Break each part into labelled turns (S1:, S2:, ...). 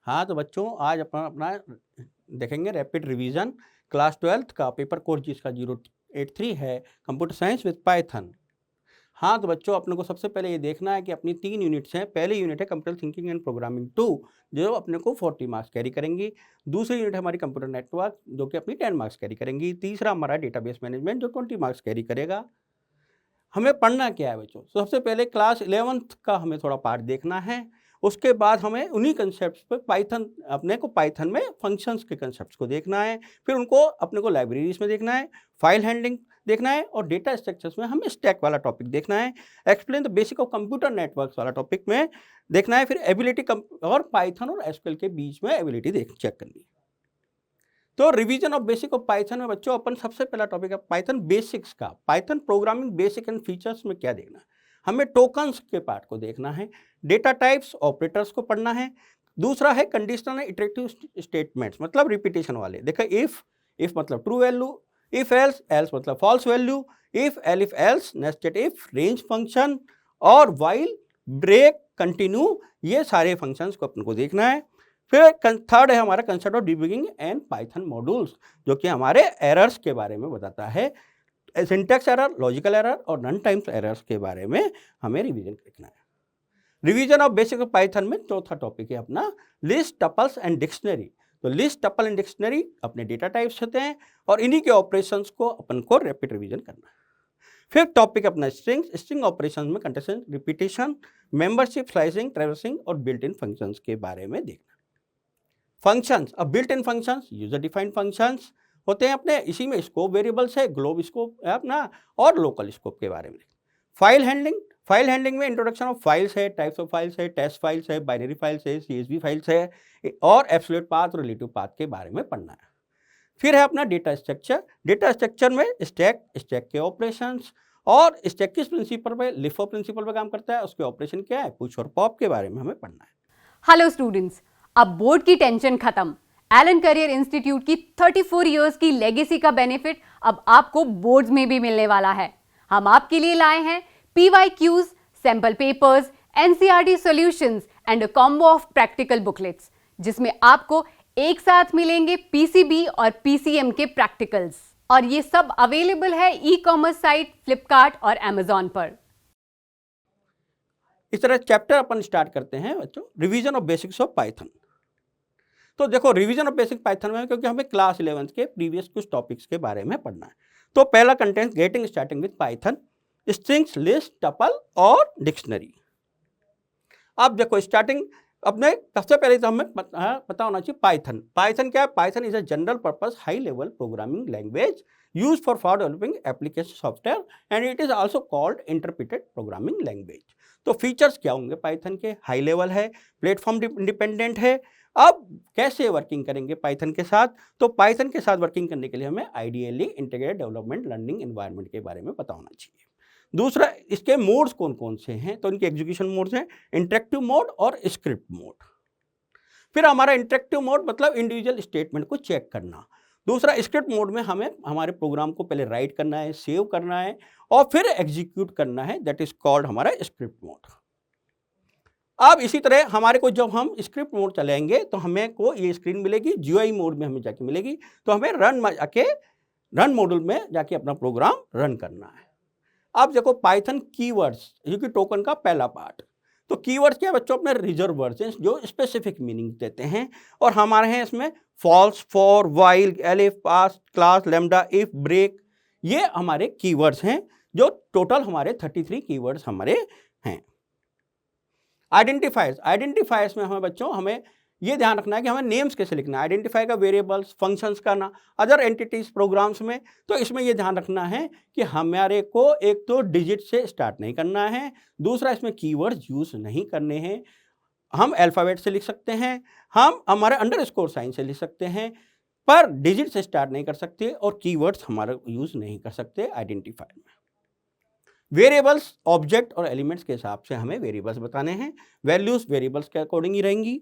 S1: हाँ, तो बच्चों आज अपना अपना देखेंगे रैपिड रिवीजन क्लास 12th का पेपर कोड जिसका 083 है कंप्यूटर साइंस विद पाइथन। हाँ, तो बच्चों अपने को सबसे पहले ये देखना है कि अपनी 3 यूनिट्स हैं। पहली यूनिट है कंप्यूटर थिंकिंग एंड प्रोग्रामिंग 2 जो अपने को 40 मार्क्स कैरी करेंगी। दूसरी यूनिट है हमारी कंप्यूटर नेटवर्क जो कि अपनी 10 मार्क्स कैरी करेंगी। तीसरा हमारा डेटाबेस मैनेजमेंट जो 20 मार्क्स कैरी करेगा। हमें पढ़ना क्या है बच्चों? सबसे पहले क्लास 11th का हमें थोड़ा पार्ट देखना है। उसके बाद हमें उन्हीं कंसेप्ट्स पे पाइथन अपने को पाइथन में फंक्शंस के कंसेप्ट्स को देखना है। फिर उनको अपने को लाइब्रेरीज में देखना है, फाइल हैंडलिंग देखना है और डेटा स्ट्रक्चर्स में हमें स्टैक वाला टॉपिक देखना है। Explain the basic of computer networks वाला टॉपिक में देखना है। फिर एबिलिटी और पाइथन और एसक्यूएल के बीच में एबिलिटी चेक करनी है। तो revision of basic of Python में बच्चों अपन सबसे पहला टॉपिक है पाइथन बेसिक्स का। Python programming basic and features में क्या देखना है? हमें टोकन्स के पार्ट को देखना है, डेटा टाइप्स ऑपरेटर्स को पढ़ना है। दूसरा है कंडीशनल एंड इटरेटिव स्टेटमेंट्स मतलब रिपीटेशन वाले। देखो इफ मतलब true value, if else else मतलब false value, if else nested if, range function और व्हाइल, ब्रेक, कंटिन्यू, ये सारे फंक्शंस को अपन को देखना है। फिर थर्ड है हमारा concept of debugging and Python modules जो कि हमारे एरर्स के बारे में बताता है। सिंटैक्स एरर, लॉजिकल एरर और रन टाइम्स एरर्स के बारे में हमें रिवीजन देखना है। Revision of basic of Python में चौथा टॉपिक है अपना लिस्ट, टपल्स एंड डिक्शनरी। तो लिस्ट, टपल एंड डिक्शनरी अपने डेटा टाइप्स होते हैं और इन्हीं के ऑपरेशंस को अपन को रैपिड रिवीजन करना है। फिर टॉपिक अपना स्ट्रिंग ऑपरेशंस में content repetition, membership, slicing, traversing और बिल्ट इन फंक्शंस के बारे में देखना। फंक्शंस, अब built in functions user defined functions होते हैं अपने, इसी में स्कोप वेरिएबल्स है, ग्लोब स्कोप है अपना और लोकल स्कोप के बारे में। फाइल हैंडलिंग में इंट्रोडक्शन ऑफ फाइल्स है, टाइप्स ऑफ फाइल्स है, टेस्ट फाइल्स है, बाइनरी फाइल्स है, सीएसवी फाइल्स है और एब्सोल्यूट पाथ और रिलेटिव पाथ के बारे में पढ़ना है। फिर है अपना डेटा स्ट्रक्चर में स्टैक के ऑपरेशंस और स्टैक किस प्रिंसिपल पे, लिफो प्रिंसिपल पे काम करता है, उसके ऑपरेशन क्या है, पुश और पॉप के बारे में हमें पढ़ना है।
S2: हेलो स्टूडेंट्स, अब बोर्ड की टेंशन खत्म। एलन करियर इंस्टीट्यूट की 34 इयर्स की लेगेसी का बेनिफिट अब आपको बोर्ड्स में भी मिलने वाला है। हम आपके लिए लाए हैं PYQs, sample papers, NCERT solutions and a combo of practical booklets जिसमें आपको एक साथ मिलेंगे PCB और PCM के प्रैक्टिकल्स और ये सब अवेलेबल है ई-कॉमर्स साइट फ्लिपकार्ट और Amazon पर।
S1: इस तरह चैप्टर अपन स्टार्ट करते हैं बच्चों, revision of basics of Python. तो देखो रिवीजन ऑफ बेसिक पाइथन में क्योंकि हमें क्लास 11 के प्रीवियस कुछ टॉपिक्स के बारे में पढ़ना है। तो पहला content getting starting with Python, strings, list, tuple और डिक्शनरी। अब देखो स्टार्टिंग अपने सबसे पहले तो हमें पता होना चाहिए पाइथन क्या है। Python is a general purpose high level programming language use for developing application software and it is also called interpreted programming language. तो फीचर्स क्या होंगे पाइथन के? हाई लेवल है, प्लेटफॉर्म इंडिपेंडेंट है। अब कैसे वर्किंग करेंगे पाइथन के साथ? तो पाइथन के साथ वर्किंग करने के लिए हमें ideally integrated development learning environment के बारे में पता होना चाहिए। दूसरा, इसके मोड्स कौन कौन से हैं? तो इनके एग्जीक्यूशन मोड्स हैं इंटरेक्टिव मोड और स्क्रिप्ट मोड। फिर हमारा इंटरेक्टिव मोड मतलब इंडिविजुअल स्टेटमेंट को चेक करना। दूसरा, स्क्रिप्ट मोड में हमें हमारे प्रोग्राम को पहले राइट करना है, सेव करना है और फिर एग्जीक्यूट करना है, दैट इज कॉल्ड हमारा स्क्रिप्ट मोड। अब इसी तरह हमारे को जब हम स्क्रिप्ट मोड चलाएंगे तो हमें को ये स्क्रीन मिलेगी, GUI मोड में हमें जाके मिलेगी। तो हमें रन मॉड्यूल में जाके अपना प्रोग्राम रन करना है। अब देखो पाइथन कीवर्ड्स जो कि टोकन का पहला पार्ट। तो कीवर्ड्स क्या बच्चों? अपने रिजर्व वर्ड्स हैं जो स्पेसिफिक मीनिंग देते हैं और हमारे हैं इसमें false, for, while, elif, pass, class, lambda, if, break, ये हमारे कीवर्ड्स हैं जो टोटल हमारे 33 कीवर्ड्स हमारे हैं। आइडेंटिफायर्स में हमें बच्चों हमें ये ध्यान रखना है कि हमें नेम्स कैसे लिखना है। आइडेंटिफाई का वेरिएबल्स, फंक्शंस का ना, अदर एंटिटीज प्रोग्राम्स में। तो इसमें ये ध्यान रखना है कि हमारे को एक तो डिजिट से स्टार्ट नहीं करना है, दूसरा इसमें कीवर्ड्स यूज नहीं करने हैं। हम अल्फाबेट से लिख सकते हैं, हम हमारे अंडरस्कोर साइन से लिख सकते हैं, पर डिजिट से स्टार्ट नहीं कर सकते और कीवर्ड्स हमारा यूज नहीं कर सकते आइडेंटिफायर में। वेरिएबल्स ऑब्जेक्ट और एलिमेंट्स के हिसाब से हमें वेरिएबल्स बताने हैं, वैल्यूज वेरिएबल्स के अकॉर्डिंग ही रहेंगी।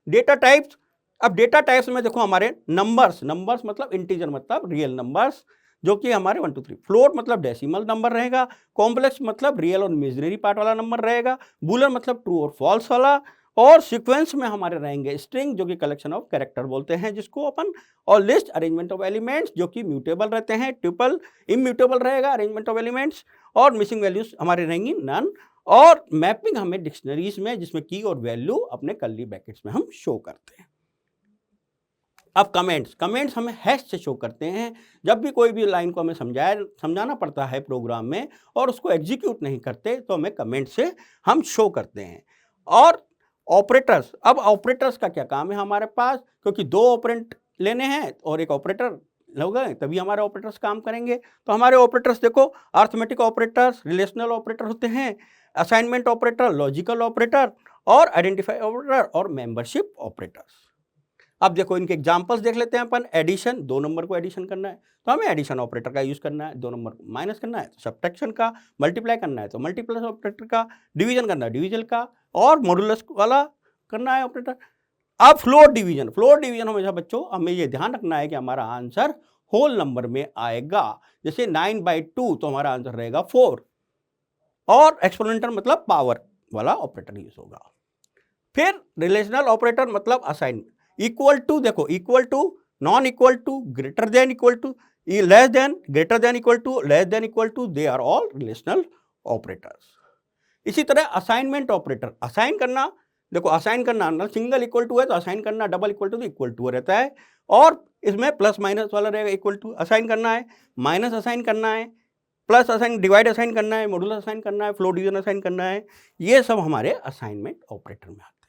S1: डेटा टाइप्स, अब डेटा टाइप्स में देखो हमारे नंबर्स मतलब इंटीजर मतलब रियल नंबर्स जो कि हमारे 1 2 3, फ्लोट मतलब डेसिमल नंबर रहेगा, कॉम्प्लेक्स मतलब रियल और इमेजिनरी पार्ट वाला नंबर रहेगा, बूलियन मतलब ट्रू और फॉल्स वाला, और सीक्वेंस में हमारे रहेंगे स्ट्रिंग जो कि कलेक्शन ऑफ कैरेक्टर बोलते हैं जिसको अपन, और लिस्ट अरेंजमेंट ऑफ एलिमेंट्स जो कि म्यूटेबल रहते हैं, ट्यूपल इम्यूटेबल रहेगा अरेंजमेंट ऑफ एलिमेंट्स, और मिसिंग वैल्यूज हमारे रहेंगी नन, और मैपिंग हमें डिक्शनरीज में जिसमें की और वैल्यू अपने कर्ली ब्रैकेट्स में हम शो करते हैं। अब कमेंट्स हमें हैश से शो करते हैं। जब भी कोई भी लाइन को हमें समझाना पड़ता है प्रोग्राम में और उसको एग्जीक्यूट नहीं करते तो हमें कमेंट से हम शो करते हैं। और ऑपरेटर्स, अब ऑपरेटर्स का क्या काम है हमारे पास, क्योंकि दो ऑपरेंट लेने हैं और एक ऑपरेटर होगा तभी हमारे ऑपरेटर्स काम करेंगे। तो हमारे ऑपरेटर्स देखो, अर्थमेटिक ऑपरेटर्स, रिलेशनल ऑपरेटर होते हैं, असाइनमेंट ऑपरेटर, लॉजिकल ऑपरेटर, और आइडेंटिफाई ऑपरेटर, और मेंबरशिप ऑपरेटर्स। अब देखो इनके एग्जांपल्स देख लेते हैं अपन। एडिशन, 2 नंबर को एडिशन करना है तो हमें एडिशन ऑपरेटर का यूज करना है, 2 नंबर को माइनस करना है तो सब्ट्रैक्शन का, मल्टीप्लाई करना है तो मल्टीप्लस ऑपरेटर का, डिवीजन करना है डिवीजन का, और मॉडुलस वाला करना है ऑपरेटर। अब फ्लोट डिवीजन हमेशा बच्चों हमें ये ध्यान रखना है कि हमारा आंसर होल नंबर में आएगा। जैसे 9/2 तो हमारा आंसर रहेगा 4, और एक्सपोनेंशियल मतलब पावर वाला ऑपरेटर यूज होगा। फिर रिलेशनल ऑपरेटर मतलब असाइन, इक्वल टू, देखो equal to, non equal to, greater than equal to, less than, greater than equal to, less than equal to, they are all relational operators. इसी तरह assignment operator, assign करना, देखो assign करना single equal to है तो assign करना double equal to तो equal to रहता है, और इसमें प्लस माइनस वाला रहेगा। इक्वल टू असाइन करना है, माइनस असाइन करना है, प्लस असाइन, डिवाइड असाइन करना है, मॉडुलस असाइन करना है, फ्लोट डिवीजन असाइन करना है, ये सब हमारे असाइनमेंट ऑपरेटर में आते हैं।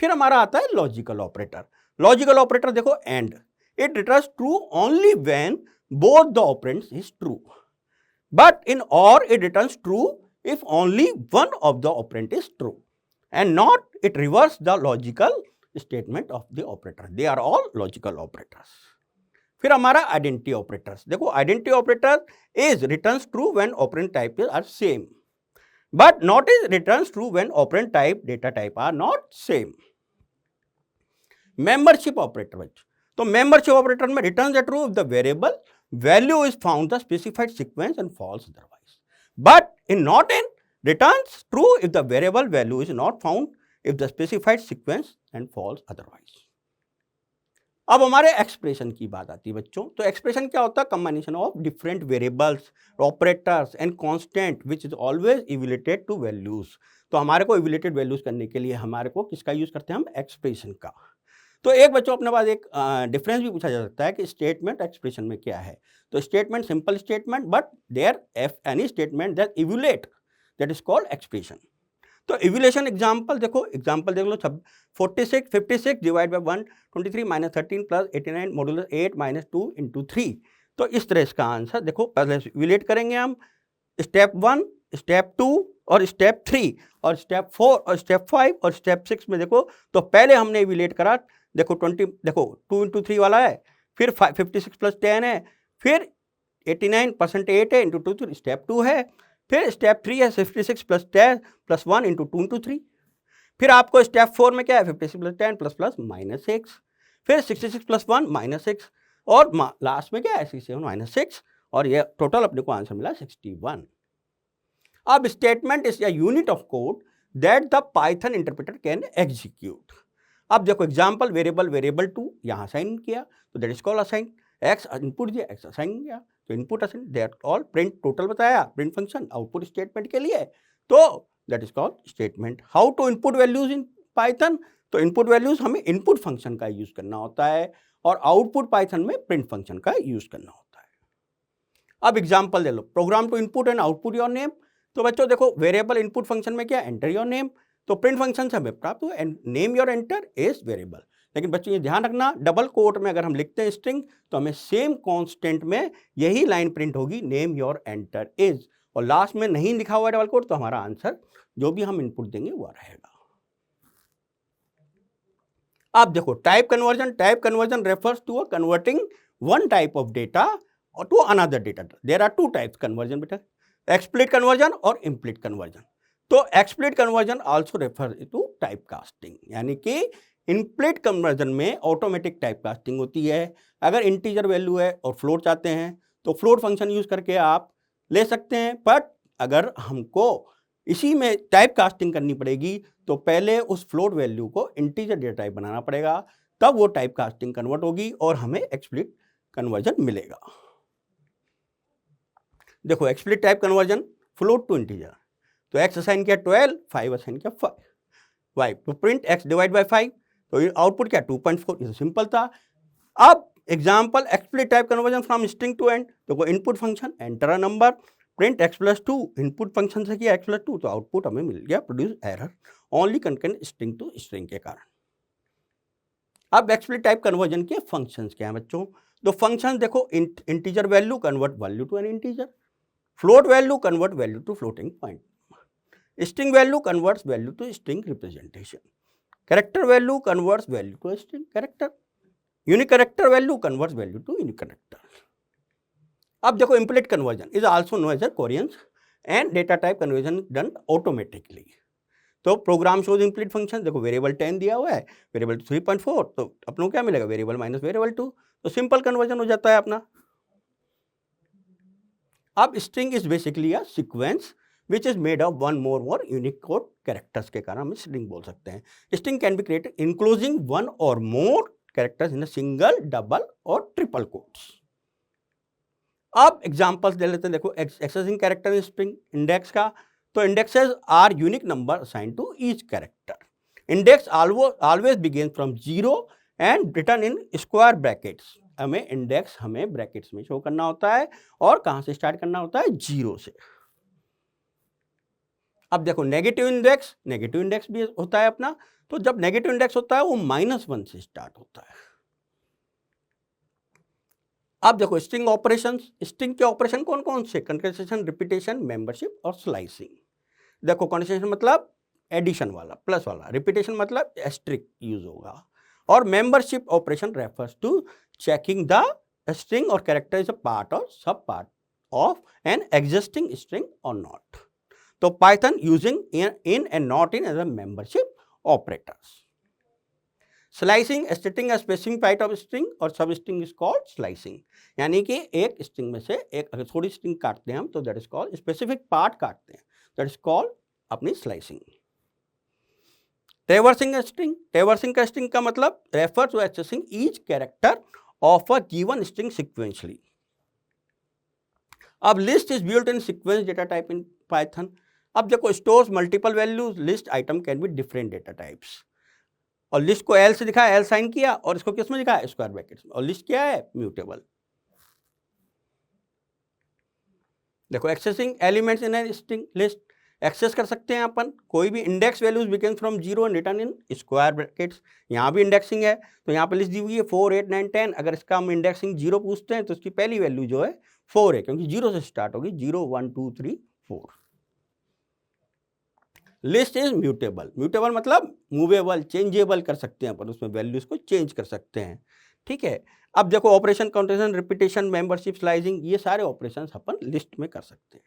S1: फिर हमारा आता है लॉजिकल ऑपरेटर। लॉजिकल ऑपरेटर देखो, and, it returns true only when both the operands is true, but in or it returns true if only one of the operand is true, and not it reverse the logical statement of the operator. They are all logical operators. फिर हमारा identity operators, देखो identity operator is returns true when operand type are same, but not is returns true when operand type data type are not same. Membership operator बच्चों, तो membership operator में returns the true if the variable value is found the specified sequence and false otherwise, but in not in returns true if the variable value is not found if the specified sequence and false otherwise. अब हमारे expression की बात आती है बच्चों। तो expression क्या होता है, combination of different variables, operators and constant which is always evaluated to values. तो हमारे को इवैल्यूएटेड वैल्यूज करने के लिए हमारे को किसका यूज करते हैं हम, एक्सप्रेशन का। तो एक बच्चों अपने पास एक डिफरेंस भी पूछा जा सकता है कि स्टेटमेंट एक्सप्रेशन में क्या है। तो statement simple statement, but there if any statement that evaluate that is called expression. तो इवैल्यूएशन एग्जांपल देखो, एग्जांपल देख लो, 56 divide by 123 minus 13 plus 89 modulus 8 minus 2 into 3। तो इस तरह इसका आंसर देखो, पहले इवैल्यूएट करेंगे हम स्टेप 1, स्टेप 2 और स्टेप 3 और स्टेप 4 और स्टेप 5 और स्टेप 6 में देखो। तो पहले हमने इवैल्यूएट करा, देखो 20, देखो 2 इंटू 3 वाला है, फिर 56 प्लस 10 है, फिर 89% 8 है इंटू 2 तो स्टेप 2 है, फिर स्टेप 3 है 56 प्लस 10 प्लस 1 इंटू 2 इंटू 3, फिर आपको स्टेप 4 में क्या है 56 प्लस 10 प्लस प्लस माइनस 6, फिर 66 प्लस 1 माइनस 6, और लास्ट में क्या है 67 माइनस 6, और ये टोटल अपने को आंसर मिला 61। अब statement is a unit of code that the Python interpreter can execute. अब देखो एग्जाम्पल, वेरिएबल 2 यहाँ असाइन किया तो that is called assign, x input दिया, एक्स असाइन किया तो input assign, that all print total बताया, प्रिंट फंक्शन आउटपुट स्टेटमेंट के लिए, तो that is called statement. How to input values in Python, तो इनपुट वैल्यूज हमें इनपुट फंक्शन का यूज करना होता है और आउटपुट पाइथन में प्रिंट फंक्शन का यूज करना होता है। अब एग्जाम्पल दे लो, program to input and output your name. तो बच्चों देखो वेरिएबल इनपुट फंक्शन में क्या, एंटर योर नेम, तो प्रिंट फंक्शन से हमें प्राप्त हुआ name your enter is variable. लेकिन बच्चों ये ध्यान रखना, डबल कोट में अगर हम लिखते हैं स्ट्रिंग तो हमें सेम कांस्टेंट में यही लाइन प्रिंट होगी, नेम योर एंटर इज, और लास्ट में नहीं लिखा हुआ डबल कोट तो हमारा आंसर जो भी हम इनपुट देंगे वो रहेगा। अब देखो type conversion refers to converting one type of data to another data. There are two types conversion बेटा, एक्सप्लिट कन्वर्जन और इम्प्लिट कन्वर्जन। तो explicit conversion also refer to type casting, यानी कि इनप्लिट कन्वर्जन में ऑटोमेटिक टाइप कास्टिंग होती है। अगर integer value है और फ्लोट चाहते हैं तो फ्लोट फंक्शन यूज करके आप ले सकते हैं, बट अगर हमको इसी में टाइप कास्टिंग करनी पड़ेगी, तो पहले उस फ्लोट वैल्यू को इंटीजर डेटा टाइप बनाना पड़ेगा, तब वो टाइप कास्टिंग कन्वर्ट होगी और हमें एक्सप्लिसिट कन्वर्जन मिलेगा। देखो explicit type conversion float to integer, तो x असाइन किया 12, 5 असाइन किया 5, y तो प्रिंट x डिवाइड बाय 5, तो आउटपुट क्या 2.4, ये सिंपल था। अब example explicit type conversion from string to int, देखो input function enter a number, print x+2, input function से किया x+2, तो आउटपुट हमें मिल गया produce error only content string to string के कारण। अब एक्सप्लिसिट टाइप कन्वर्जन के फंक्शंस क्या हैं बच्चों, तो फंक्शन देखो integer value convert value to an integer, float value convert value to floating point, string value converts value to string representation, character value converts value to string character, unique character value converts value to unique character. अब देखो implicit conversion is also known as coercion and data type conversion done automatically. तो program shows implicit function, देखो variable 10 दिया हुआ है, variable 3.4, तो अपनों क्या मिलेगा वेरिएबल माइनस वेरिएबल 2, तो सिंपल कन्वर्जन हो जाता है अपना। अब string is basically a sequence which is made of one more unicode characters के कारण हम स्ट्रिंग बोल सकते हैं। String can be created enclosing one or more characters in a single, double or triple quotes. अब examples दे लेते हैं, देखो accessing character in string index का, तो indexes are unique number assigned to each character, index always begins from 0 and return in square brackets, हमें index हमें brackets में शो करना होता है और कहां से स्टार्ट करना होता है 0 से। अब देखो नेगेटिव इंडेक्स भी होता है अपना, तो जब नेगेटिव इंडेक्स होता है वो -1 से स्टार्ट होता है। अब देखो स्ट्रिंग ऑपरेशंस, स्ट्रिंग के ऑपरेशन कौन कौन से, कंकेटेनेशन, रिपीटेशन, मेंबरशिप और स्लाइसिंग। देखो कंकेटेनेशन मतलब एडिशन वाला प्लस वाला, रिपीटेशन मतलब एस्ट्रिक यूज होगा, और membership operation refers to checking the string और कैरेक्टर इज अ पार्ट और sub part of an existing string और नॉट। तो Python using in and not in as a membership operators. Slicing, stating specific part of string और सब string is called slicing, यानी कि एक string में से एक अगर थोड़ी स्ट्रिंग काटते हैं हम तो that is called, specific part काटते हैं दैट इज कॉल्ड अपनी स्लाइसिंग। ट्रैवर्सिंग का स्ट्रिंग का मतलब refer to accessing each character of a given string sequentially. अब list is built in sequence data type in Python. अब देखो stores multiple values, list item can be different data types, और list को L से दिखाया, L sine किया, और इसको किस में दिखाया स्क्वायर ब्रैकेट्स में, और लिस्ट क्या है म्यूटेबल। देखो accessing elements in a string list, access कर सकते हैं अपन कोई भी index values begin from 0 and return in square brackets. यहाँ भी इंडेक्सिंग है, तो यहाँ पे लिस्ट दी हुई है 4, 8, 9, 10, अगर इसका हम इंडेक्सिंग 0 पूछते हैं तो इसकी पहली वैल्यू जो है 4 है, क्योंकि 0 से स्टार्ट होगी, 0, 1, 2, 3, 4। लिस्ट इज म्यूटेबल, म्यूटेबल मतलब मूवेबल, चेंजेबल कर सकते हैं अपन, उसमें वैल्यूज को चेंज कर सकते हैं, ठीक है। अब देखो ऑपरेशन, काउंटेशन, रिपीटेशन, मेंबरशिप, स्लाइसिंग, ये सारे ऑपरेशन अपन लिस्ट में कर सकते हैं।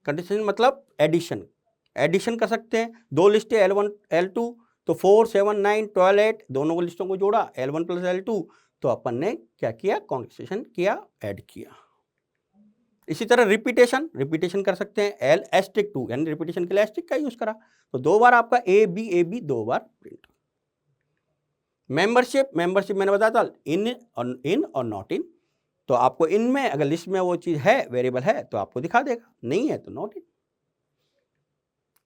S1: कंडीशन मतलब एडिशन कर सकते हैं, दो लिस्टें L1 L2, तो 4, 7, 9, 12, 8 दोनों लिस्टों को जोड़ा L1 प्लस L2, तो अपन ने क्या किया कॉन्वर्सेशन किया, ऐड किया। इसी तरह रिपीटेशन कर सकते हैं, L*2 यानी रिपीटेशन के लिए एस्ट्रिक का यूज करा, तो 2 बार आपका ए बी 2 बार प्रिंट। मेंबरशिप मैंने बताया था इन और नॉट इन, तो आपको इनमें अगर लिस्ट में वो चीज है वेरिएबल है तो आपको दिखा देगा, नहीं है तो नॉट इन।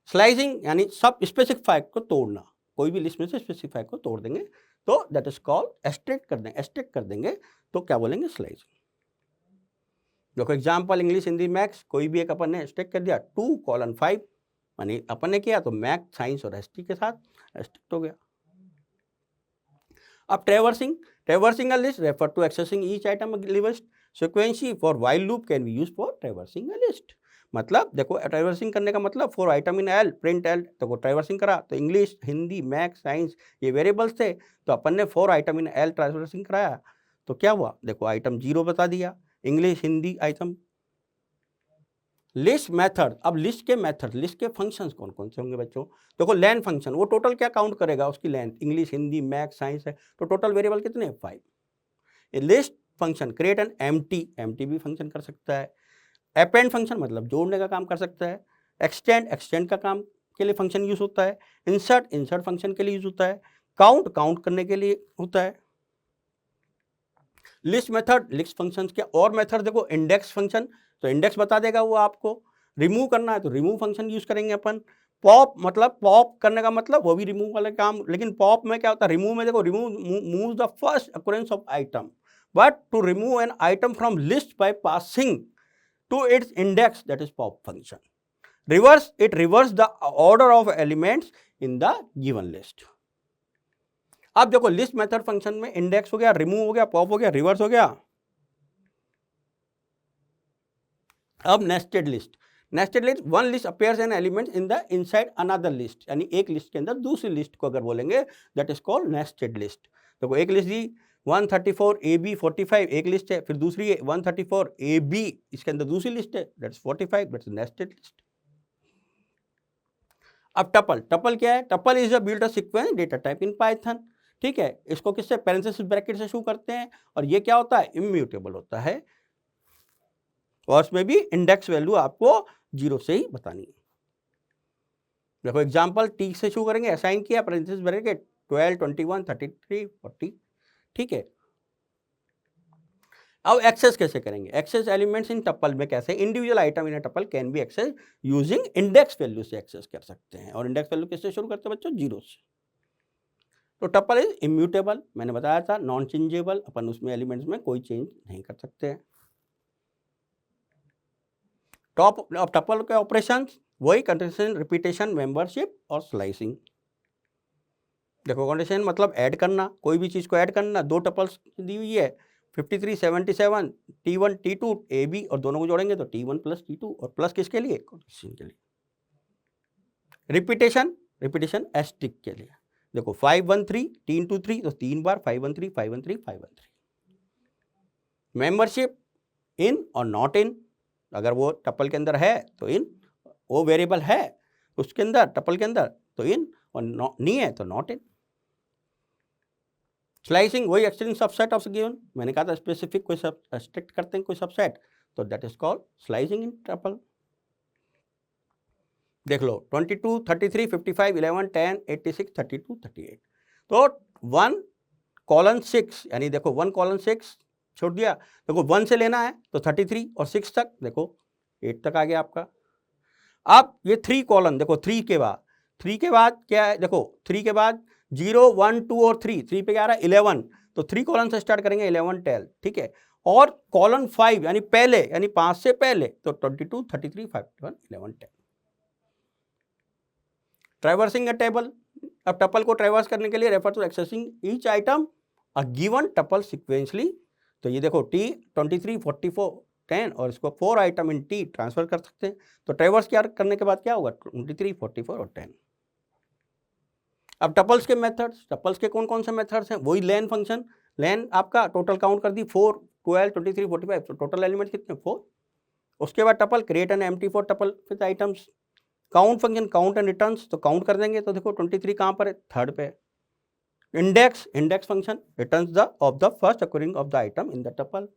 S1: स्लाइसिंग यानी सब स्पेसिफाई को तोड़ना, कोई भी लिस्ट में से स्पेसिफाई को तोड़ देंगे तो दैट इज कॉल्ड एस्ट्रिक कर देंगे तो क्या बोलेंगे स्लाइसिंग। देखो एग्जाम्पल इंग्लिश, हिंदी, मैथ्स, कोई भी एक अपन ने एस्ट्रिक कर दिया 2:5, यानी अपन ने किया तो मैथ, साइंस और एसटी के साथ एस्ट्रिक्ट हो गया। अब traversing a list refer to accessing each item list sequentially for while loop can be used for traversing a list. मतलब देखो ट्रैवर्सिंग करने का मतलब 4 item in L, print L, तो ट्रैवर्सिंग करा तो इंग्लिश, हिंदी, मैथ्स, साइंस ये वेरिएबल्स थे, तो अपन ने 4 आइटम इन एल ट्रैवर्सिंग कराया, तो क्या हुआ देखो आइटम 0 बता दिया, English, Hindi item. List method, अब लिस्ट के फंक्शंस कौन कौन से होंगे बच्चों, देखो लेंथ फंक्शन, वो टोटल क्या काउंट करेगा उसकी length, English, Hindi, maths, science है, तो टोटल वेरिएबल कितने 5। List function create an empty भी फंक्शन कर सकता है। अपेंड फंक्शन मतलब जोड़ने का काम कर सकता है। एक्सटेंड का काम के लिए फंक्शन यूज होता है। इंसर्ट फंक्शन के लिए यूज होता है। काउंट करने के लिए होता है। लिस्ट फंक्शन के और मेथड देखो, इंडेक्स फंक्शन तो इंडेक्स बता देगा वो आपको। रिमूव करना है तो रिमूव फंक्शन यूज करेंगे अपन। पॉप मतलब पॉप करने का मतलब वो भी रिमूव वाला काम, लेकिन पॉप में क्या होता है, रिमूव में देखो remove move the first occurrence of item, but to remove an item from list by passing to its index, that is pop function. Reverse the order of elements in the given list. अब देखो list method function में index हो गया, remove हो गया, pop हो गया, reverse हो गया। अब nested list one list appears an element in the inside another list, यानी एक लिस्ट के अंदर दूसरी लिस्ट को अगर बोलेंगे that is called nested list. देखो एक लिस्ट दी 134 AB 45 एक लिस्ट है, फिर दूसरी है 134 AB, इसके अंदर दूसरी लिस्ट है that is 45, that is nested list. अब टपल क्या है? Tuple is a built a sequence data type in Python. ठीक है, इसको किससे, पैरेंथेसिस ब्रैकेट से शुरू करते हैं, और ये क्या होता है, इम्यूटेबल होता है, और उसमें भी इंडेक्स वैल्यू आपको 0 से ही बतानी है। देखो एग्जांपल टी से शुरू करेंगे, असाइन किया पैरेंथेसिस ब्रैकेट 12 21 33 40। ठीक है, अब एक्सेस कैसे करेंगे? एक्सेस एलिमेंट्स इन टपल में कैसे, individual item in tuple can be access using index value से एक्सेस कर सकते हैं, और इंडेक्स वैल्यू किससे शुरू करते हैं बच्चों? 0 से। तो टपल इज इम्यूटेबल, मैंने बताया था, नॉन चेंजेबल, अपन उसमें एलिमेंट्स में कोई चेंज नहीं कर सकते हैं। टपल के ऑपरेशन वही कंडीशन, रिपीटेशन, मेंबरशिप और स्लाइसिंग। देखो कंडीशन मतलब ऐड करना, कोई भी चीज को ऐड करना, दो टपल्स दी हुई है 53 77 T1 T2 AB, और दोनों को जोड़ेंगे तो T1 प्लस T2, और प्लस किसके लिए? कंडीशन के लिए। रिपीटेशन एस्टिक के लिए, देखो 513 3 2 3 तो 3 बार 513 513 513। मेंबरशिप इन और नॉट इन, अगर वो टपल के अंदर है तो इन, वो वेरिएबल है उसके अंदर टपल के अंदर तो इन, और नहीं है तो नॉट इन। स्लाइसिंग वही एक्सटेंडिंग सबसेट ऑफ गिवन, मैंने कहा था स्पेसिफिक कोई सब एक्सट्रैक्ट करते हैं कोई सबसेट, तो that is called slicing in tuple. देख लो 22 33 55 11 10 86 32 38, तो 1:6, यानी देखो 1:6 छोड़ दिया, देखो 1 से लेना है तो 33 और 6 तक, देखो 8 तक आ गया आपका। अब ये 3 कॉलन, देखो 3 के बाद क्या है, देखो 3 के बाद 0 1 2 और 3 पे क्या आ रहा है 11, तो 3 कॉलन से स्टार्ट करेंगे 11 12। ठीक है, और कॉलन 5 यानी पहले, यानी 5 से पहले, तो 22 33 51 11 10। ट्रैवर्सिंग अ टेबल, अब टपल को ट्रैवर्स करने के लिए refer to accessing each item a given tuple sequentially, तो ये देखो T 23 44 10, और इसको 4 आइटम इन T ट्रांसफर कर सकते हैं, तो ट्रैवर्स क्या करने के बाद क्या होगा 23 44 और 10। अब टपल्स के मेथड्स, टपल्स के कौन कौन से मेथड्स हैं? वही लेन फंक्शन, लेन आपका टोटल काउंट कर दी 4 12 23 45, तो टोटल एलिमेंट कितने 4। उसके बाद tuple create an empty for tuple with items. Count function count and returns, तो काउंट कर देंगे, तो देखो 23 कहाँ पर है, थर्ड पे। Index function returns the of the first occurring of the item in the tuple.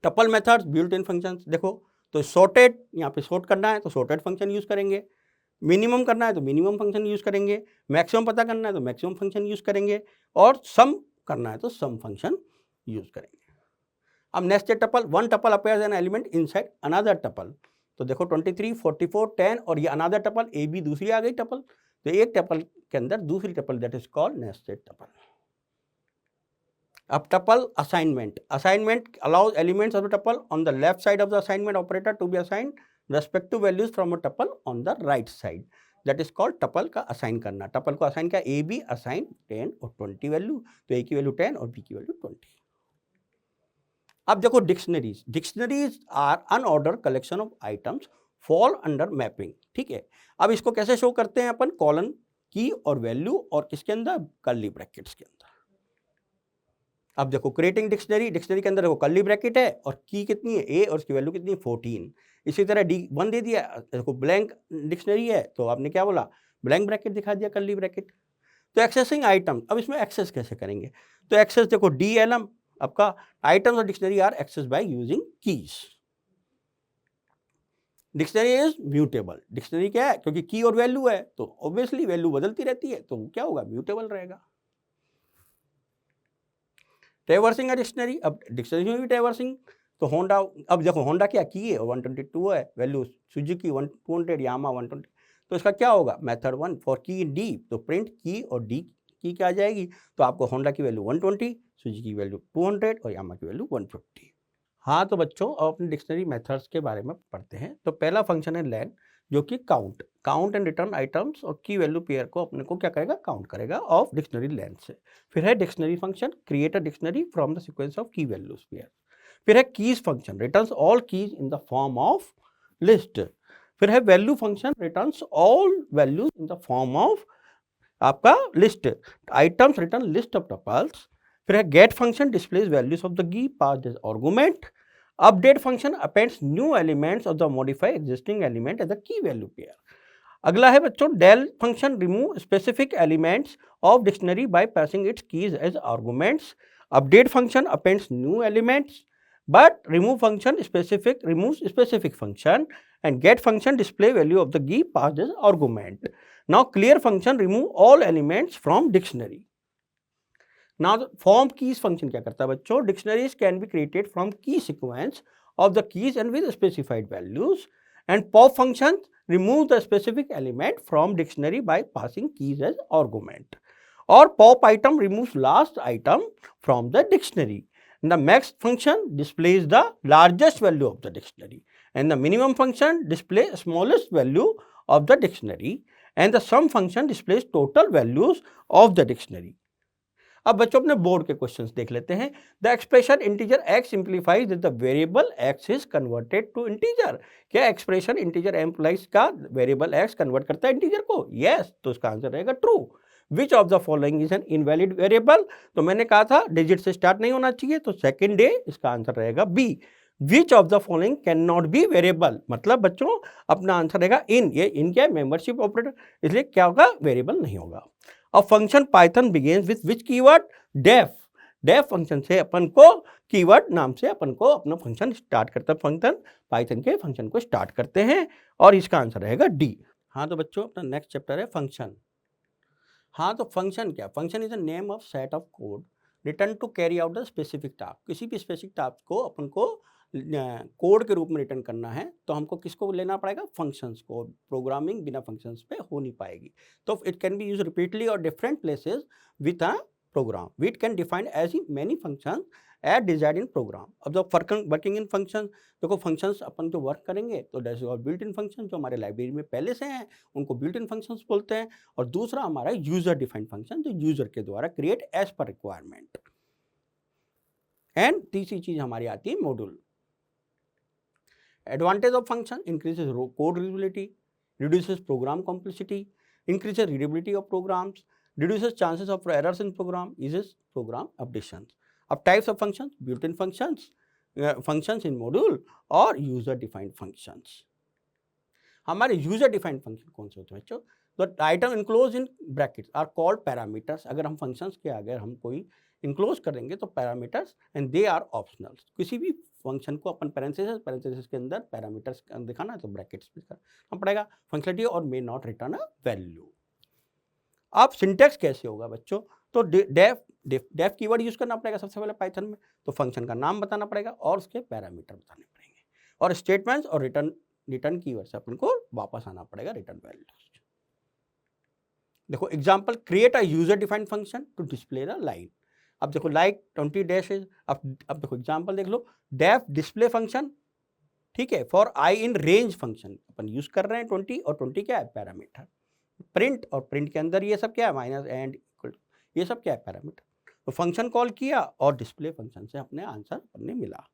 S1: Tuple methods built in functions, देखो तो सॉर्टेड, यहाँ पे सॉर्ट करना है तो सॉर्टेड फंक्शन यूज करेंगे, मिनिमम करना है तो मिनिमम फंक्शन यूज करेंगे, मैक्सिमम पता करना है तो मैक्सिमम फंक्शन यूज करेंगे, और सम करना है तो सम फंक्शन यूज करेंगे। अब nested tuple, one tuple appears an element inside another tuple, तो देखो 23 44 10, और ये अनदर टपल AB दूसरी आ गई टपल, तो एक टपल के अंदर दूसरी tuple, that is called nested tuple. अब tuple assignment allows elements of the tuple on the left side of the assignment operator to be assigned respective values from a tuple on the right side, that is called tuple का assign करना। Tuple को assign किया AB assign 10 और 20 value, तो A की value 10 और B की value 20। अब देखो dictionaries are unorder collection of items fall under mapping. ठीक है, अब इसको कैसे शो करते हैं अपन, कॉलन की और वैल्यू, और किसके अंदर, कर्ली ब्रैकेट्स के अंदर। अब देखो क्रिएटिंग डिक्शनरी के अंदर देखो कर्ली ब्रैकेट है, और की कितनी है A, और उसकी वैल्यू कितनी है 14। इसी तरह D1 दे दिया, देखो ब्लैंक डिक्शनरी है, तो आपने क्या बोला, ब्लैंक ब्रैकेट दिखा दिया, कर्ली ब्रैकेट। तो एक्सेसिंग आइटम, अब इसमें एक्सेस कैसे करेंगे, तो एक्सेस देखो DLM, आपका आइटम्स और dictionary are access by using keys. Dictionary is mutable. Dictionary क्या है, क्योंकि की और वैल्यू है तो ऑब्वियसली वैल्यू बदलती रहती है, तो क्या होगा, म्यूटेबल रहेगा। ट्रैवर्सिंग है डिक्शनरी, अब डिक्शनरी में भी ट्रैवर्सिंग, तो होंडा, अब देखो होंडा क्या की है 122 है वैल्यू, सुजुकी 200, यामा 120, तो इसका क्या होगा, मेथड 1 फॉर की इन डी, तो प्रिंट की और डी की क्या आ जाएगी, तो आपको होंडा की वैल्यू 120, सुजुकी की वैल्यू 200 और यामा की वैल्यू 150। हाँ तो बच्चों अब अपने डिक्शनरी मेथड्स के बारे में पढ़ते हैं। तो पहला फंक्शन है लेन, जो कि काउंट एंड रिटर्न आइटम्स और की वैल्यू पेयर को अपने को क्या करेगा, काउंट करेगा ऑफ डिक्शनरी लेन से। फिर है dictionary function, create a dictionary from the sequence of key values pair. फिर है keys function, returns all keys in the form of list. फिर है value function, returns all values in the form of आपका list, items return list of tuples. फिर है get function, displays values of the key passed as argument. Update function appends new elements of the modify existing element as अ की value pair. अगला है बच्चों del function, remove specific elements of dictionary by passing its keys as arguments. Update function appends new elements, but remove function removes specific function, and get function display value of the key passed as argument. Now clear function remove all elements from dictionary. Now the form keys function क्या करता है बच्चों, dictionaries can be created from key sequence of the keys and with specified values, and pop function remove the specific element from dictionary by passing keys as argument, or pop item removes last item from the dictionary. The max function displays the largest value of the dictionary, and the minimum function displays smallest value of the dictionary, and the sum function displays total values of the dictionary. अब बच्चों अपने board के questions देख लेते हैं। The expression integer x simplifies that the variable x is converted to integer. क्या expression integer एम्प्लाइज का वेरिएबल x कन्वर्ट करता है इंटीजर को? यस, तो इसका आंसर रहेगा true. Which of the following is an invalid variable, तो मैंने कहा था डिजिट से स्टार्ट नहीं होना चाहिए, तो सेकंड डे इसका आंसर रहेगा B. Which of the following can not be variable, मतलब बच्चों अपना आंसर रहेगा इन, ये इन क्या है, मेंबरशिप ऑपरेटर, इसलिए क्या होगा, वेरिएबल नहीं होगा। अब function Python begins with which keyword, def. Def function से अपन को कीवर्ड नाम से अपन को अपना फंक्शन स्टार्ट करता है, फंक्शन पाइथन के फंक्शन को स्टार्ट करते हैं, और इसका आंसर रहेगा डी। हाँ तो बच्चों अपना नेक्स्ट चैप्टर है फंक्शन। हाँ तो फंक्शन क्या, function is a name of set of code return to carry out the specific task. किसी भी स्पेसिफिक टास्क को अपन को कोड के रूप में रिटर्न करना है तो हमको किसको लेना पड़ेगा, फंक्शंस को। प्रोग्रामिंग बिना फंक्शंस पे हो नहीं पाएगी, तो it can be use repeatedly और different places with a program. We can define as many function as desired in program. अब जो वर्किंग इन फंक्शन, देखो फंक्शंस अपन जो वर्क करेंगे तो दैट्स और बिल्ट इन फंक्शन जो हमारे लाइब्रेरी में पहले से हैं उनको बिल्ट इन फंक्शंस बोलते हैं, और दूसरा हमारा यूजर डिफाइंड फंक्शन जो यूजर के द्वारा create as per requirement. And तीसरी चीज हमारी आती है module. Advantage of function increases code readability, reduces program complexity, increases readability of programs, reduces chances of errors in program, eases program updations. Of types of functions, built-in functions, functions in module और user defined functions. हमारे user defined function कौन से होते हैं बच्चों, तो item enclose in brackets are called parameters. अगर हम फंक्शंस के आगे हम कोई इनक्लोज करेंगे तो parameters, and they are optional. किसी भी फंक्शन को अपन पैरेंथेसिस के अंदर पैरामीटर्स दिखाना है तो ब्रैकेट्स में करना पड़ेगा, फंक्शनलिटी और may not return a value. अब सिंटेक्स कैसे होगा बच्चों, तो डेफ कीवर्ड यूज करना पड़ेगा सबसे पहले पाइथन में, तो फंक्शन का नाम बताना पड़ेगा और उसके पैरामीटर बताने पड़ेंगे, और स्टेटमेंट्स और रिटर्न कीवर्ड से अपन को वापस आना पड़ेगा रिटर्न वैल्यूज। देखो example, create a user defined function to display the line. अब देखो लाइक 20 डैश है, अब देखो एग्जांपल देख लो, डेफ डिस्प्ले फंक्शन, ठीक है, for I in range function upon use कर रहे हैं 20, और 20 क्या है, पैरामीटर। प्रिंट, और प्रिंट के अंदर ये सब क्या है, माइनस एंड इक्वल, ये सब क्या है, पैरामीटर। तो फंक्शन कॉल किया और डिस्प्ले फंक्शन से अपने आंसर अपने मिला।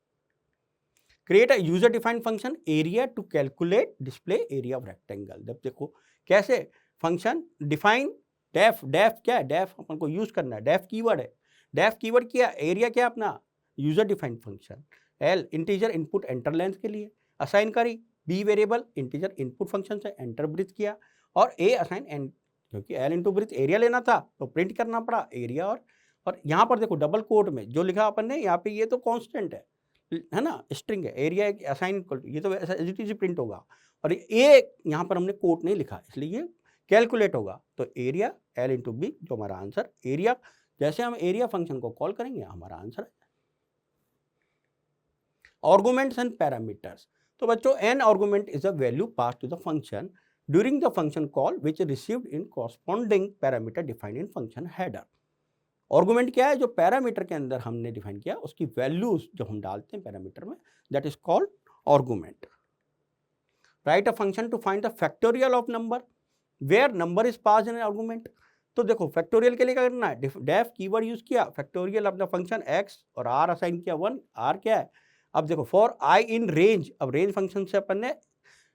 S1: Create a user defined function area to calculate display area of rectangle. जब देखो कैसे फंक्शन डिफाइन, डेफ क्या है, डेफ अपन को यूज करना है, डेफ कीवर्ड है, डेफ कीवर्ड किया, एरिया क्या अपना user defined function, L integer input enter length के लिए असाइन करी, B variable integer input function से एंटर ब्रीथ किया, और ए असाइन एंड, क्योंकि एल इंटू ब्रीथ एरिया लेना था तो प्रिंट करना पड़ा एरिया। और यहाँ पर देखो डबल कोट में जो लिखा अपन ने यहाँ पे, ये तो कांस्टेंट है, है ना, स्ट्रिंग है, एरिया असाइन इक्वल टू, ये तो ऐसा एज इट इज प्रिंट होगा, और ये यहाँ पर हमने कोट नहीं लिखा इसलिए ये कैलकुलेट होगा। तो एरिया एल इंटू बी, जो हमारा आंसर एरिया, जैसे हम एरिया फंक्शन को कॉल करेंगे हमारा आंसर है। आर्गुमेंट्स एंड पैरामीटर्स, तो बच्चों an argument is a value pass to the function during the function call which received in corresponding parameter defined in function header. Argument क्या है, जो पैरामीटर के अंदर हमने डिफाइन किया उसकी वैल्यूज जो हम डालते हैं पैरामीटर में, that is called argument. Write a function to find the factorial of number where number is pass in argument. तो देखो फैक्टोरियल के लिए क्या करना है, डेफ कीवर्ड यूज किया, फैक्टोरियल अपना फंक्शन एक्स और आर असाइन किया 1, आर क्या है। अब देखो फॉर आई इन रेंज, अब रेंज फंक्शन से अपन ने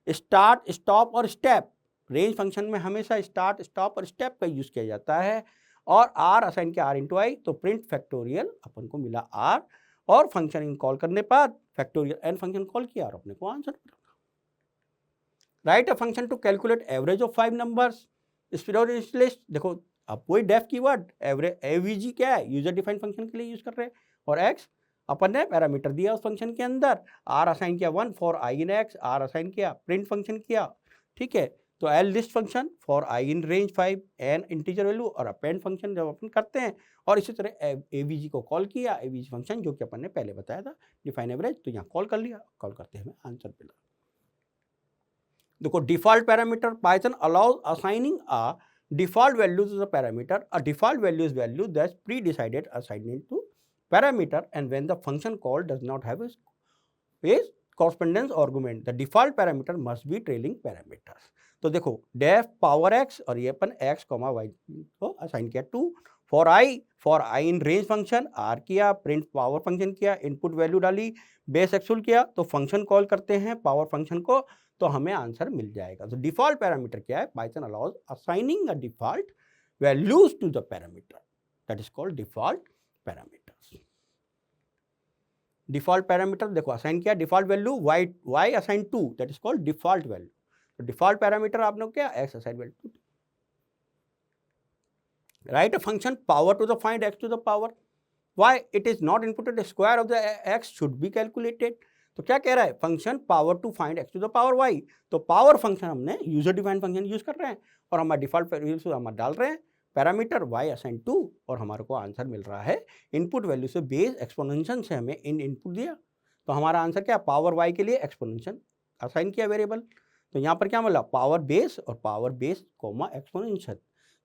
S1: स्टार्ट स्टॉप और स्टेप, रेंज फंक्शन में हमेशा स्टार्ट स्टॉप और स्टेप का यूज किया जाता है, और आर असाइन किया आर इंटू आई, तो प्रिंट फैक्टोरियल अपन को मिला आर, और फंक्शन इन कॉल करने पर फैक्टोरियल एन फंक्शन कॉल किया और अपने को आंसर मिला। Write a function to calculate average of 5 numbers list, देखो अब वही डेफ कीवर्ड एवरेज एवीजी क्या है, यूजर डिफाइंड फंक्शन के लिए यूज कर रहे हैं, और एक्स अपन ने पैरामीटर दिया उस फंक्शन के अंदर, आर असाइन किया 1 for I in x, R assign किया, प्रिंट फंक्शन किया, ठीक है। तो L list function for I in range 5, N integer value, और अपेंड फंक्शन जब अपन करते हैं, और इसी तरह एवीजी को कॉल किया, एवीजी फंक्शन जो कि अपन ने पहले बताया था डिफाइन एवरेज, तो यहाँ कॉल कर लिया, कॉल करते हमें आंसर मिला। देखो default parameter, Python allows assigning a default value to the parameter. A default value is value that's pre-decided assignment to parameter, and when the function call does not have a correspondence argument, the default parameter must be trailing parameters. तो देखो def power x, और ये अपन x, y को assign किया 2 for I in range function, r किया, print power function किया, input value डाली, base एक्सुल किया, तो फंक्शन कॉल करते हैं पावर फंक्शन को, तो हमें आंसर मिल जाएगा। तो डिफॉल्ट पैरामीटर क्या है, Python allows assigning a default values to the parameter, that is called default parameters. Default parameter देखो असाइन किया default value y assign 2, that is called default value. तो डिफॉल्ट पैरामीटर आपने क्या x assign value 2। Write a function power to the find x to the power y, it is not inputted, square of the x should be calculated. तो क्या कह रहा है, function power to find x to the power y, तो power function हमने user defined function use कर रहे हैं, और हमारा डिफॉल्ट वैल्यू हम डाल रहे हैं पैरामीटर y असाइन 2, और हमारे को आंसर मिल रहा है इनपुट वैल्यू से बेस एक्सपोनेंशियल से हमें इनपुट दिया, तो हमारा आंसर क्या, पावर y के लिए एक्सपोनेंशियल असाइन किया वेरिएबल, तो यहाँ पर क्या मिला, पावर बेस और पावर बेस कॉमा एक्सपोनेंशियल।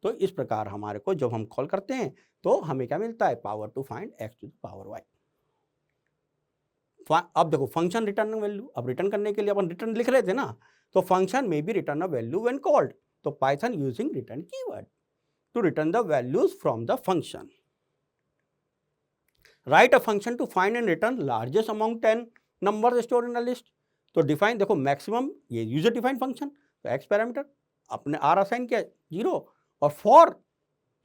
S1: तो इस प्रकार हमारे को जब हम कॉल करते हैं तो हमें क्या मिलता है, power to find x to the power y। अब देखो फंक्शन रिटर्न वैल्यू, अब रिटर्न करने के लिए अपन रिटर्न लिख रहे थे ना, तो फंक्शन में भी return a value when called, तो Python using return keyword to return the values from the function. Write a function to find and return largest amount 10 number store in a list. तो define देखो maximum, ये user defined function, तो x parameter अपने r assign किया 0, और for,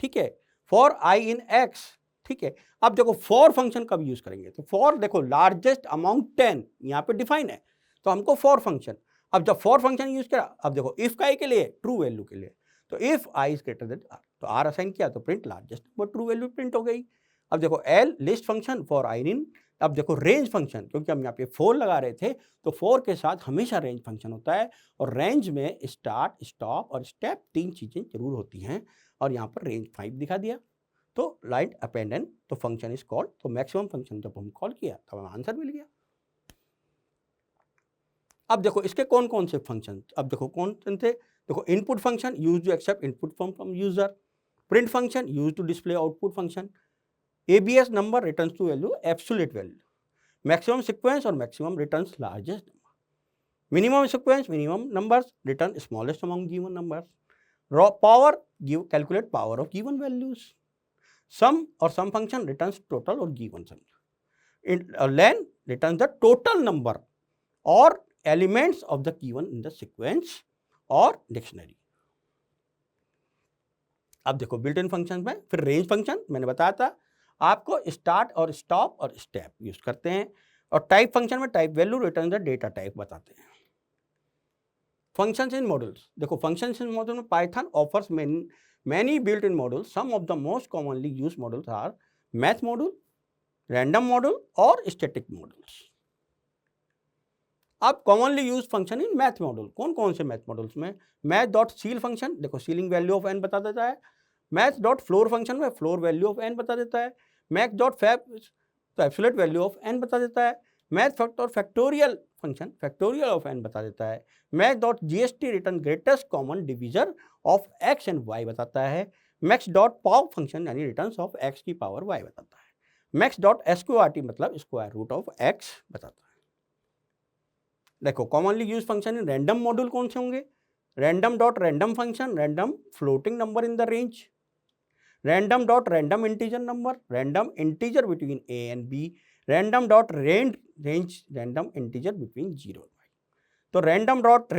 S1: ठीक है, for I in x, ठीक है। अब देखो फॉर फंक्शन कब यूज करेंगे, तो फॉर देखो लार्जेस्ट अमाउंट 10 यहाँ पे डिफाइन है, तो हमको फॉर फंक्शन, अब जब फॉर फंक्शन यूज करा, अब देखो इफ का के लिए ट्रू वैल्यू के लिए, तो if i is greater than r, तो आर असाइन किया तो print largest number true value print हो गई। अब देखो L list function for I in, अब देखो रेंज फंक्शन, क्योंकि हम यहाँ पे 4 लगा रहे थे, तो 4 के साथ हमेशा रेंज फंक्शन होता है, और रेंज में स्टार्ट स्टॉप और स्टेप 3 चीजें जरूर होती हैं, और यहाँ पर रेंज 5 दिखा दिया, तो लाइट अपेंडेंट, तो फंक्शन इज कॉल्ड, तो मैक्सिमम फंक्शन जब हम कॉल किया तब हमें आंसर मिल गया। अब देखो इसके कौन कौन से फंक्शन, अब देखो कौन थे, देखो input function use to accept input from user, print function use to display output function, ABS number returns to value absolute value, maximum sequence or maximum returns largest number, minimum sequence minimum numbers return smallest among given numbers, raw power calculate power of given values, sum or sum function returns total or given sum, len returns the total number or elements of the given in the sequence or dictionary। अब देखो built in function में फिर range function मैंने बताया था आपको, start और stop और स्टेप यूज करते हैं, और टाइप फंक्शन में type value return the data type बताते हैं। फंक्शंस इन मॉडल्स, देखो फंक्शंस इन मॉडल में Python offers many built-in models. Some of the most commonly used models are math module, random module, or static models. अब commonly use function in math model, कौन कौन से math models में? Math dot ceil function, देखो ceiling value of N बता देता है। Math dot floor function में फ्लोर वैल्यू ऑफ एन बता देता है। मैथ डॉट फैब तो एब्सोल्यूट वैल्यू ऑफ एन बता देता है। Math factor factorial function factorial of N बता देता है। Math dot GST return greatest common divisor of x and Y बताता है। मैक्स डॉट पाव फंक्शन यानी रिटर्न ऑफ एक्स की पावर वाई बताता है। मैक्स डॉट एसक्यूआरटी मतलब स्क्वायर रूट ऑफ एक्स बताता है। देखो commonly use function in random module कौन से होंगे? Random dot random function, random floating number in the range, random dot random integer number, random integer between A and B, random dot range random integer between 0 और y। तो random dot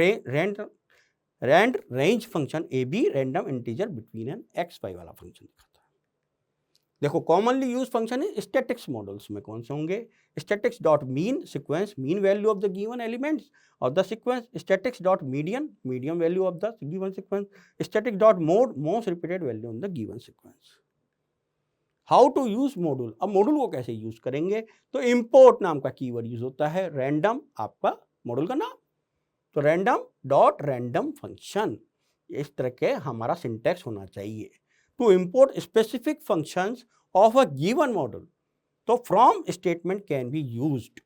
S1: Rand range function A B random integer between N X Y वाला function दिखाता है। देखो commonly use function है statics models में कौन से होंगे? Statics dot mean sequence mean value of the given elements of the sequence, statics dot median median value of the given sequence, static dot mode most repeated value on the given sequence. How to use module, अब module को कैसे use करेंगे? तो import नाम का keyword use होता है, random आपका मॉड्यूल का नाम, तो रैंडम डॉट रैंडम फंक्शन, इस तरह के हमारा सिंटैक्स होना चाहिए। To import specific functions of a given module, तो from statement can be used,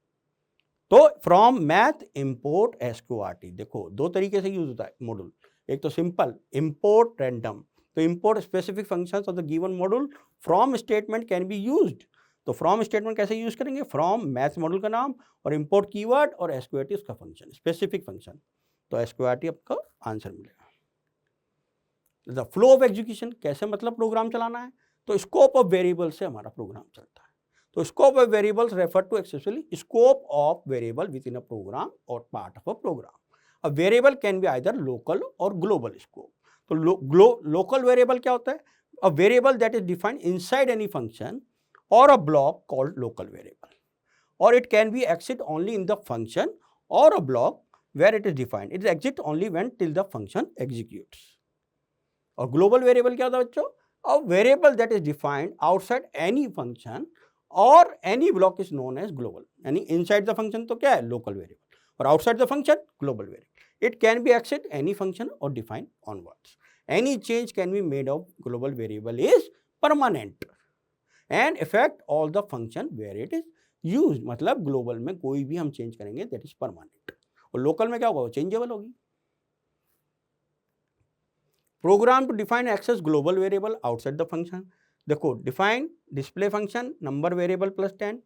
S1: तो फ्रॉम मैथ इंपोर्ट एसक्यूआरटी। देखो दो तरीके से यूज होता है मॉड्यूल, एक तो सिंपल इंपोर्ट रैंडम, तो import specific functions of the given module from statement can be used, तो फ्रॉम स्टेटमेंट कैसे यूज करेंगे? फ्रॉम मैथ मॉड्यूल का नाम और इंपोर्ट कीवर्ड और एसक्यूआरटी उसका फंक्शन स्पेसिफिक फंक्शन, तो एसक्यूआरटी आपका आंसर मिलेगा। द फ्लो ऑफ एग्जीक्यूशन कैसे मतलब प्रोग्राम चलाना है? तो स्कोप ऑफ वेरिएबल से हमारा प्रोग्राम चलता है, तो scope of variables refer to accessibility scope of variable within a program or part of a program. A variable can be either local or global scope, तो local variable क्या होता है? A variable that is defined inside any function or a block called local variable, और it can be accessed only in the function or a block where it is defined, it exits only when till the function executes। और global variable क्या होता है बच्चों? A variable that is defined outside any function और any block is known as global, यानी inside the function तो क्या है? लोकल वेरिएबल, और outside the function global variable. It can be accessed any function और define onwards. Any change can be made of global variable is permanent and effect all the function where it is use, मतलब global में कोई भी हम change करेंगे that is permanent, और local में क्या होगा? वो चेंजेबल होगी। Program to define access global variable outside the function, देखो define display function number variable plus 10,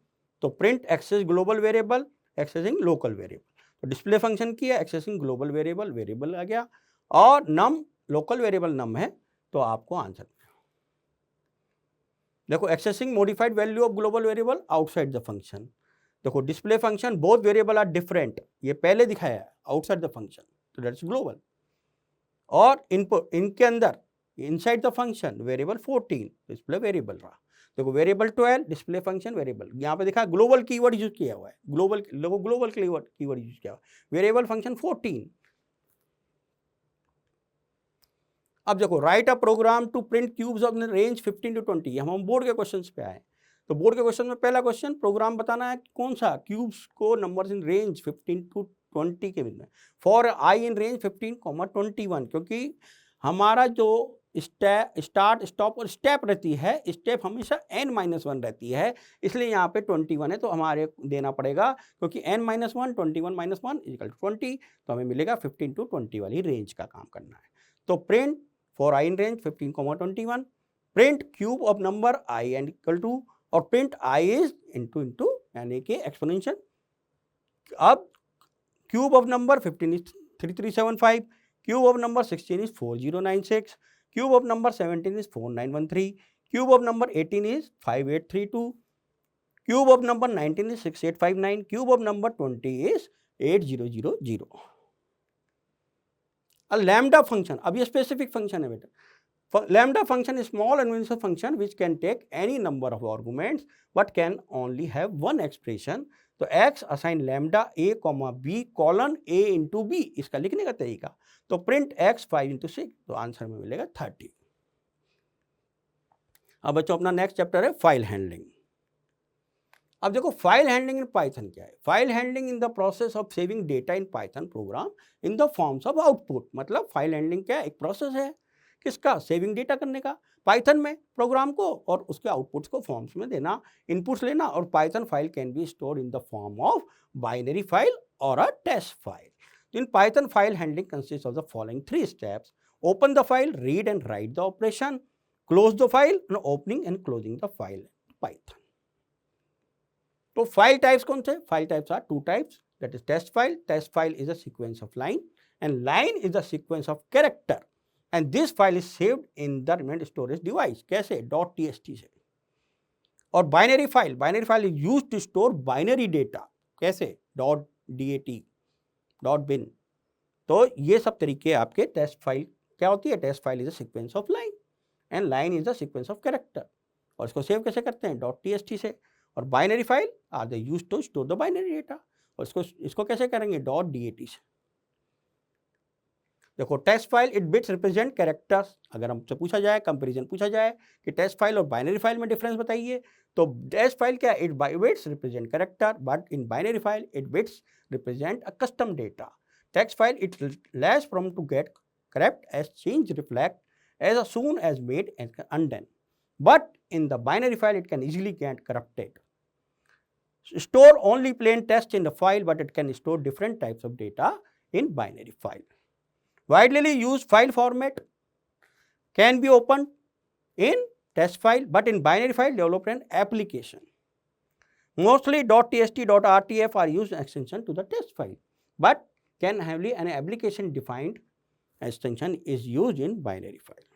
S1: तो print access global variable accessing local variable, तो डिस्प्ले फंक्शन की है एक्सेसिंग ग्लोबल वेरिएबल, वेरिएबल आ गया, और नम लोकल वेरिएबल नम है, तो आपको आंसर। देखो accessing modified value of global variable outside the function, देखो display function both variable are different, ये पहले दिखाया है आउटसाइड द फंक्शन, तो दैट्स ग्लोबल, और इनपुट इनके अंदर inside the function variable 14 display variable रहा, देखो वेरिएबल 12 डिस्प्ले फंक्शन वेरिएबल, यहाँ पे देखा ग्लोबल कीवर्ड यूज किया हुआ है, ग्लोबल लोगों ग्लोबल कीवर्ड यूज किया हुआ है, वेरिएबल फंक्शन 14। अब देखो write a program to print cubes of range 15 to 20, हम बोर्ड के क्वेश्चंस पे आए, तो बोर्ड के क्वेश्चन में पहला क्वेश्चन प्रोग्राम बताना है कौन सा? क्यूब्स को नंबर्स इन रेंज 15 to 20 के बीच में, फॉर आई इन रेंज 15, 21, क्योंकि हमारा जो स्टार्ट स्टॉप और स्टेप रहती है, स्टेप हमेशा n-1 रहती है, इसलिए यहाँ पे 21 है, तो हमारे देना पड़ेगा, क्योंकि n-1 21 - 1 = 20, तो हमें मिलेगा 15 to 20 वाली रेंज का काम करना है। तो print for I in range 15, 21, print cube of number i and equal to, और प्रिंट i इज इंटू यानी कि एक्सपोनेंशियल। अब cube of number 15 is 3375, cube of number 16 is 4096, cube of number 17 is 4913, cube of number 18 is 5832, cube of number 19 is 6859, cube of number 20 is 8000। Lambda function, अब ये specific function है बेटा, lambda function is small and universal function which can take any number of arguments but can only have one expression, तो x assign lambda a, b colon a into b, इसका लिखने का तरीका, तो print x 5 into 6, तो answer में मिलेगा 30। अब बच्चों अपना नेक्स्ट चैप्टर है फाइल हैंडलिंग। अब देखो फाइल हैंडलिंग इन पाइथन क्या है। File handling in the process of saving data in Python programme in the forms of output. मतलब फाइल हैंडलिंग क्या है, एक प्रोसेस है किसका, सेविंग डेटा करने का पाइथन में प्रोग्राम को, और उसके आउटपुट्स को फॉर्म्स में देना, इनपुट्स लेना। और Python file can be store in the form of binary file or a text file. In Python, file handling consists of the following three steps: open the file, read and write the operation, close the file, and opening and closing the file in Python. तो file types कौन से? File types are two types, that is text file. Text file is a sequence of line and line is a sequence of character and this file is saved in the permanent storage device. कैसे? .txt से. और binary file is used to store binary data. कैसे? .dat, .bin. तो ये सब तरीके आपके test file क्या होती है. Text file is a sequence of line and line is a sequence of character. और इसको सेव कैसे करते हैं? .txt से. और binary file are they used to store the binary data. और इसको कैसे करेंगे? .dat से. देखो text file it bits represent characters. अगर हमसे पूछा जाए, कंपैरिजन पूछा जाए कि टेक्स्ट फाइल और बाइनरी फाइल में डिफरेंस बताइए, तो टेक्स्ट फाइल क्या है? It bits represent character, but in binary file it bits represent a custom data. Text file it less prone to get corrupt as change reflect as soon as made and undone. But in the binary file it can easily get corrupted. Store only plain text in the file, but it can store different types of data in binary file. Widely used file format can be opened in text file, but in binary file develop an application. Mostly .txt, .rtf are used extension to the text file, but can have an application defined extension is used in binary file.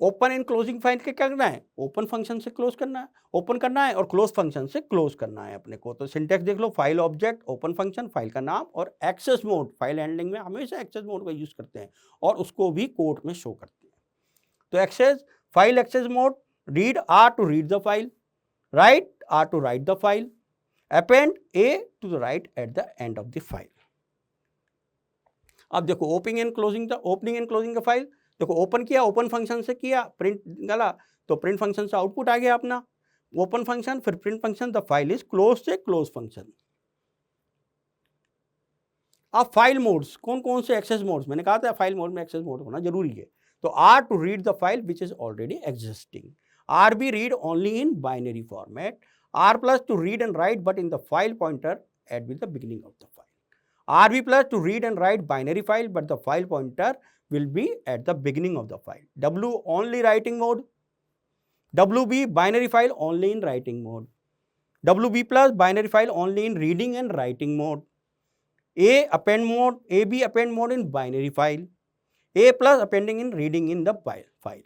S1: Open and closing file के क्या करना है? Open function से close करना है, open करना है, और क्लोज फंक्शन से क्लोज करना है अपने को. तो सिंटैक्स देख लो, file object, open function, file का नाम, और एक्सेस मोड. फाइल हैंडलिंग में हमेशा एक्सेस मोड का यूज करते हैं और उसको भी कोड में शो करते हैं. तो access, file access mode, read r to read the file, write r to write the file, append a to the right at the end of the file. अब देखो ओपनिंग एंड क्लोजिंग का file. देखो open किया, open function से किया, print डाला, तो print function से आउटपुट आ गया अपना. ओपन फंक्शन, फिर print function, the file is close से क्लोज फंक्शन. अब फाइल मोड्स कौन कौन से? Access modes. मैंने कहा था फाइल मोड में एक्सेस मोड होना जरूरी है. तो r to read the file which is already existing, r b read only in binary format, R plus to read and write but in the file pointer at the beginning of the file. RB plus to read and write binary file but the file pointer will be at the beginning of the file. W only writing mode. WB binary file only in writing mode. WB plus binary file only in reading and writing mode. A append mode, AB append mode in binary file. A plus appending in reading in the file.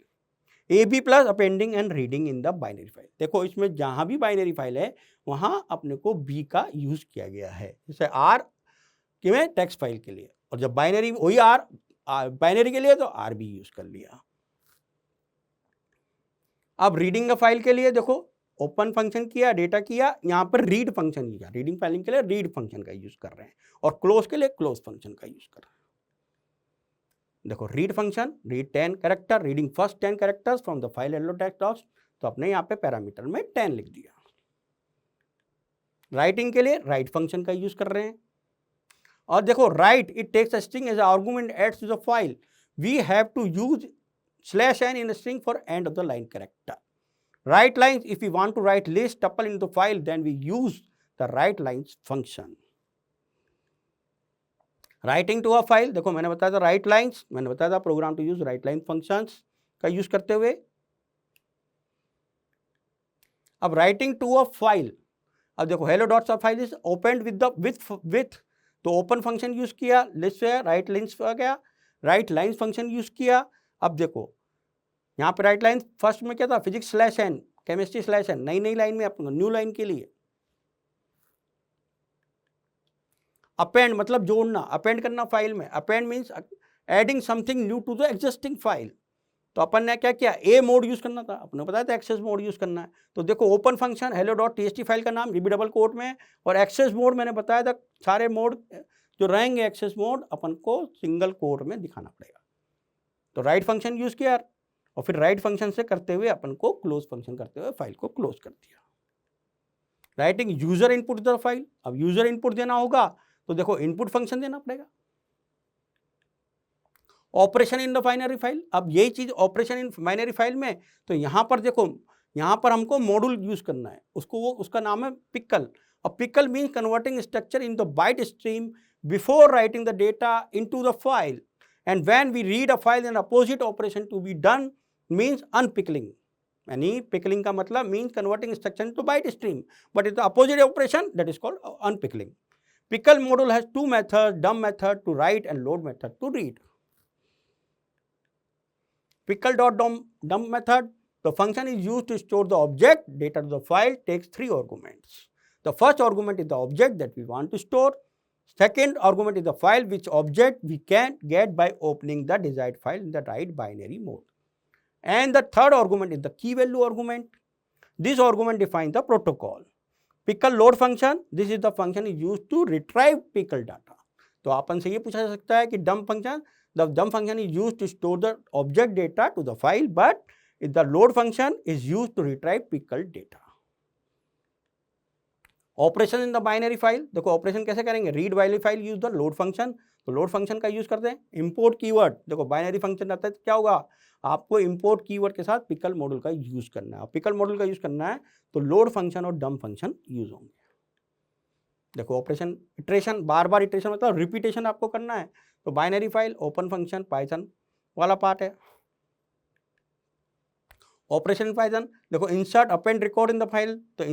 S1: AB plus appending and reading in the binary file. देखो इसमें जहां भी binary file है वहां अपने को B का use किया गया है. जैसे R कि में टेक्स्ट फाइल के लिए, और जब बाइनरी वही R बाइनरी के लिए तो RB यूज कर लिया. अब रीडिंग फाइल के लिए देखो ओपन फंक्शन किया, डेटा किया, यहाँ पर रीड फंक्शन किया. रीडिंग फाइलिंग के लिए रीड फंक्शन का यूज कर रहे हैं, और क्लोज के लिए क्लोज फंक्शन का यूज कर रहे हैं. देखो read function, read 10 character, reading first 10 characters from the file hello text docs. तो अपने यहाँ पे पैरामीटर में 10 लिख दिया. राइटिंग के लिए राइट फंक्शन का यूज कर रहे हैं. और देखो write it takes a string as argument adds to the file. We have to use /n in string for end of the line character. Write lines, if you want to write list tuple in the file then we use the write lines function. Writing to a file, देखो मैंने बताया था write lines, मैंने बताया था program to use write line functions का use करते हुए. अब राइटिंग टू अ फाइल, अब देखो hello dots of file is opened with तो ओपन फंक्शन यूज किया, लिस्ट है, राइट लाइन्स आ गया, राइट लाइन्स फंक्शन यूज किया. अब देखो यहाँ पे राइट लाइन फर्स्ट में क्या था? फिजिक्स /n, केमिस्ट्री /n, नई लाइन में अपना न्यू लाइन के लिए. अपेंड मतलब जोड़ना, अपेंड करना फाइल में. Append means adding something new to the existing file. तो अपन ने क्या किया? ए मोड यूज करना था, अपने बताया था एक्सेस मोड यूज करना है. तो देखो ओपन फंक्शन hello.txt फाइल का नाम जीबी डबल कोट में, और एक्सेस मोड मैंने बताया था सारे मोड जो रहेंगे एक्सेस मोड अपन को सिंगल कोट में दिखाना पड़ेगा. तो राइट फंक्शन यूज किया, और फिर राइट फंक्शन से करते हुए अपन को क्लोज फंक्शन करते हुए फाइल को क्लोज कर दिया. Writing user input the file, अब यूजर इनपुट देना होगा तो देखो इनपुट फंक्शन देना पड़ेगा। Operation in the binary file, अब यही चीज ऑपरेशन इन बाइनरी फाइल में, तो यहां पर देखो, यहां पर हमको मॉड्यूल यूज करना है, उसका नाम है पिकल। अब pickle means converting structure in the byte stream before writing the data into the file, and when we read a file an opposite operation to be done means unpickling. यानी pickling का मतलब means converting instruction into byte stream, but is the opposite operation that is called unpickling. Pickle module has two methods, dump method to write and load method to read. Pickle.dump method, the function is used to store the object data to the file, takes 3 arguments. The first argument is the object that we want to store. Second argument is the file, which object we can get by opening the desired file in the right binary mode. And the third argument is the key value argument. This argument defines the protocol. Pickle load function, this is the function is used to retrieve pickle data. तो अपन से ये पूछा जा सकता है कि dump function, the dump function is used to store the object data to the file, but the load function is used to retrieve pickle data. Operation in the binary file, देखो operation कैसे करेंगे, read binary file use the load function, तो load function का use करते हैं। Import keyword, देखो binary function आता है तो क्या होगा, आपको इंपोर्ट कीवर्ड के साथ पिकल मॉड्यूल का यूज करना है। पिकल मॉड्यूल का यूज करना है तो लोड फंक्शन और डंप फंक्शन यूज होंगे। देखो ऑपरेशन इटरेशन, बार बार इटरेशन मतलब रिपीटेशन आपको करना है, तो binary file open function Python वाला पार्ट है। ऑपरेशन पाइथन, देखो insert append record in the file, तो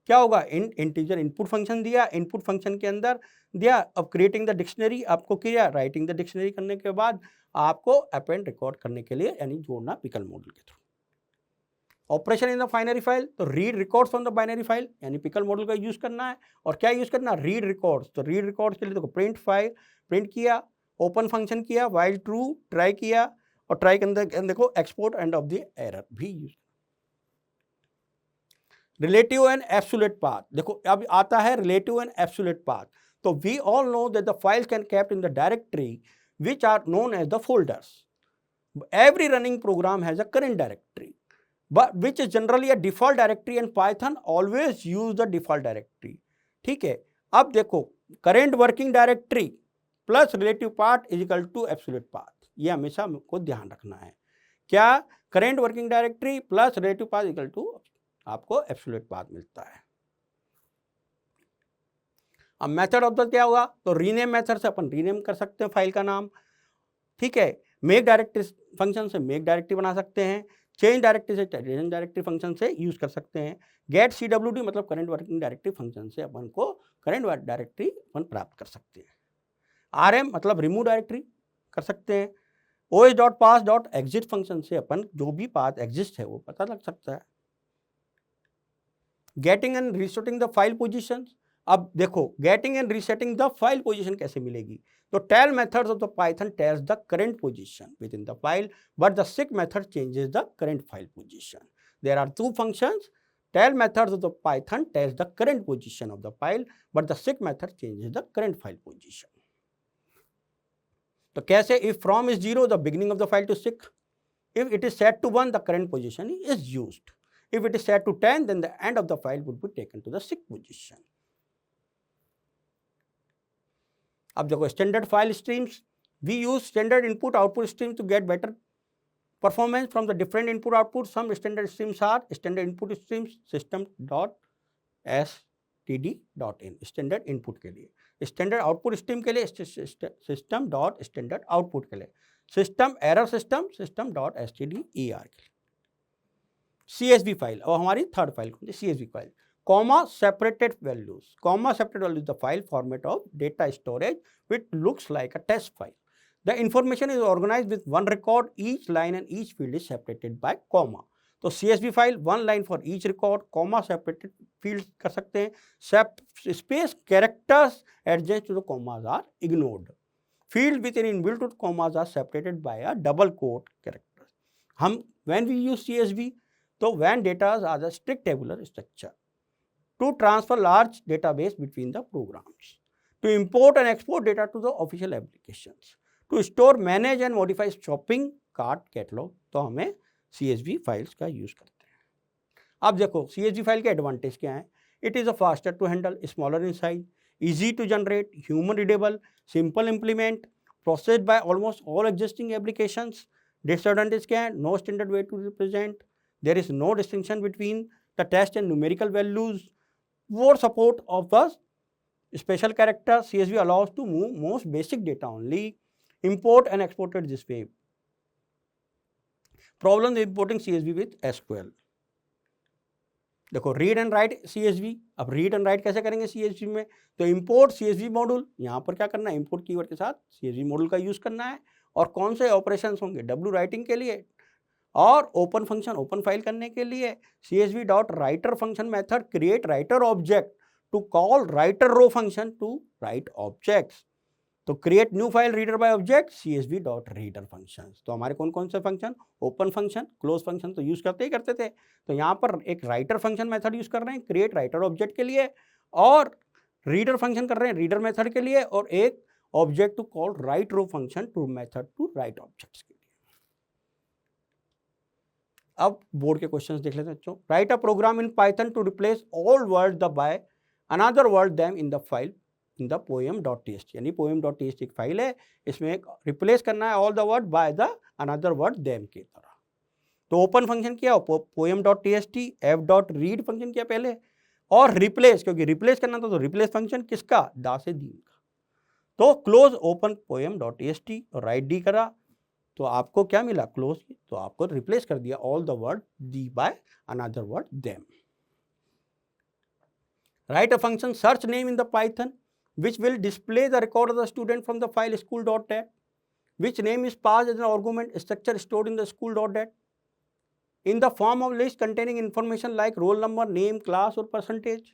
S1: क्या होगा, इंटीजर इनपुट फंक्शन दिया, इनपुट फंक्शन के अंदर दिया, अब क्रिएटिंग द डिक्शनरी आपको किया, राइटिंग द डिक्शनरी करने के बाद आपको अपेंड रिकॉर्ड करने के लिए यानी जोड़ना पिकल मॉड्यूल के through. Operation in the binary file, तो read records from the binary file, यानी पिकल मॉड्यूल का यूज करना है। और क्या यूज करना, रीड रिकॉर्ड्स, तो रीड रिकॉर्ड्स के लिए देखो प्रिंट फाइल, प्रिंट किया, ओपन फंक्शन किया, व्हाइल ट्रू ट्राई किया, और ट्राई के अंदर देखो export end of the error भी use. Relative and absolute path, देखो अब आता है रिलेटिव एंड एब्सोल्यूट पाथ, तो we all know that the files can kept in the directory which are known as the folders. Every running program has a current directory, but which is generally a default directory, and Python always use the default directory. ठीक है, अब देखो current working directory plus relative path is equal to absolute path, ये हमेशा को ध्यान रखना है। क्या, current working directory plus relative path equal to आपको absolute path मिलता है। अब मेथड ऑफ द क्या होगा, तो रीनेम मेथड से अपन रीनेम कर सकते हैं फाइल का नाम, ठीक है। मेक डायरेक्टरी फंक्शन से मेक डायरेक्टरी बना सकते हैं, चेंज डायरेक्टरी से चेंज डायरेक्टरी फंक्शन से यूज कर सकते हैं। गेट CWD मतलब करंट वर्किंग डायरेक्टरी फंक्शन से अपन को करंट डायरेक्टरी अपन प्राप्त कर सकते हैं। RM मतलब रिमूव डायरेक्टरी कर सकते हैं। os.pass.exit फंक्शन से अपन जो भी पाथ एग्जिस्ट है वो पता लग सकता है। Getting and resetting the file position, अब देखो getting and resetting the file position कैसे मिलेगी, तो tell methods of the Python tells the current position within the file, but the seek method changes the current file position. There are two functions, tell methods of the Python tells the current position of the file, but the seek method changes the current file position. तो कैसे, if from is 0 the beginning of the file to seek, if it is set to 1 the current position is used, if it is set to 10 then the end of the file would be taken to the sick position. अब देखो standard file streams, we use standard input output stream to get better performance from the different input output. Some standard streams are standard input streams system.std.in standard input के लिए, standard output stream के लिए system.standard output के लिए, system error system system.stder के लिए। CSV file, और हमारी थर्ड फाइल कौन सी, CSV file, comma separated values, comma separated values the file format of data storage which looks like a test file. The information is organized with one record, each line and each field is separated by comma. तो CSV file one line for each record, comma separated fields कर सकते हैं, space characters adjacent to the commas are ignored. Field within inbuilt commas are separated by a double quote character. हम when we use CSV, तो when data are the strict tabular structure to transfer large database between the programs, to import and export data to the official applications, to store, manage and modify shopping cart catalog, तो हमें CSV files का use करते हैं। अब देखो CSV file के advantage क्या है, It is a faster to handle, smaller in size, easy to generate, human readable, simple implement, processed by almost all existing applications. Disadvantage क्या? No standard way to represent. There is no distinction between the text and numerical values. More support of the special character. CSV allows to move most basic data only. Import and export it this way. Problem importing CSV with SQL. देखो read and right CSV. अब read and right कैसे करेंगे CSV में? तो import CSV module. यहाँ पर क्या करना है? इंपोर्ट कीवर्ड के साथ CSV मॉड्यूल का यूज करना है. और कौन से ऑपरेशंस होंगे? W राइटिंग के लिए और ओपन फंक्शन ओपन फाइल करने के लिए. CSV dot writer function method create writer object to call writer row function to write objects. तो create new file reader by object CSV dot reader functions. तो हमारे कौन कौन से function? Open function, close function तो use करते थे. तो यहाँ पर एक राइटर फंक्शन मेथड यूज कर रहे हैं क्रिएट राइटर ऑब्जेक्ट के लिए, और रीडर फंक्शन कर रहे हैं रीडर मेथड के लिए, और एक object to call write row function to method to write objects के लिए. अब बोर्ड के क्वेश्चंस देख लेते हैं बच्चों. Write a program in Python to replace all word the by another word them in the file in the poem.txt. यानी poem.txt एक फाइल है, इसमें एक रिप्लेस करना है all the word by the another word them की तरह. तो ओपन फंक्शन किया, poem.txt, f.read फंक्शन किया पहले, और रिप्लेस, क्योंकि रिप्लेस करना था तो रिप्लेस फंक्शन किसका? दा से दी का. तो क्लोज ओपन poem.txt और राइट डी करा, तो आपको क्या मिला? क्लोज. तो आपको रिप्लेस कर दिया all the word the bye another word them. Right a function search name in the Python which will display the record of the student from the file school.dat, which name is passed as an argument structure stored in the school.dat in the form of list containing information like roll number, name, class और percentage.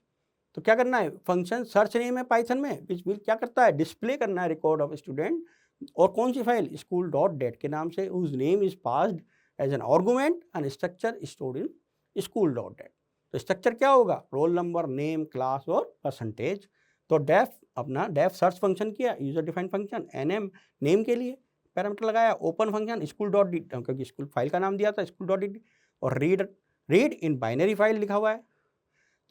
S1: तो क्या करना है? Function search name है Python में, which will क्या करता है? डिस्प्ले करना है रिकॉर्ड ऑफ स्टूडेंट, और कौन सी फाइल? school.dat के नाम से, whose name is passed as an argument and structure stored in school.dat. तो स्ट्रक्चर क्या होगा? रोल नंबर, नेम, क्लास और परसेंटेज. तो डेफ अपना डेफ सर्च फंक्शन किया, user defined function nm name के लिए पैरामीटर लगाया, open function school dot d, क्योंकि स्कूल फाइल का नाम दिया था स्कूल डॉट डी, और रीड इन बाइनरी फाइल लिखा हुआ है.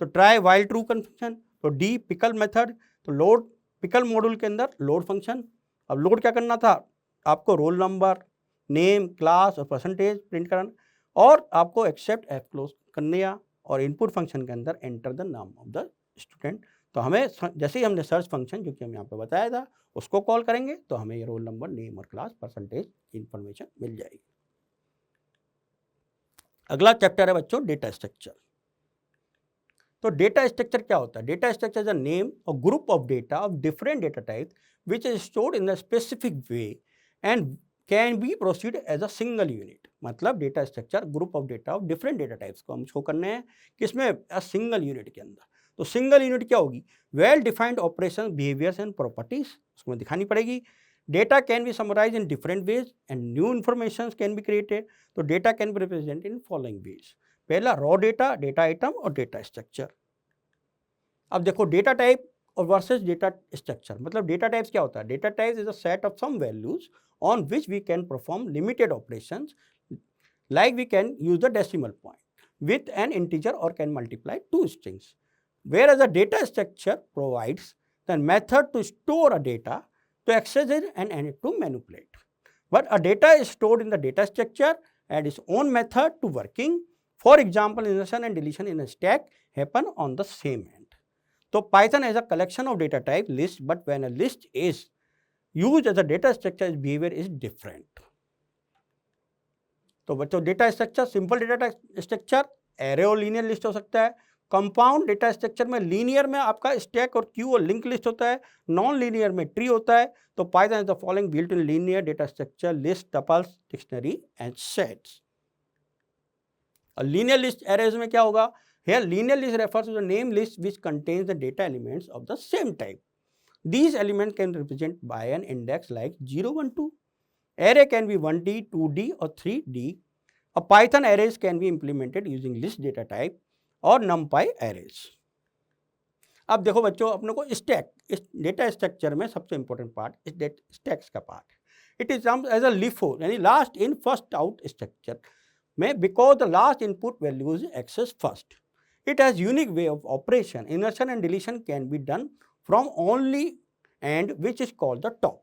S1: तो ट्राई वाइल ट्रू फंक्शन. तो डी पिकल मेथड. तो लोड पिकल मॉड्यूल के अंदर लोड फंक्शन. अब लोड क्या करना था? आपको रोल नंबर, नेम, क्लास और परसेंटेज प्रिंट कराना, और आपको एक्सेप्ट एफ क्लोज करने या, और इनपुट फंक्शन के अंदर एंटर द नाम ऑफ द स्टूडेंट. तो हमें जैसे ही हमने सर्च फंक्शन जो कि हम यहाँ पे बताया था उसको कॉल करेंगे तो हमें ये रोल नंबर, नेम और क्लास, परसेंटेज इंफॉर्मेशन मिल जाएगी. अगला चैप्टर है बच्चों डेटा स्ट्रक्चर. तो डेटा स्ट्रक्चर क्या होता है? Data structure is a name और group of data of different data type which is stored in a specific way and can be proceed as a single unit. मतलब data structure group of data of different data types को हम show करने हैं किसमें? अ single unit के अंदर. तो single unit क्या होगी? Well defined operation, behaviours and properties उसको दिखानी पड़ेगी. Data can be summarise in different ways and new information can be created. तो data can be represent in following ways. पहला रॉ डेटा, डेटा आइटम और data structure. अब देखो data type और versus data structure. मतलब data types क्या होता है? Data types is a set of some values on which we can perform limited operations, like we can use the decimal point with an integer or can multiply two strings. Whereas a data structure provides the method to store a data, to access it and to manipulate. But a data is stored in the data structure and its own method to working. For example, insertion and deletion in a stack happen on the same end. So Python has a collection of data type list, but when a list is used as a data structure, its behavior is different. तो बच्चों data structure, simple data structure array और linear list हो सकता है. Compound data structure में linear में आपका stack और क्यू और लिंक लिस्ट होता है, नॉन लीनियर में ट्री होता है. तो Python is the following built in linear data structure list, tuples, dictionary and sets. और लीनियर लिस्ट एरेज में क्या होगा? Here linear list refers to the name list which contains the data elements of the same type. These element can represent by an index like 0, 1, 2. Array can be 1D, 2D or 3D. A Python arrays can be implemented using list data type और NumPy arrays. अब देखो बच्चों अपने को stack, इस data structure में सबसे important part इस स्टैक्स का पार्ट है. It is as a LIFO यानी last in first out structure में, because the last input value is access first. It has unique way of operation. Insertion and deletion can be done from only and which is called the top.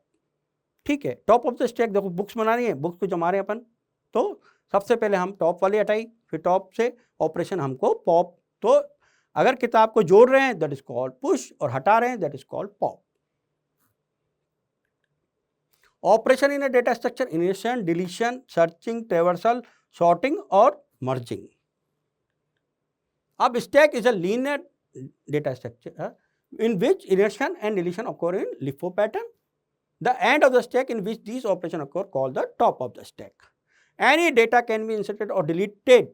S1: ठीक है, top of the stack. देखो books बना रही है, books को जमा रहे हैं अपन, तो सबसे पहले हम टॉप वाली हटाई, फिर टॉप से ऑपरेशन हमको पॉप। तो अगर किताब को जोड़ रहे हैं दैट इज कॉल्ड पुश, और हटा रहे हैं that is called pop. Operation in a data structure: initiation, deletion, searching, traversal, sorting और मर्जिंग। अब stack is a linear data structure in which insertion and deletion occur in LIFO pattern. The end of the stack in which these operations occur called the top of the stack. Any data can be inserted or deleted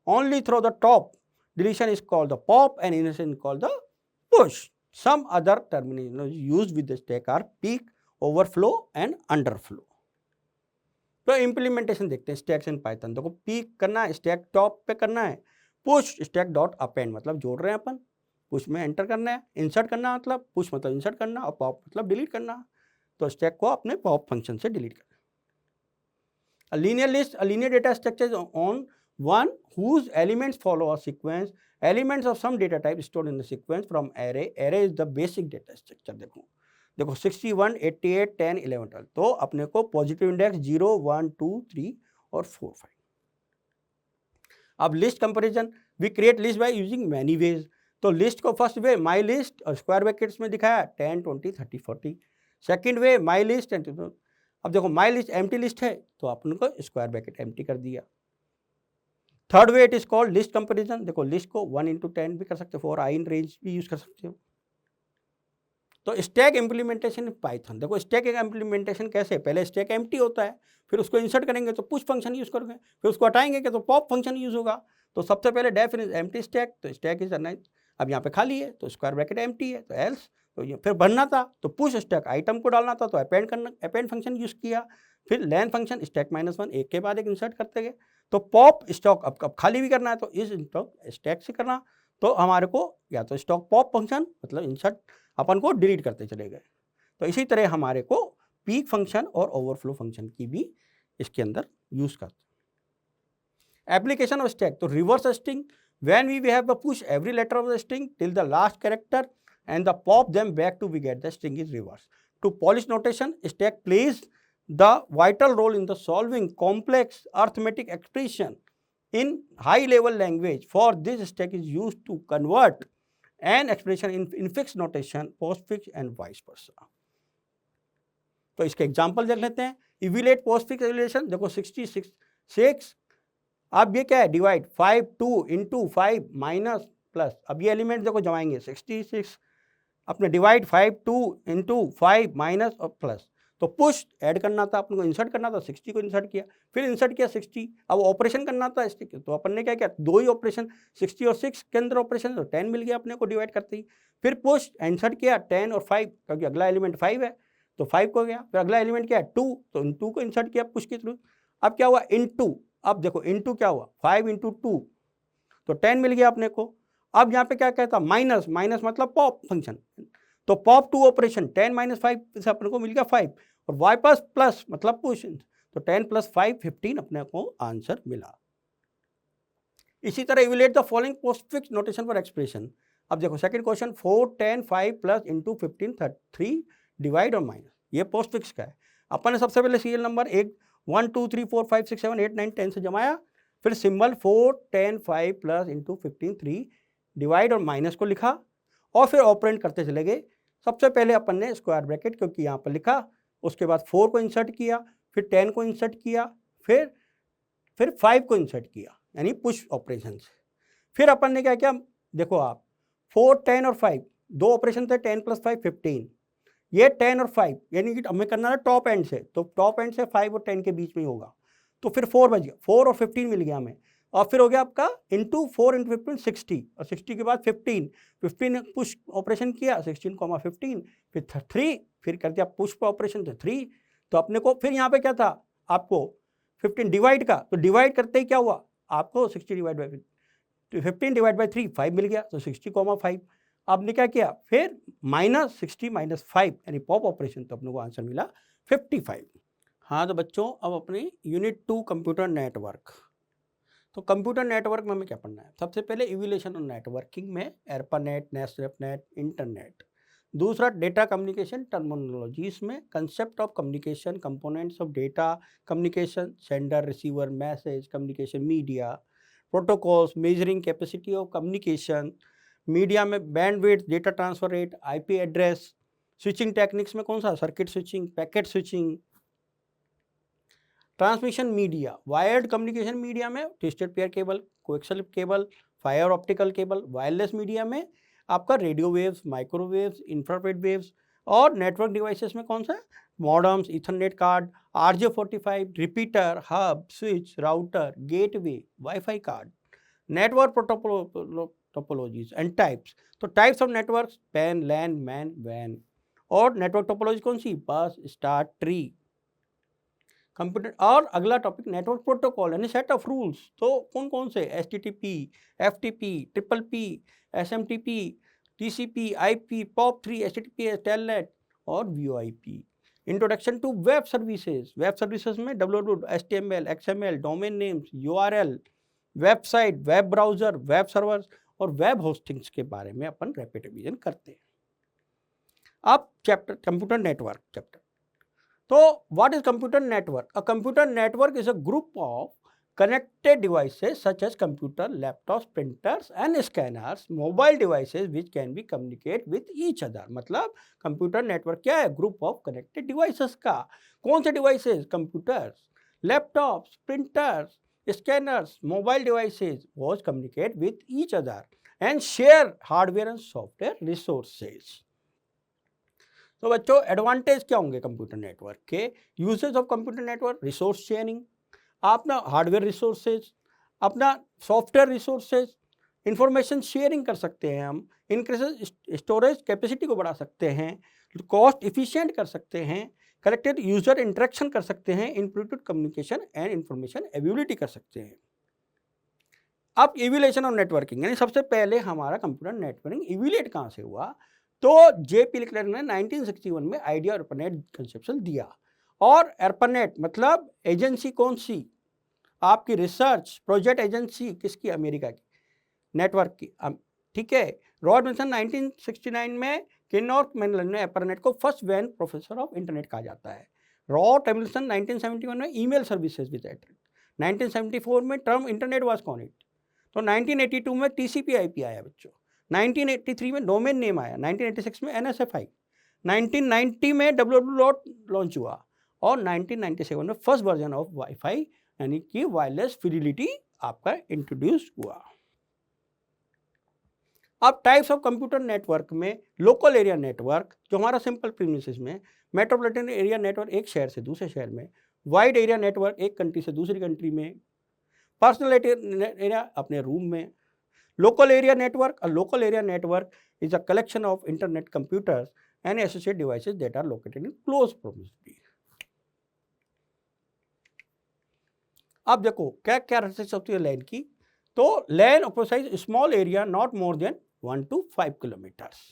S1: only through the top. Deletion is called the pop and insertion is called the push. Some other terminologies used with the stack are peak, overflow and underflow. तो implementation देखते हैं stacks in Python. देखो peak करना है, stack top पे करना है, push stack dot append मतलब जोड़ रहे हैं अपन, पुश में एंटर करना है, इंसर्ट करना मतलब पुश मतलब इंसर्ट करना, और पॉप मतलब डिलीट करना। तो स्टैक को अपने पॉप फंक्शन से डिलीट करना। Linear list: a linear data structure on one whose elements follow a sequence, elements of some data type stored in the sequence from array. Array is the basic data structure. देखो 61, 88, 10, 11, 12। तो अपने को positive index 0, 1, 2, 3 और 4, 5। अब list comparison: we create list by using many ways. तो list को first way my list और square brackets में दिखाया 10, 20, 30, 40। Second way my list and, अब देखो माई लिस्ट एम्प्टी लिस्ट है तो अपन को स्क्वायर ब्रैकेट एम्प्टी कर दिया। Third way it is called list comparison. देखो लिस्ट को 1 into 10 भी कर सकते हो, 4 i in रेंज भी यूज कर सकते हो। तो स्टैक इम्प्लीमेंटेशन इन पाइथन: देखो स्टैक का इम्प्लीमेंटेशन कैसे, पहले स्टैक एम्प्टी होता है, फिर उसको इंसर्ट करेंगे तो पुश फंक्शन यूज करेंगे, फिर उसको हटाएंगे तो पॉप फंक्शन यूज होगा। तो सबसे पहले डेफ इज एम्प्टी स्टैक, तो स्टैक इज अ, अब यहाँ पे खाली है तो स्क्वायर ब्रैकेट एम्प्टी है, तो एल्स, तो ये फिर भरना था तो पुश स्टैक आइटम को डालना था, तो अपेंड करना, अपेंड फंक्शन यूज किया, फिर लेन फंक्शन स्टैक -1 एक के बाद एक इंसर्ट करते गए। तो पॉप स्टॉक अब खाली भी करना है तो इस स्टैक से करना, तो हमारे को या तो स्टॉक पॉप फंक्शन मतलब इंसर्ट अपन को डिलीट करते चले गए। तो इसी तरह हमारे को पीक फंक्शन और ओवरफ्लो फंक्शन की भी इसके अंदर यूज करते। एप्लीकेशन ऑफ स्टैक: तो reverse string, when we have to push every letter of the string till the last character and the pop them back to we get the string is reversed. To polish notation, stack plays the vital role in the solving complex arithmetic expression in high level language. For this, stack is used to convert an expression in infix notation, postfix and vice versa. तो इसके example देख लेते हैं। Evaluate postfix relation: देखो 66 अब ये क्या है, डिवाइड 5 2 into 5 माइनस प्लस। अब ये एलिमेंट देखो जमाएंगे 66 अपने डिवाइड 5 2 into 5 माइनस और प्लस। तो पुश ऐड करना था, अपन को इंसर्ट करना था, 60 को इंसर्ट किया, फिर इंसर्ट किया 60। अब ऑपरेशन करना था स्टिक, तो अपन ने क्या किया, दो ही ऑपरेशन 60 और 6 के अंदर ऑपरेशन, तो 10 मिल गया अपने को डिवाइड करते ही। फिर पुश इंसर्ट किया 10 और 5, क्योंकि अगला एलिमेंट 5 है तो 5 को गया। फिर अगला एलिमेंट क्या है 2, तो 2 को इंसर्ट किया पुश के थ्रू। अब क्या हुआ इनटू, अब देखो इनटू क्या हुआ 5 into 2, तो 10 मिल गया अपने को। अब यहाँ पे क्या कहता माइनस, माइनस मतलब पॉप फंक्शन, तो पॉप 2 ऑपरेशन 10 - 5 से अपने को मिल गया 5, और वापस प्लस मतलब पुश, तो 10 + 5 15 अपने को आंसर मिला। इसी तरह evaluate the following postfix notation for expression. अब देखो second question 4 10 5 plus into 15 3 divide और माइनस, ये पोस्टफिक्स का है। अपन ने सबसे पहले सीरियल नंबर 1 2 3 4 5 6 7 8 9 10 से जमाया, फिर सिंबल 4 10 5 प्लस इंटू 15 3 डिवाइड और माइनस को लिखा, और फिर ऑपरेंड करते चले गए। सबसे पहले अपन ने स्क्वायर ब्रैकेट क्योंकि यहाँ पर लिखा, उसके बाद 4 को इंसर्ट किया, फिर 10 को इंसर्ट किया, फिर 5 को इंसर्ट किया, यानी पुश ऑपरेशन से। फिर अपन ने क्या किया, देखो आप 4 10 और 5 दो ऑपरेशन थे, 10 + 5 15, ये 10 और 5 यानी कि हमें करना है टॉप एंड से, तो टॉप एंड से 5 और 10 के बीच में ही होगा, तो फिर 4 बच गया, 4 और 15 मिल गया हमें, और फिर हो गया आपका इंटू 4 × 15 60, और 60 के बाद 15 पुश ऑपरेशन किया 16, 15 फिर 3, फिर कर दिया पुश पर ऑपरेशन तो 3, तो अपने को फिर यहाँ पे क्या था आपको 15 डिवाइड का, तो डिवाइड करते ही क्या हुआ आपको 60 डिवाइड बाई 15 डिवाइड बाई 3 5 मिल गया, तो 60, 5। आपने क्या किया फिर -60 - 5 यानी पॉप ऑपरेशन, तो अपने को आंसर मिला 55। हाँ तो बच्चों अब अपने यूनिट 2 कंप्यूटर नेटवर्क, तो कंप्यूटर नेटवर्क में हमें क्या पढ़ना है? सबसे पहले इवोल्यूशन ऑफ नेटवर्किंग में एरपानेट, नेट, इंटरनेट। दूसरा डेटा कम्युनिकेशन टर्मिनोलॉजीज में concept of communication, components of data communication, sender, receiver, message, communication media, protocols, measuring capacity of communication. Media में bandwidth, data transfer rate, IP address. Switching techniques में कौन सा? Circuit switching, packet switching. Transmission media, wired communication media में twisted pair cable, coaxial cable, fibre optical cable. Wireless media में आपका radio waves, microwaves, infrared waves. और network devices में कौन सा? Modems, ethernet card, RJ45, repeater, hub, switch, router, gateway, wifi card. Network topologies and types. तो types of networks, PAN, LAN, MAN, वैन। और network topology कौन सी? Bus, star, tree. कंप्यूटर। और अगला टॉपिक नेटवर्क प्रोटोकॉल यानी सेट ऑफ रूल्स। तो कौन कौन से? HTTP, FTP, TCP/IP, SMTP, TCP, IP, POP3, HTTPS, telnet और VoIP। Introduction to web services. Web services में www, HTML, XML, domain names, URL, website, web browser, web servers और web hostings के बारे में अपन रैपिड रिवीजन करते हैं। अब चैप्टर कंप्यूटर नेटवर्क चैप्टर। तो what is computer network? A computer network is a group of connected devices such as computer, laptops, printers and scanners, mobile devices which can be communicate with each other। मतलब computer network क्या है? Group of connected devices का। कौन से devices? Computers, laptops, printers, scanners, mobile devices was communicate with each other and share hardware and software resources. तो बच्चों advantage क्या होंगे कंप्यूटर नेटवर्क के? Usage of computer network, resource sharing, अपना hardware resources, अपना सॉफ्टवेयर रिसोर्सेज, इंफॉर्मेशन शेयरिंग कर सकते हैं हम, इंक्रीज स्टोरेज कैपेसिटी को बढ़ा सकते हैं, कॉस्ट इफिशिएंट कर सकते हैं, करेक्टेड यूजर इंटरेक्शन कर सकते हैं, improved communication and information availability कर सकते हैं। अब इवोल्यूशन ऑफ नेटवर्किंग यानी सबसे पहले हमारा कंप्यूटर नेटवर्किंग इवोल्यूट कहाँ से हुआ? तो JP लेक्लर्क ने 1961 में आइडिया ARPANET कंसेप्शन दिया। और ARPANET मतलब एजेंसी कौन सी? आपकी रिसर्च प्रोजेक्ट एजेंसी किसकी? अमेरिका की, नेटवर्क की। ठीक है। रॉड विल्सन 1969 में, किनॉर्क मैनलन ने ARPANET को फर्स्ट वैन प्रोफेसर ऑफ इंटरनेट कहा जाता है। रॉड टॉमलिंसन 1971 में ईमेल सर्विसेज विद एड्रेस। 1974 में टर्म इंटरनेट वाज कॉइन्ड। तो 1982 में TCP/IP आया बच्चों। 1983 में डोमेन नेम आया। 1986 में NSFI। 1990 में www लॉन्च हुआ और 1997 में फर्स्ट वर्जन ऑफ वाईफाई यानी कि वायरलेस फिडेलिटी आपका इंट्रोड्यूस हुआ। अब टाइप्स ऑफ कंप्यूटर नेटवर्क में लोकल एरिया नेटवर्क जो हमारा सिंपल प्रीमिसेस में, मेट्रोपॉलिटन एरिया नेटवर्क एक शहर से दूसरे शहर में, वाइड एरिया नेटवर्क एक कंट्री से दूसरी कंट्री में, पर्सनल एरिया अपने रूम में। Local area network, a local area network is a collection of internet computers and associated devices that are located in close proximity। अब देखो क्या क्या रेफरेंस होती है लैन की? तो LAN occupies small area not more than 1 to 5 kilometers,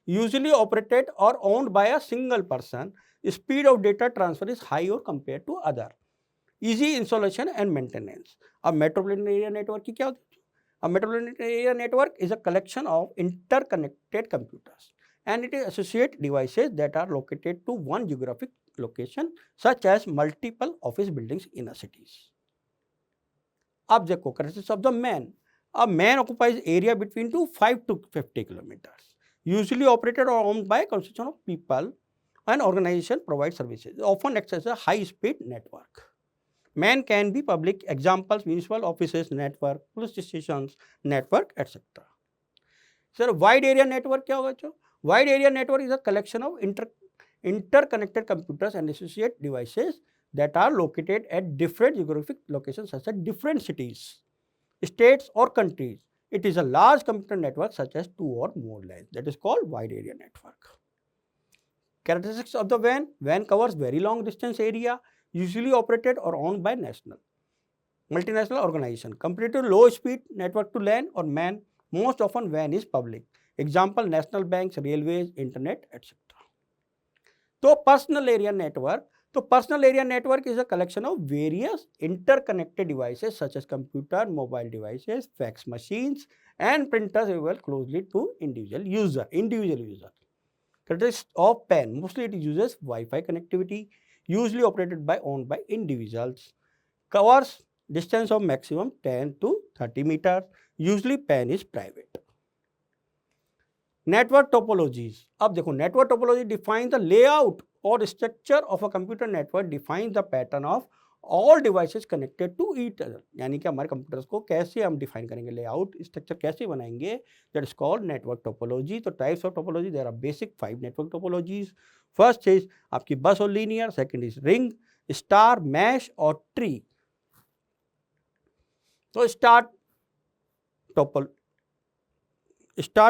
S1: usually operated or owned by a single person। Speed of data transfer is high or compared to other, easy installation and maintenance। अब metropolitan area network की क्या होती है? A metropolitan area network is a collection of interconnected computers and it is associated devices that are located to one geographic location such as multiple office buildings in a cities। अब देखो characteristics of the man। A man occupies area between 5 to 50 kilometers, usually operated or owned by a constitution of people and organization provide services, often acts as a high speed network। Man can be public, examples municipal offices network, police stations network etc। Sir wide area network क्या होगा बच्चों? Wide area network is a collection of interconnected computers and associated devices that are located at different geographic locations such as different cities, states or countries। It is a large computer network such as 2 or more lines, that is called wide area network। Characteristics of the WAN: WAN covers very long distance area, usually operated or owned by multinational organization, compared to low speed network to LAN or MAN। Most often WAN is public, example national banks, railways, internet etc। तो personal area network तो personal area network is a collection of various interconnected devices such as computer, mobile devices, fax machines and printers available closely to individual user. Characteristics of PAN, mostly it uses Wi-Fi connectivity, usually operated by owned by individuals. Covers distance of maximum 10 to 30 meters. Usually PAN is private. Network topologies. अब देखो network topology defines the layout or structure of a computer network, defines the pattern of all devices connected to each other. यानी कि हमारे computers को कैसे हम define करेंगे, layout structure कैसे बनाएंगे, that is called network topology. तो types of topology there are basic 5 network topologies. First is आपकी बस और linear, second is ring, star, mesh और ट्री. तो star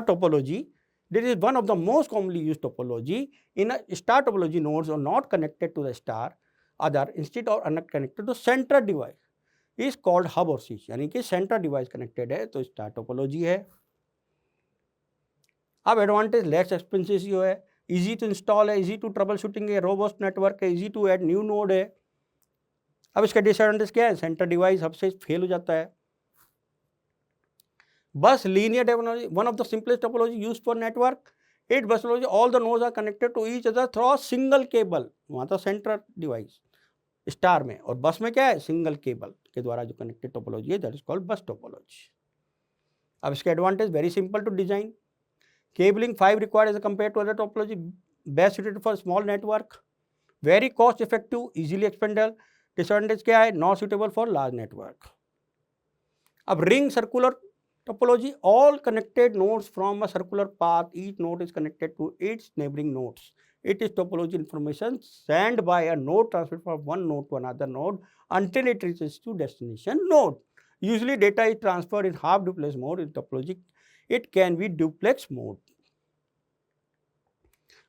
S1: topology, this is one of the most commonly used topology. In a star topology, nodes are not connected to the star other, instead of connected to central device is called hub or switch. यानी कि central device connected है तो star topology है. अब advantage less expensive है, easy to install है, easy to troubleshooting है, robust network है, easy to add new node है. अब इसका डिसएडवांटेज क्या है, सेंटर डिवाइस हब से फेल हो जाता है. Bus linear topology, one of the simplest topology used for network. It bus topology, all the nodes are connected to each other through a single cable. वहाँ तो central device star में, और बस में क्या है, सिंगल केबल के द्वारा जो कनेक्टेड टोपोलॉजी है, that is called bus topology. अब इसके advantage, very simple to design. Cabling 5 required as compare to other topology, best suited for small network, very cost effective, easily expandable. Disadvantage क्या है, not suitable for large network. अब ring circular topology, all connected nodes from a circular path, each node is connected to its neighboring nodes. It is topology information sent by a node transferred from one node to another node until it reaches to destination node. Usually data is transferred in half duplex mode. In topology it can be duplex mode.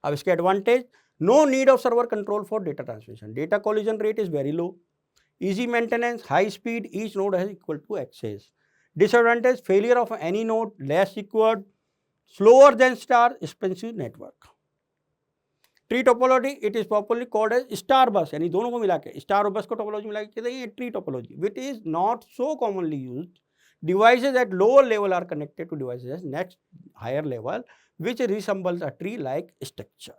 S1: अब इसके advantage, no need of server control for data transmission, data collision rate is very low, easy maintenance, high speed, each node has equal to access. Disadvantage, failure of any node, less secured, slower than star, expensive network. Tree topology, it is popularly called as star bus, यानी दोनों को मिला के star और बस को topology मिला के कहते हैं tree topology, which is not so commonly used. Devices at lower level are connected to devices at next higher level, which resembles a tree like structure.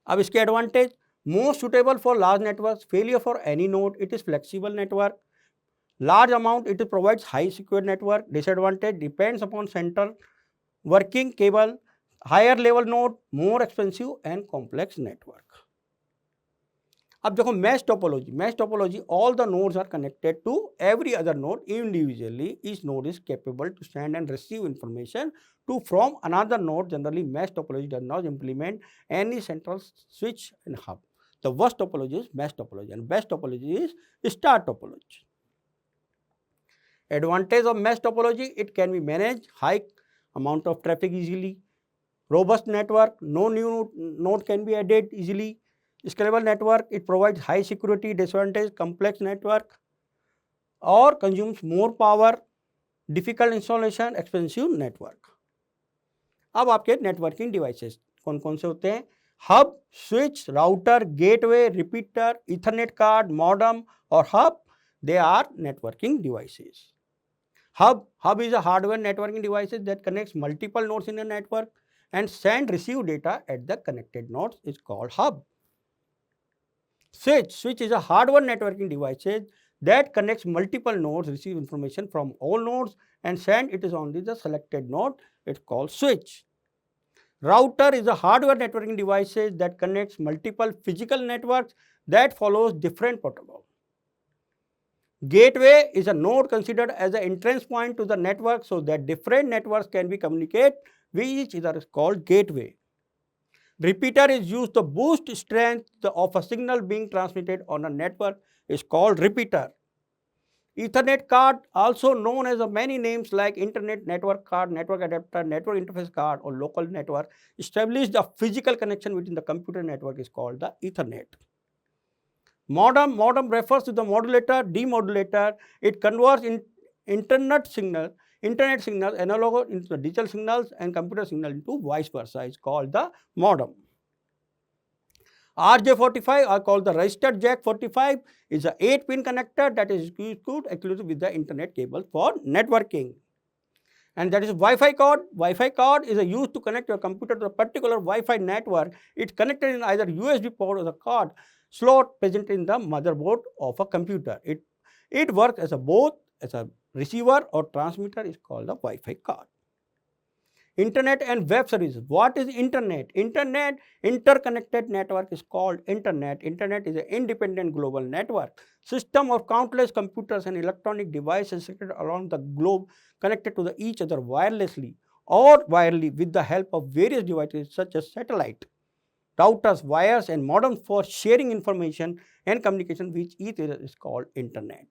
S1: अब इसके advantage, most suitable for large networks, failure for any node, it is flexible network. Large amount, it provides high secure network. Disadvantage, depends upon central working cable, higher level node, more expensive and complex network. अब देखो mesh topology, all the nodes are connected to every other node individually. Each node is capable to send and receive information from another node. Generally, mesh topology does not implement any central switch and hub. The worst topology is mesh topology, and best topology is star topology. Advantage of mesh topology, it can be managed high amount of traffic easily. Robust network, no new node can be added easily. Scalable network, it provides high security. Disadvantage, complex network or consumes more power. Difficult installation, expensive network. अब आपके networking devices कौन कौन से होते हैं, hub, switch, router, gateway, repeater, Ethernet card, modem और hub, they are networking devices. Hub is a hardware networking devices that connects multiple nodes in a network and send receive data at the connected nodes is called hub. Switch is a hardware networking devices that connects multiple nodes, receive information from all nodes and send it is only the selected node, it's called switch. Router is a hardware networking devices that connects multiple physical networks that follows different protocols. Gateway is a node considered as an entrance point to the network so that different networks can be communicate with each other is called gateway. Repeater is used to boost strength of a signal being transmitted on a network is called repeater. Ethernet card, also known as many names like internet network card, network adapter, network interface card or local network, establish the physical connection between the computer network is called the Ethernet. Modem refers to the modulator, demodulator. It converts internet signal analog into the digital signals and computer signal into vice versa. It's called the modem. RJ45 are called the registered jack 45 is a 8-pin connector that is exclusive with the internet cable for networking. And that is Wi-Fi cord. Wi-Fi cord is used to connect your computer to a particular Wi-Fi network. It's connected in either USB port or the card slot present in the motherboard of a computer. It works as both as a receiver or transmitter is called a Wi-Fi card. Internet and web services. What is internet? Interconnected network is called internet. Internet is an independent global network system of countless computers and electronic devices scattered around the globe, connected to each other wirelessly or wirely with the help of various devices such as satellite, routers, wires, and modems for sharing information and communication, which each is called internet.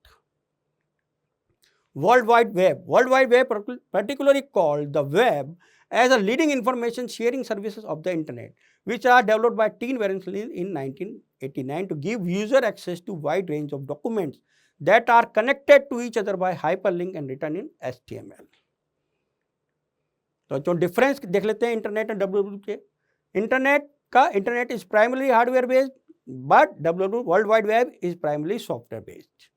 S1: World Wide Web. World Wide Web, particularly called the web, as a leading information sharing services of the internet, which are developed by Tim Berners-Lee in 1989 to give user access to wide range of documents that are connected to each other by hyperlink and written in HTML. तो जो difference देख लेते हैं internet और W के. Internet is primarily hardware based, but world wide web is primarily software based.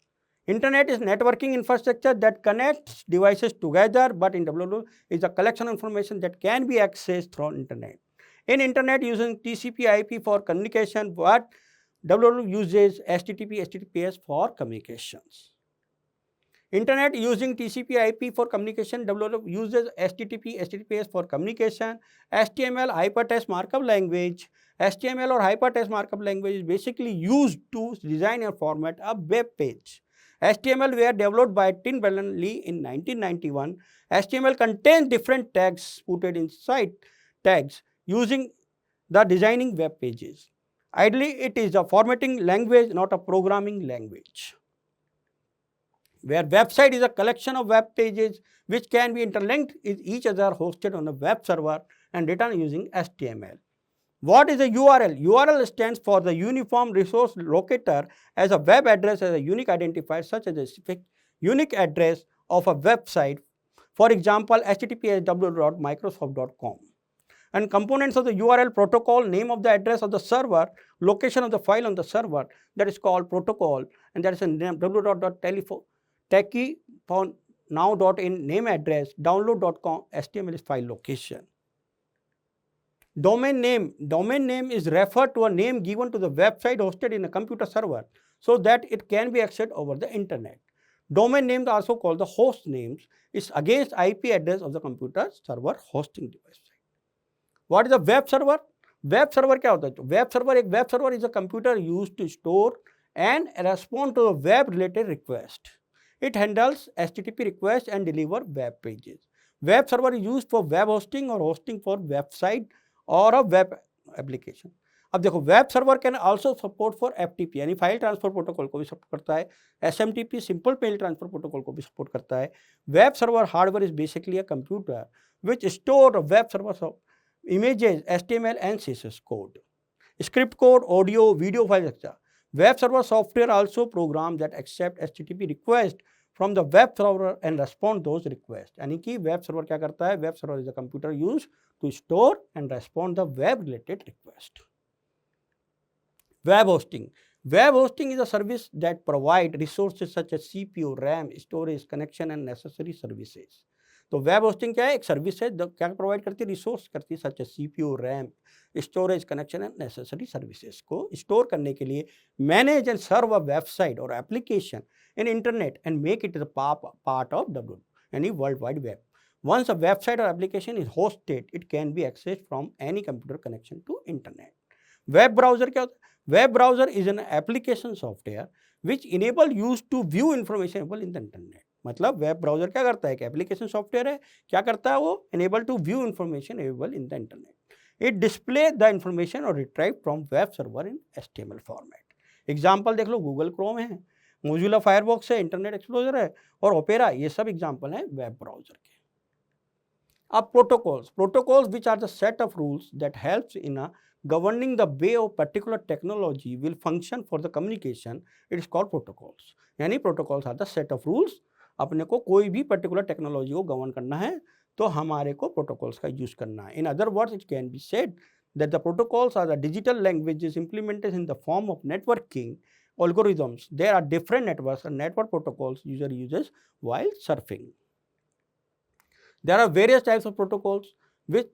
S1: Internet is networking infrastructure that connects devices together, but in WWW is a collection of information that can be accessed through internet. In internet using TCP/IP for communication, but WWW uses HTTP/HTTPS for communications. Internet using TCP/IP for communication, WWW uses HTTP/HTTPS for communication. HTML hypertext markup language. HTML or hypertext markup language is basically used to design and format a web page. HTML were developed by Tim Berners-Lee in 1991. HTML contains different tags put inside tags using the designing web pages. Ideally, it is a formatting language, not a programming language. Where website is a collection of web pages which can be interlinked with each other, hosted on a web server and written using HTML. What is a URL? URL stands for the Uniform Resource Locator, as a web address as a unique identifier such as a specific unique address of a website. For example, https://www.microsoft.com. And components of the URL: protocol, name of the address of the server, location of the file on the server, that is called protocol, and that is a name www.techie.now.in name address, download.com HTML is file location. Domain name is referred to a name given to the website hosted in a computer server so that it can be accessed over the internet. Domain names are also called the host names. It's against IP address of the computer server hosting the website. What is a web server? Web server क्या होता है? Web server is a computer used to store and respond to a web related request. It handles HTTP requests and deliver web pages. Web server is used for web hosting or hosting for website और a web application. अब देखो, web server can also support for FTP यानी file transfer protocol को भी support करता है. SMTP simple mail transfer protocol को भी सपोर्ट करता है. Web server hardware is basically a computer which store web server images, HTML and CSS code, script code, audio, video files, etc. Web server software also program that accept HTTP request from the web server and respond those requests. यानी कि web server क्या करता है? Web server is a computer use to store and respond the web related request. Web hosting. Web hosting is a service that provide resources such as CPU, RAM, storage, connection and necessary services. तो web hosting क्या है? एक service है जो क्या provide करती है? Resource करती है such as CPU, RAM, storage, connection and necessary services को स्टोर करने के लिए manage and serve a website और application in internet and make it part of WWW यानी world wide web. Once a website or application is hosted, it can be accessed from any computer connection to internet. Web browser क्या होता है? Web browser is an application software which enable use to view information available in the internet. मतलब web browser क्या करता है? कि application software है, क्या करता है वो? enable to view information available in the internet. It display the information or retrieve from web server in HTML format. Example देख लो, गूगल क्रोम है, मोजिला फायरफॉक्स है, इंटरनेट एक्सप्लोरर है और ओपेरा, ये सब एग्जाम्पल हैं वेब ब्राउजर के. अब protocols which are the set of rules that helps in governing the way of particular technology will function for the communication, it is called protocols. यानी protocols are the set of rules. अपने को कोई भी particular technology को govern करना है तो हमारे को प्रोटोकॉल्स का यूज करना है. In other words it can be said that the protocols are the digital languages implemented in the form of networking algorithms. There are different networks and network protocols user uses while surfing. There are various types of protocols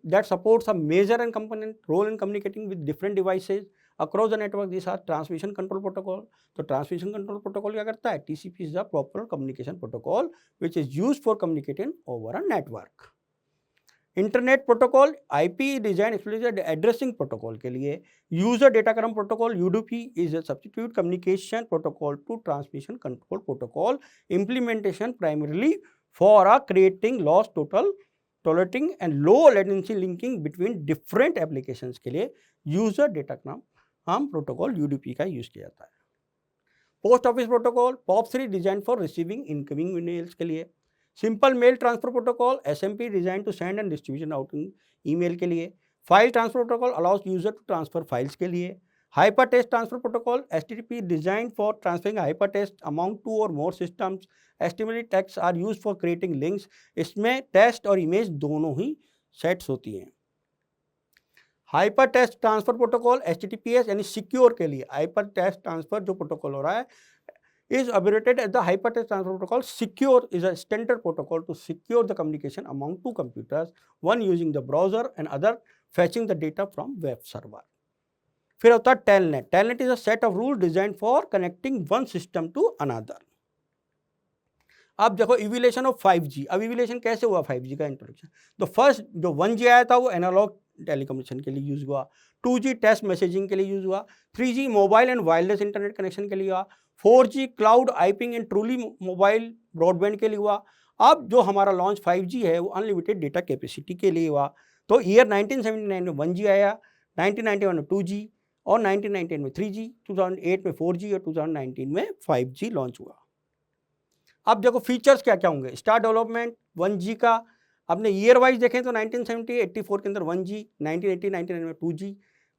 S1: that supports a major and component role in communicating with different devices across the network. These are transmission control protocol. तो transmission control protocol क्या करता है? TCP is the proper communication protocol which is used for communicating over a network. Internet protocol IP design explicit addressing protocol के लिए user datagram protocol UDP is a substitute communication protocol to transmission control protocol implementation primarily for a creating loss tolerating and low latency linking between different applications के लिए user datagram protocol UDP का use किया जाता है. Post office protocol POP3 design for receiving incoming emails के लिए. Simple mail transfer protocol SMP design to send and distribution outing email के लिए. File transfer protocol allows user to transfer files के लिए. Hypertext transfer protocol HTTP design for transferring hypertext among 2 और more systems. HTML text are use for creating links. इसमें text और image दोनों ही sets होती हैं. Hypertext transfer protocol HTTPS यानी सिक्योर के लिए. हाइपर टेक्स्ट ट्रांसफर जो प्रोटोकॉल हो रहा है is abbreviated as the hypertext transfer protocol. Secure is a standard protocol to secure the communication among two computers, one using the browser and other fetching the data from web server. फिर होता है Telnet. Telnet is a set of rules designed for connecting one system to another. अब देखो evolution of 5G. अब evolution कैसे हुआ 5G का introduction? तो फर्स्ट जो 1G आया था वो एनालॉग टेलीकम्युनिकेशन के लिए यूज हुआ. 2G टेक्स्ट मैसेजिंग के लिए यूज हुआ. 3G mobile and wireless internet connection के लिए हुआ. 4G cloud आईपिंग and truly mobile broadband के लिए हुआ. अब जो हमारा लॉन्च 5G है वो अनलिमिटेड डेटा कैपेसिटी के लिए हुआ. तो ईयर 1979 में 1G आया, 1991 में 2G और 1998 में 3G, 2008 में 4G और 2019 में 5G लॉन्च हुआ. अब देखो फीचर्स क्या क्या होंगे. स्टार डेवलपमेंट 1G का अपने ईयर वाइज देखें तो 1970-84 के अंदर 1G, 1980-99 में 2G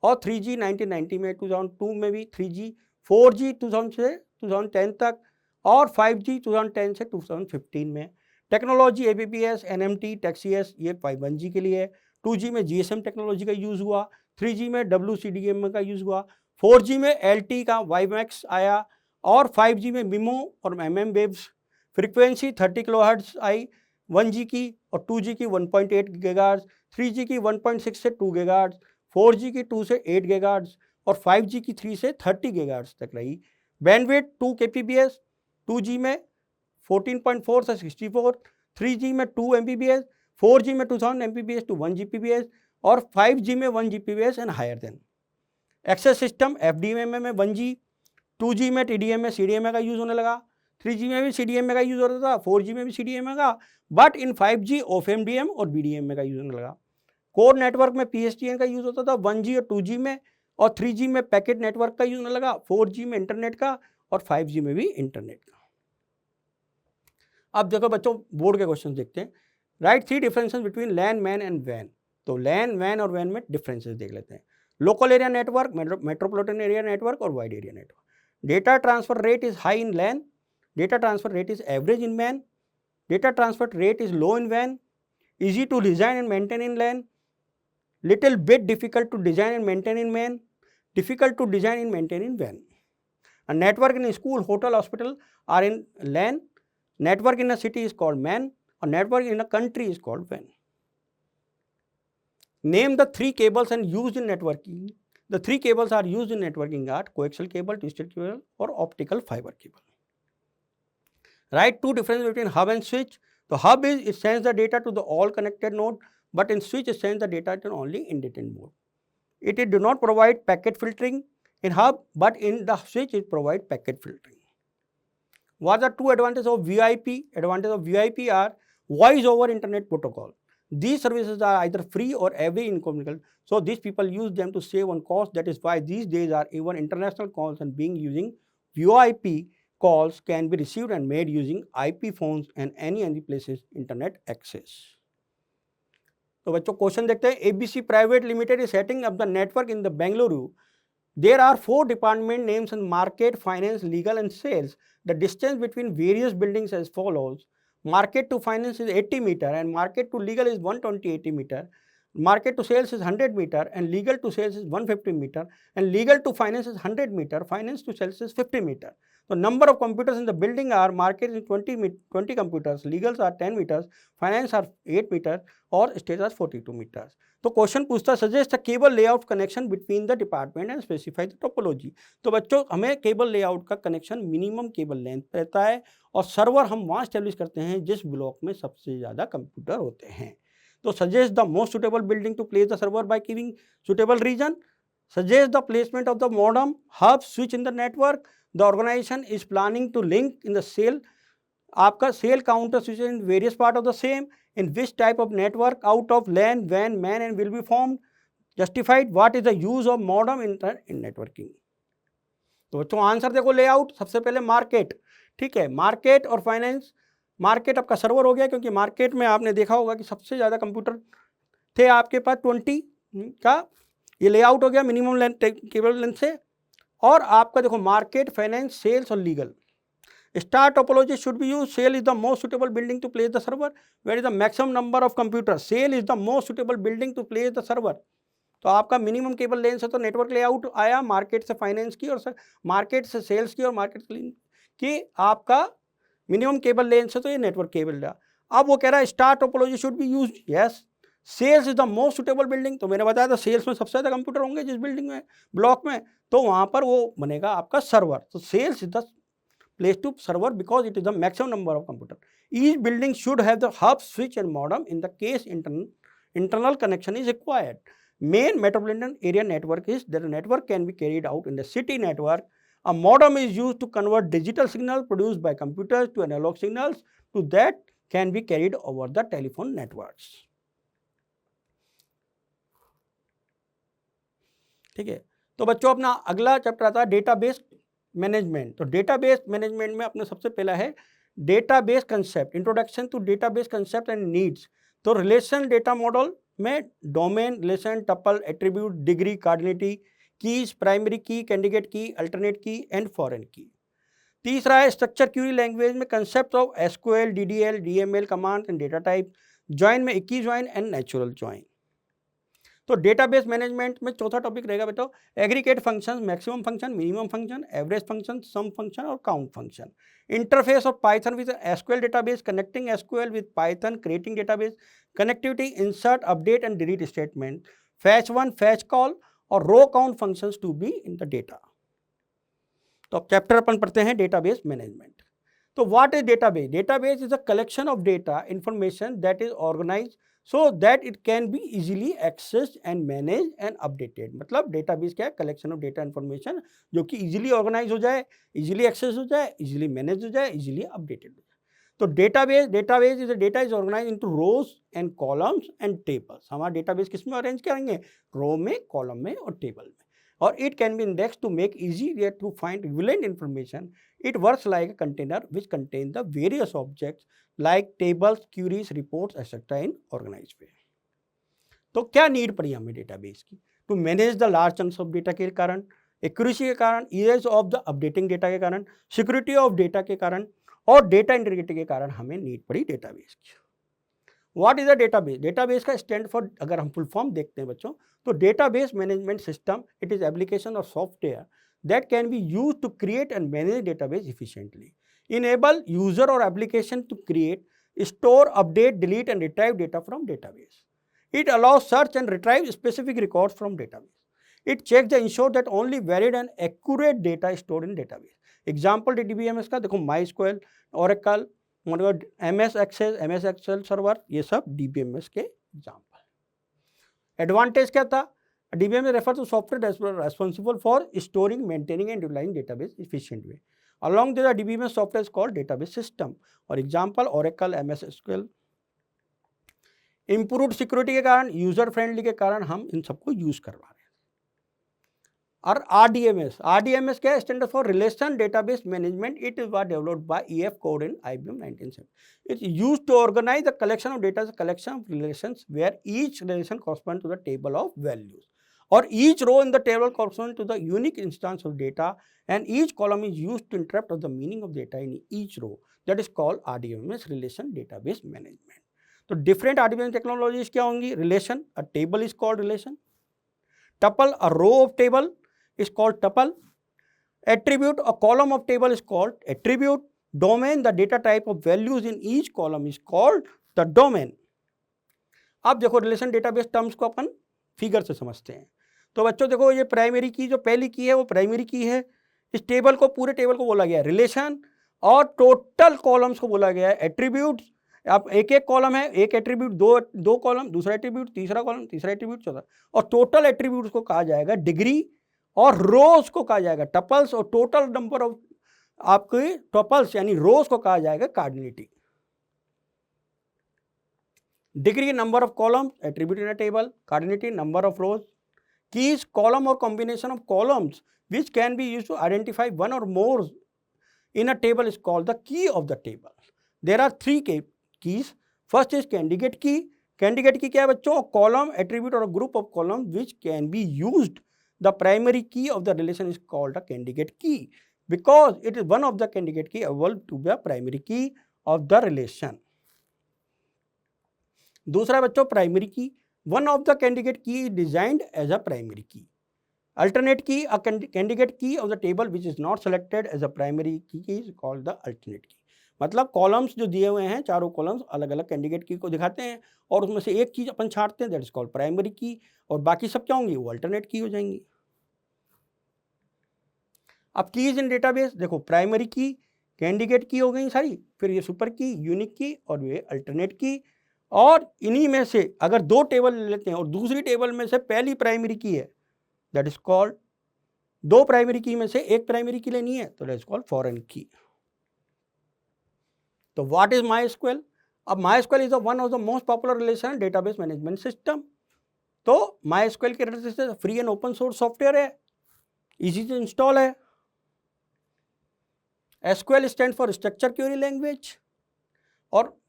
S1: और 3G 1990 में, 2002 में भी 3G, 4G 2000 से 2010 तक और 5G 2010 से 2015 में. टेक्नोलॉजी ABPS, NMT, TEXIS ये 1G के लिए है. 2G में GSM टेक्नोलॉजी का यूज़ हुआ. 3G में WCDM का यूज़ हुआ. 4G में LTE का WiMAX आया और 5G में MIMO और MM वेव्स. फ्रीक्वेंसी 30 kHz आई 1G की और 2G की 1.8 GHz, 3G की 1.6 से 2 GHz, 4G की 2 से 8 GHz और 5G की 3 से 30 GHz तक रही. बैंडविड्थ 2 kbps, 2G में 14.4 से 64, 3G में 2 Mbps, 4G में 2000 Mbps to 1 Gbps और 5G में 1 Gbps and higher then. Access system FDMA में 1G, 2G में TDMA CDMA का यूज़ होने लगा. 3G में भी CDMA का यूज़ होता था, 4G में भी CDMA का, बट इन 5G OFMDM और BDMA का यूज़ होने लगा. कोर नेटवर्क में PSTN का यूज़ होता था 1G और 2G में और 3G में पैकेट नेटवर्क का यूज़ होने लगा, 4G में इंटरनेट का और 5G में भी इंटरनेट का. अब देखो बच्चों बोर्ड के क्वेश्चन देखते हैं. Write 3 differences between LAN, MAN and WAN. तो LAN, WAN और WAN में डिफरेंसेस देख लेते हैं. Local area network, metropolitan area network और wide area network. Data transfer rate is high in LAN. Data transfer rate is average in WAN. Data transfer rate is low in WAN. Easy to design and maintain in LAN. Little bit difficult to design and maintain in WAN. Difficult to design and maintain in WAN. A network in a school, hotel, hospital are in LAN. Network in a city is called MAN. A network in a country is called WAN. Name the 3 cables and used in networking. The 3 cables are used in networking are coaxial cable, twisted cable or optical fiber cable. Write 2 differences between hub and switch. The hub is it sends the data to the all connected node, but in switch it sends the data to only independent mode. It do not provide packet filtering in hub, but in the switch it provides packet filtering. What are 2 advantages of VIP? Advantages of VIP are voice over internet protocol. These services are either free or heavy incognito, so these people use them to save on cost. That is why these days are even international calls and being using VoIP calls can be received and made using IP phones and any places internet access. तो बच्चों question देखते हैं. ABC Private Limited is setting up the network in the Bengaluru. There are 4 department names in market, finance, legal and sales. The distance between various buildings as follows. Market to finance is 80 meter and market to legal is 120 meter. market to sales is 100 meter and legal to sales is 150 meter and legal to finance is 100 meter, finance to sales is 50 meter. So number of computers in the building are market is 20 computers, legals are 10 meters, finance are 8 meters और stage are 42 meters. तो question पूछता suggest cable layout connection between the department and specify the topology. तो बच्चों हमें cable layout का connection minimum cable length रहता है और सर्वर हम वहाँ स्टेब्लिश करते हैं जिस ब्लॉक में सबसे ज़्यादा कंप्यूटर होते हैं। तो suggest the most suitable building to place the server by giving suitable region. Suggest the placement of the modem, hub, switch in the network. The organization is planning to link in the cell. आपका cell counter switch in various part of the same in which type of network out of LAN वैन MAN and will be formed justified what is the use of modem in networking. तो बच्चों answer देखो layout सबसे पहले market, ठीक है, market और finance. Market आपका सर्वर हो गया क्योंकि मार्केट में आपने देखा होगा कि सबसे ज़्यादा कंप्यूटर थे आपके पास 20 का, ये लेआउट हो गया मिनिमम लेंथ केबल लेंथ से। और आपका देखो मार्केट, फाइनेंस, सेल्स और legal. Star topology should be use. Sales is the most suitable building to place the server. Where is the maximum number of computer. Sales is the most suitable building to place the server. तो आपका minimum cable length से तो network layout आया, market से finance की और market से sales की और मार्केट की आपका मिनिमम केबल लेंथ से तो ये नेटवर्क केबल रहा। अब वो कह रहा है star topology should be use. Yes, sales is the most suitable building. तो मैंने बताया था सेल्स में सबसे ज़्यादा कंप्यूटर होंगे जिस बिल्डिंग में, ब्लॉक में, तो वहाँ पर वो बनेगा आपका सर्वर। तो sales is the place to server because it is the maximum number of computer. Each building should have the hub, switch and modem. In the case internal connection is required. Main metropolitan area network is that a network can be carried out in the city network. A modem is used to convert digital signal produced by computers to analog signals to that can be carried over the telephone networks. ठीक है, तो बच्चों अपना अगला chapter आता है database management. तो database management में अपने सबसे पहला है database concept, introduction to database concept and needs. तो रिलेशन डेटा मॉडल में domain, relation, tuple, attribute, degree, cardinality, keys, primary key, candidate key, alternate key and foreign key. तीसरा है स्ट्रक्चर क्यूरी लैंग्वेज में concept of SQL, DDL, DML command and data type. Join में equi join and natural join. तो database management में चौथा topic रहेगा बेटा aggregate function, maximum function, minimum function, average function, sum function और count function. Interface of Python with SQL database, connecting SQL with Python, creating database, connectivity, insert, update and delete statement, fetch one, fetch all और row count functions to be in the data. तो अब chapter अपन पढ़ते हैं database management. तो what is database? Database is a collection of data information that is organised so that it can be easily accessed and managed and updated। मतलब database क्या है? Collection of data information जो कि easily organise हो जाए, easily access हो जाए, easily manage हो जाए, इजीली अपडेटेड हो जाए। तो database is data is organise into rows and columns and tables. हमारा डेटाबेस किस में अरेंज करेंगे? रो में, कॉलम में और टेबल में। और it can be index to make easy to find relevant information. It works like a container which contain the various objects like tables, queries, reports, etc. in organized way। तो क्या need पड़ी हमें database की? To manage the large chunks of data के कारण, accuracy के कारण, ease of the updating data के कारण, सिक्योरिटी ऑफ डेटा के कारण और डेटा इंटीग्रिटी के कारण हमें नीड पड़ी डेटाबेस की। What is a database? Database का स्टैंड फॉर अगर हम फुल फॉर्म देखते हैं बच्चों, तो database management system, it is application और software that can be use to create and manage database efficiently. Enable user or application to create, store, update, delete and retrieve data from database. It allows search and retrieve specific records from database. It checks to ensure that only valid and accurate data is stored in database. Example DBMS का देखो MySQL, Oracle, MS Access, MS Excel Server, ये सब DBMS के example. Advantage क्या था? DBMS refers to software responsible for storing, maintaining and utilizing database efficient way. Along with the DBMS software is called database system और example Oracle, MS SQL। Improved security के कारण, user friendly के कारण हम इन सबको use करवा रहे हैं। और RDMS क्या है? Stand for relation database management. It is was developed by EF Code in IBM 1970। It's used to organise the collection of data, collection of relations where each relation correspond to the table of values or each row in the table corresponds to the unique instance of data and each column is used to interpret the meaning of data in each row. That is called RDMS, relation database management। तो different artificial technologies क्या होंगी? Relation, a table is called relation, tuple, a row of table is called tuple, attribute, a column of table is called attribute, domain, the data type of values in each column is called the domain. अब देखो relation database terms को अपन figure से समझते हैं। तो बच्चों देखो ये प्राइमरी की जो पहली की है वो प्राइमरी की है। इस टेबल को पूरे टेबल को बोला गया है रिलेशन, और टोटल कॉलम्स को बोला गया है एट्रीब्यूट्स। अब एक एक कॉलम है, एक एट्रीब्यूट, दो कॉलम, दूसरा एट्रीब्यूट, तीसरा कॉलम, तीसरा एट्रीब्यूट, चौथा, और टोटल एट्रीब्यूट्स को कहा जाएगा डिग्री, और रोज को कहा जाएगा टपल्स, और टोटल नंबर ऑफ आपके टपल्स यानी रोज को कहा जाएगा cardinality. Degree number of columns, attribute in a table, cardinality number of rows, keys column और combination of columns which can be used to identify one or more in a table is called the key of the table. There are three keys. First is candidate key. Candidate key क्या है बच्चों? Column, attribute और group of column which can be used. The primary key of the relation is called a candidate key because it is one of the candidate key evolved to be a primary key of the relation. दूसरा बच्चों primary की, one of the candidate key is designed as a primary key. Alternate key, a candidate key of the table which is not selected as a primary key is called the alternate key. मतलब columns जो दिए हुए हैं, चारों columns अलग अलग candidate की को दिखाते हैं और उसमें से एक चीज अपन छांटते हैं, दैट इज कॉल्ड प्राइमरी की, और बाकी सब क्या होंगी? वो अल्टरनेट की हो जाएंगी। अब कीज इन डेटाबेस देखो, प्राइमरी की, कैंडिडेट की हो गई सारी, फिर ये सुपर की, यूनिक की और ये अल्टरनेट की, और इन्हीं में से अगर दो टेबल ले लेते हैं और दूसरी टेबल में से पहली प्राइमरी की है, दैट इज कॉल्ड, दो प्राइमरी की में से एक प्राइमरी की लेनी है तो दैट इज कॉल्ड फॉरेन की। तो व्हाट इज माइस्क्वेल? अब MySQL is one of the most popular relational database management system. तो माइस्क्वेल के free and open source software है, इजी टू इंस्टॉल है। SQL stand for structure query language, और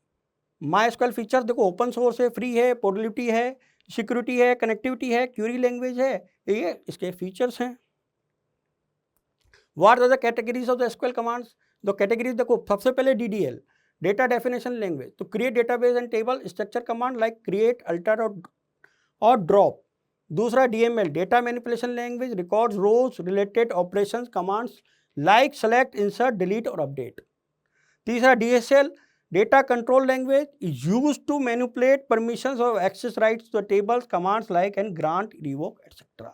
S1: MySQL feature देखो open source है, free है, portability है, security है, कनेक्टिविटी है, क्वेरी लैंग्वेज है, ये इसके फीचर्स हैं। What are the categories of the SQL commands? दो कैटेगरीज देखो, सबसे पहले डीडीएल, डेटा डेफिनेशन लैंग्वेज, तो create database and table structure command like create, alter और ड्रॉप। दूसरा DML, data manipulation language, records, rows, related operations commands like select, insert, delete और update. तीसरा DSL, data control language is used to manipulate permissions or access rights to the tables, commands like and grant, revoke, etc.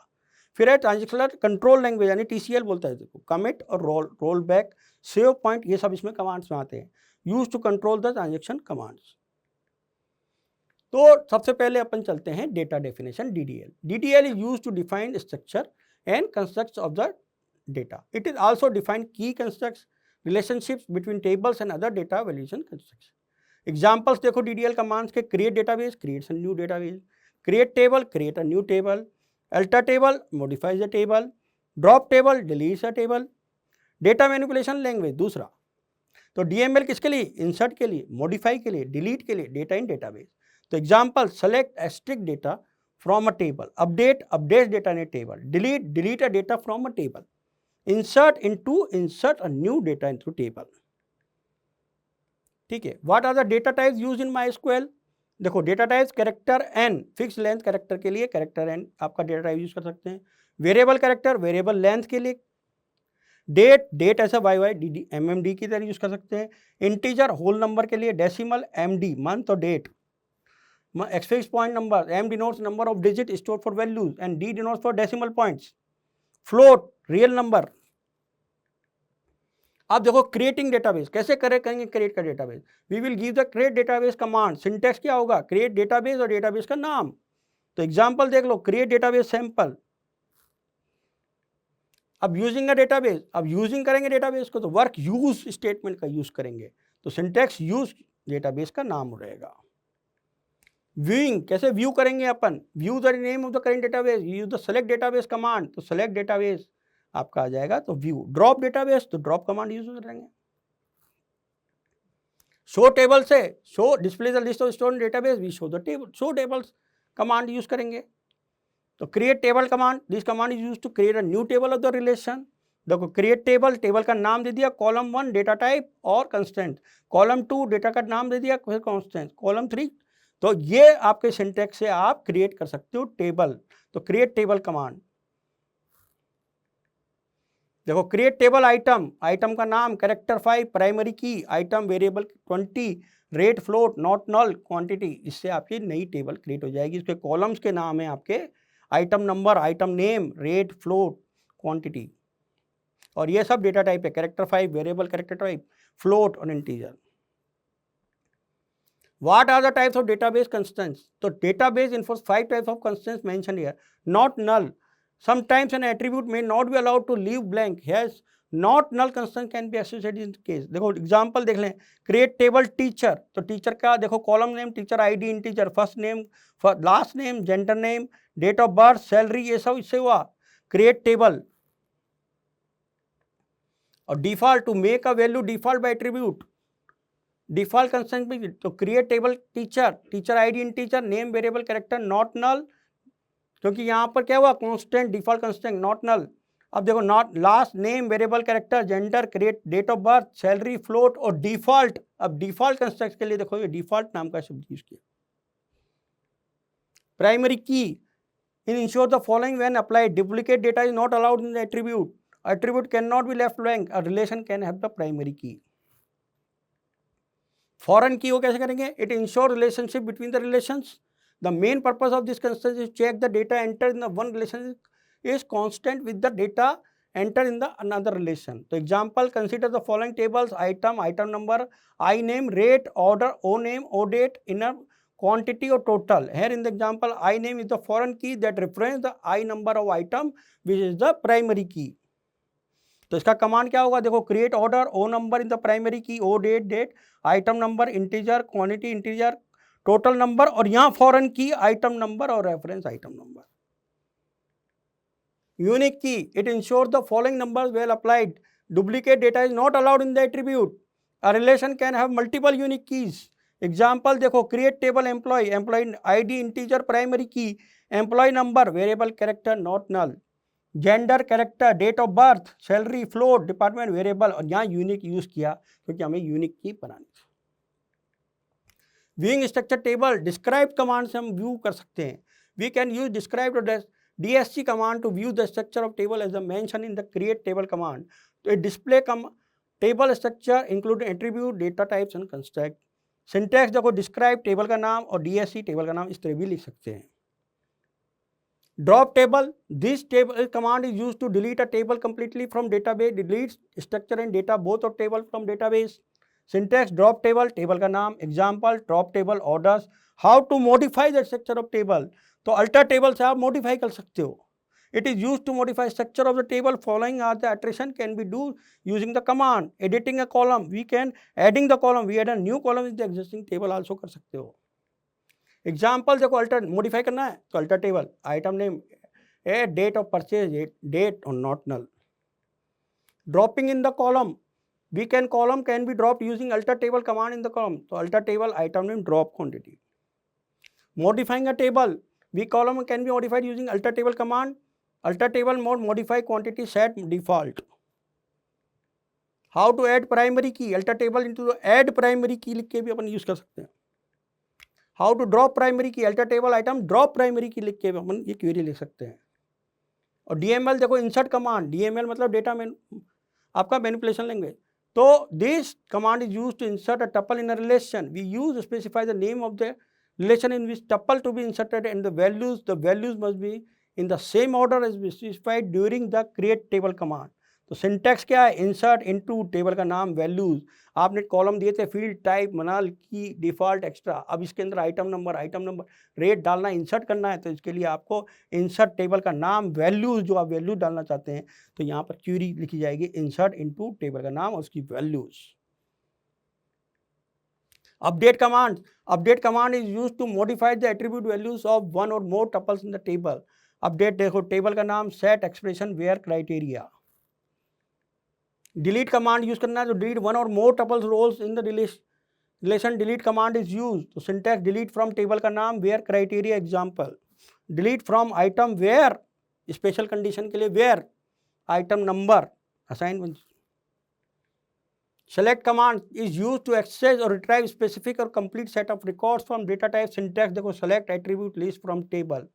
S1: फिर है transactional control language यानी TCL बोलता है, देखो commit और roll back, save point, ये सब इसमें कमांड्स में आते हैं, use to control the transaction commands. तो सबसे पहले अपन चलते हैं data definition DDL. DDL is use to define structure and constructs of the data. It is also define key constructs, relationships between tables and other data valuation constructs. Examples देखो DDL commands के, create database creates a new database, create table create a new table, alter table modifies the table, drop table deletes a table. Data manipulation language दूसरा, तो DML किसके लिए? insert के लिए, modify के लिए, delete के लिए, data in database. तो example, select extract data from a table, update updates data in a table, delete a data from a table, insert a new data into table. ठीक है। What are the data types use in MySQL? देखो data types, character N, fix length character के लिए character N आपका data type use कर सकते हैं। Variable character variable length के लिए, डेट ऐसा वाई डी एमएमडी की तरह यूज कर सकते हैं। इंटीजर होल नंबर के लिए, डेसिमल एमडी मंथ और डेट, एक्सफिक्स point number, M denotes number of digit store for values and D denotes for decimal points. Float real number. आप देखो क्रिएटिंग डेटाबेस कैसे करेंगे, क्रिएट का database, we will give the create database command. Syntax क्या होगा? Create database और database का नाम। तो एग्जांपल देख लो, क्रिएट डेटाबेस सैंपल। अब यूजिंग अ डेटाबेस, अब यूजिंग करेंगे डेटाबेस को तो वर्क यूज स्टेटमेंट का यूज करेंगे, तो सिंटेक्स यूज डेटाबेस का नाम रहेगा। व्यूइंग कैसे व्यू करेंगे अपन, view the name of the current database, use the select database command, तो सेलेक्ट डेटाबेस आपका आ जाएगा तो व्यू। ड्रॉप डेटाबेस तो ड्रॉप कमांड यूज करेंगे। शो टेबल से show display the list of stored database, we show the table, show tables command use करेंगे। तो create table command, this command is use to create a new table of the relation. देखो create table, table का नाम दे दिया, column 1 data type और constant, column 2 data का नाम दे दिया, कंस्टेंट, कॉलम 3 तो ये आपके सिंटैक्स से आप क्रिएट कर सकते हो टेबल। तो क्रिएट टेबल कमांड, देखो क्रिएट टेबल आइटम, आइटम का नाम character 5 primary key, item variable 20, rate float not null quantity, इससे आपकी नई टेबल क्रिएट हो जाएगी। इसके कॉलम्स के नाम है आपके item number, item name, rate, float, quantity, और ये सब डेटा टाइप है, character 5 variable character type, float और integer. What are the types of database constants? So database enforces 5 types of constants mentioned here. Not null. Sometimes an attribute may not be allowed to leave blank. Yes, not null constant can be associated in case. देखो example देख लें, create table teacher, तो teacher का देखो column name teacher ID integer, first name, last name, gender name, date of birth, salary, ये सब इससे हुआ क्रिएट टेबल। और default, to make a value default by attribute, default constraint में, तो create table teacher, teacher ID integer, name variable character not null, क्योंकि यहाँ पर क्या हुआ constant default constant not null. अब देखो not last name variable character, gender, create date of birth, salary, float और डिफॉल्ट। अब डिफॉल्ट कंस्ट्रक्ट के लिए देखो ये डिफॉल्ट नाम का शब्द यूज किया। Primary key, in ensure the following when applied, duplicate data is not allowed in the attribute, attribute can not be left blank, a relation can have the primary key. Foreign key वो कैसे करेंगे, it ensure relationship between the relations, the main purpose of this constraint is check the data enter in the one relation is constant with the data enter in the another relation. So example, consider the following tables: item, item number, I name, rate, order, O name, O date, inner, quantity or total. Here in the example, I name is the foreign key that represents the I number of item which is the primary key. तो इसका command क्या होगा, देखो create order, O number in the primary key, O date date, item number integer, quantity integer, total number, और यहाँ foreign key item number और reference item number. Unique key, it ensures the following numbers well applied. Duplicate data is not allowed in the attribute. A relation can have multiple unique keys. Example देखो, create table employee, employee ID integer primary key, employee number variable character not null, gender character, date of birth, salary, float, department variable, और यहाँ unique use किया क्योंकि हमें unique की बनानी थी। Viewing structure table, describe command से हम view कर सकते हैं। We can use describe to DSC command to view the structure of table as mentioned in the create table command. तो display table structure include attribute, data types and construct. Syntax देखो describe table का नाम और DSC table का नाम इस तरह भी लिख सकते हैं। Drop table, this table command is used to delete a table completely from database, deletes structure and data both of table from database. Syntax drop table, table का नाम, example drop table orders, how to modify the structure of table, तो alter table से आप modify कर सकते हो। It is use to modify structure of the table following are the iteration can be do using the command editing a column, we can adding the column, we add a new column in the existing table also कर सकते हो। Example देखो, alter modify करना है तो alter table, item name, a date of purchase, date और not null. Dropping in the column, we can column can be drop using alter table command in the column, तो alter table item name drop quantity. Modifying a table, V column can be modified using alter table command. Alter table mode modify quantity set default. How to add primary key, alter table into the add primary key लिख के भी अपन use कर सकते हैं। How to drop primary key, alter table item drop primary key लिख के भी अपन ये क्वेरी लिख सकते हैं। और DML देखो insert command, DML मतलब डेटा में आपका मैनिपुलेशन लैंग्वेज। तो this command is used to insert a tuple in a relation. We use to specify the name of the relation in which tuple to be inserted and the values must be in the same order as specified during the create table command. तो syntax क्या है, insert into table का नाम, values, आपने column दिए थे field type, मनाल की, डिफॉल्ट, एक्स्ट्रा, अब इसके अंदर आइटम नंबर, रेट डालना, इंसर्ट करना है, तो इसके लिए आपको इंसर्ट टेबल का नाम, वैल्यूज, जो आप वैल्यूज डालना चाहते हैं, तो यहाँ पर क्यूरी लिखी जाएगी इंसर्ट इनटू टेबल का नाम और उसकी values. Update command is used to modify the attribute values of one or more tuples in the table. Update देखो टेबल का नाम, set expression where criteria. Delete command use करना है तो delete one or more tuples rows in the relation delete command is used. तो syntax delete from table का नाम, where criteria, example. Delete from item where, special condition के लिए where, item number assign। Select command is used to access or retrieve specific or complete set of records from data type. Syntax देखो, select attribute list from table.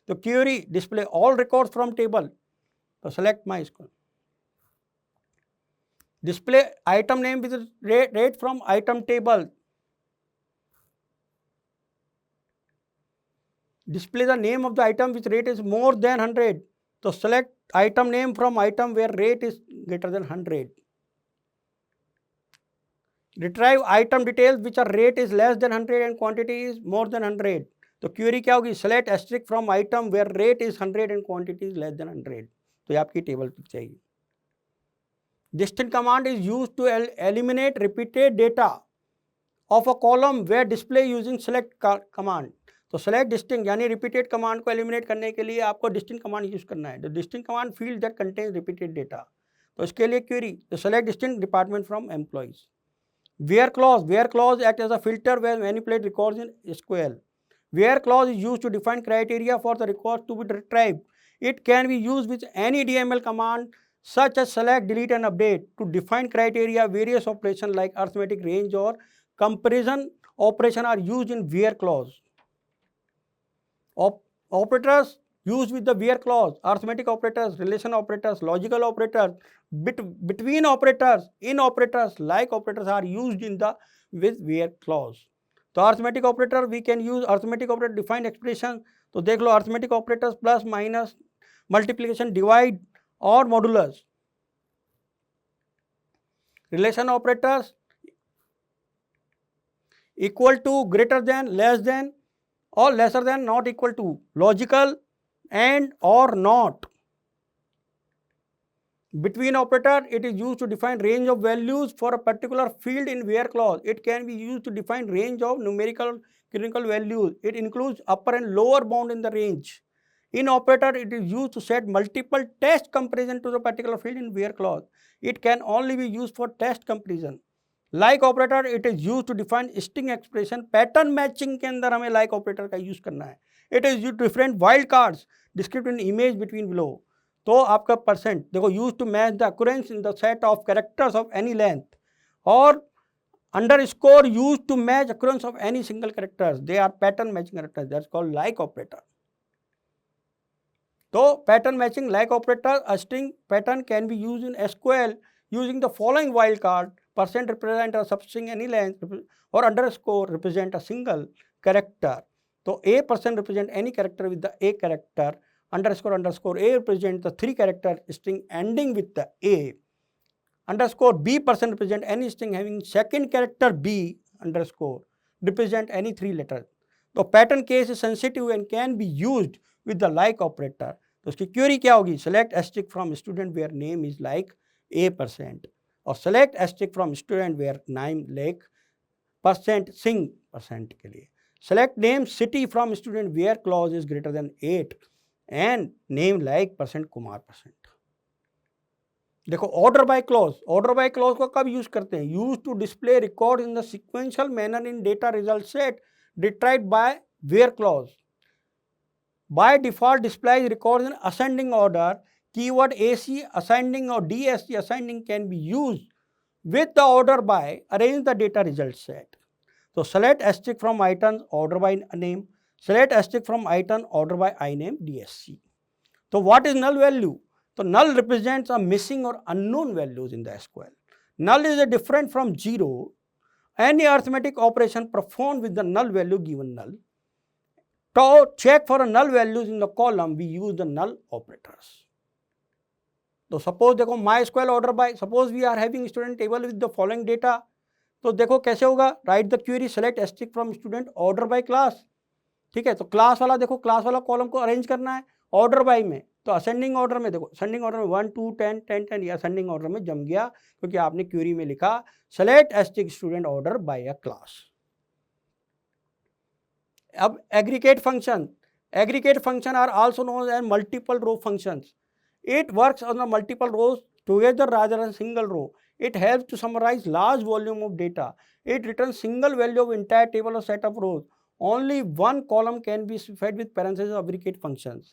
S1: तो query display all records from table. तो select MySQL. Display item name with rate from item table. Display the name of the item which rate is more than 100. So select item name from item where rate is greater than 100. Retrieve item details which are rate is less than 100 and quantity is more than 100. तो query क्या होगी? select asterisk from item where rate is 100 and quantity is less than 100. तो ये आपकी table चाहिए. Distinct command is used to eliminate repeated data of a column where display using select command. तो select distinct यानी repeated command को eliminate करने के लिए आपको distinct command use करना है. The distinct command field that contains repeated data. तो इसके लिए query तो select distinct department from employees. Where clause act as a filter where manipulate records in SQL. Where clause is used to define criteria for the record to be retrieved. It can be used with any DML command such as select, delete and update to define criteria. Various operations like arithmetic range or comparison operation are used in where clause. Operators used with the where clause: arithmetic operators, relation operators, logical operators, between operators, in operators, like operators are used in the with where clause. तो arithmetic operator we can use arithmetic operator defined expression. तो देख लो arithmetic operators plus minus multiplication divide और modulus. Relation operators equal to, greater than, less than or lesser than, not equal to. Logical and or not. Between operator, it is used to define range of values for a particular field in where clause. It can be used to define range of numerical clinical values. It includes upper and lower bound in the range. In operator, it is used to set multiple test comparison to the particular field in where clause. It can only be used for test comparison. Like operator, it is used to define string expression. Pattern matching के अंदर हमें like operator का use करना है. It is used to different wildcards described in image between below. तो आपका percent देखो, use to match the occurrences in the set of characters of any length, और underscore use to match occurrences of any single characters. They are pattern matching characters, that's called like operator. तो pattern matching like operator, a string pattern can be use in SQL using the following wild card. Percent represent a substring any length और underscore represent a single character. तो a percent represent any character with the a character. Underscore a represent the 3 character string ending with the a. Underscore b percent represent any string having second character b. Underscore represent any 3 letters. तो pattern case is sensitive and can be used with the like operator. तो उसकी query क्या होगी? select asterisk from student where name is like a%, और select asterisk from student where name like percent sing percent के लिए. Select name city from student where clause is greater than 8 and name like percent Kumar percent. देखो order by clause को कब use करते हैं? Use to display record in the sequential manner in data result set retrieved by where clause. By default displays records in ascending order. Keyword AC ascending or DSC ascending can be used with the order by. Arrange the data result set. So select asterisk from item order by name. Select asterisk from item order by iname DSC. So what is null value? So null represents a missing or unknown values in the SQL. Null is different from 0. Any arithmetic operation performed with the null value given null. To check for a null values in the column, we use the null operators. So suppose देखो MySQL order by, suppose we are having student table with the following data. तो देखो कैसे होगा? Write the query select asterisk from student order by class. ठीक है, तो class वाला देखो, क्लास वाला कॉलम को अरेंज करना है ऑर्डर बाय में. तो असेंडिंग ऑर्डर में देखो, असेंडिंग ऑर्डर में 1 2 10 10 10 या असेंडिंग ऑर्डर में जम गया, क्योंकि आपने क्वेरी में लिखा select asterisk student order by a class. अब aggregate function are also known as multiple row functions. It works on the multiple rows together rather than single row. It helps to summarize large volume of data. It returns single value of entire table or set of rows. Only one column can be fed with parentheses or aggregate functions.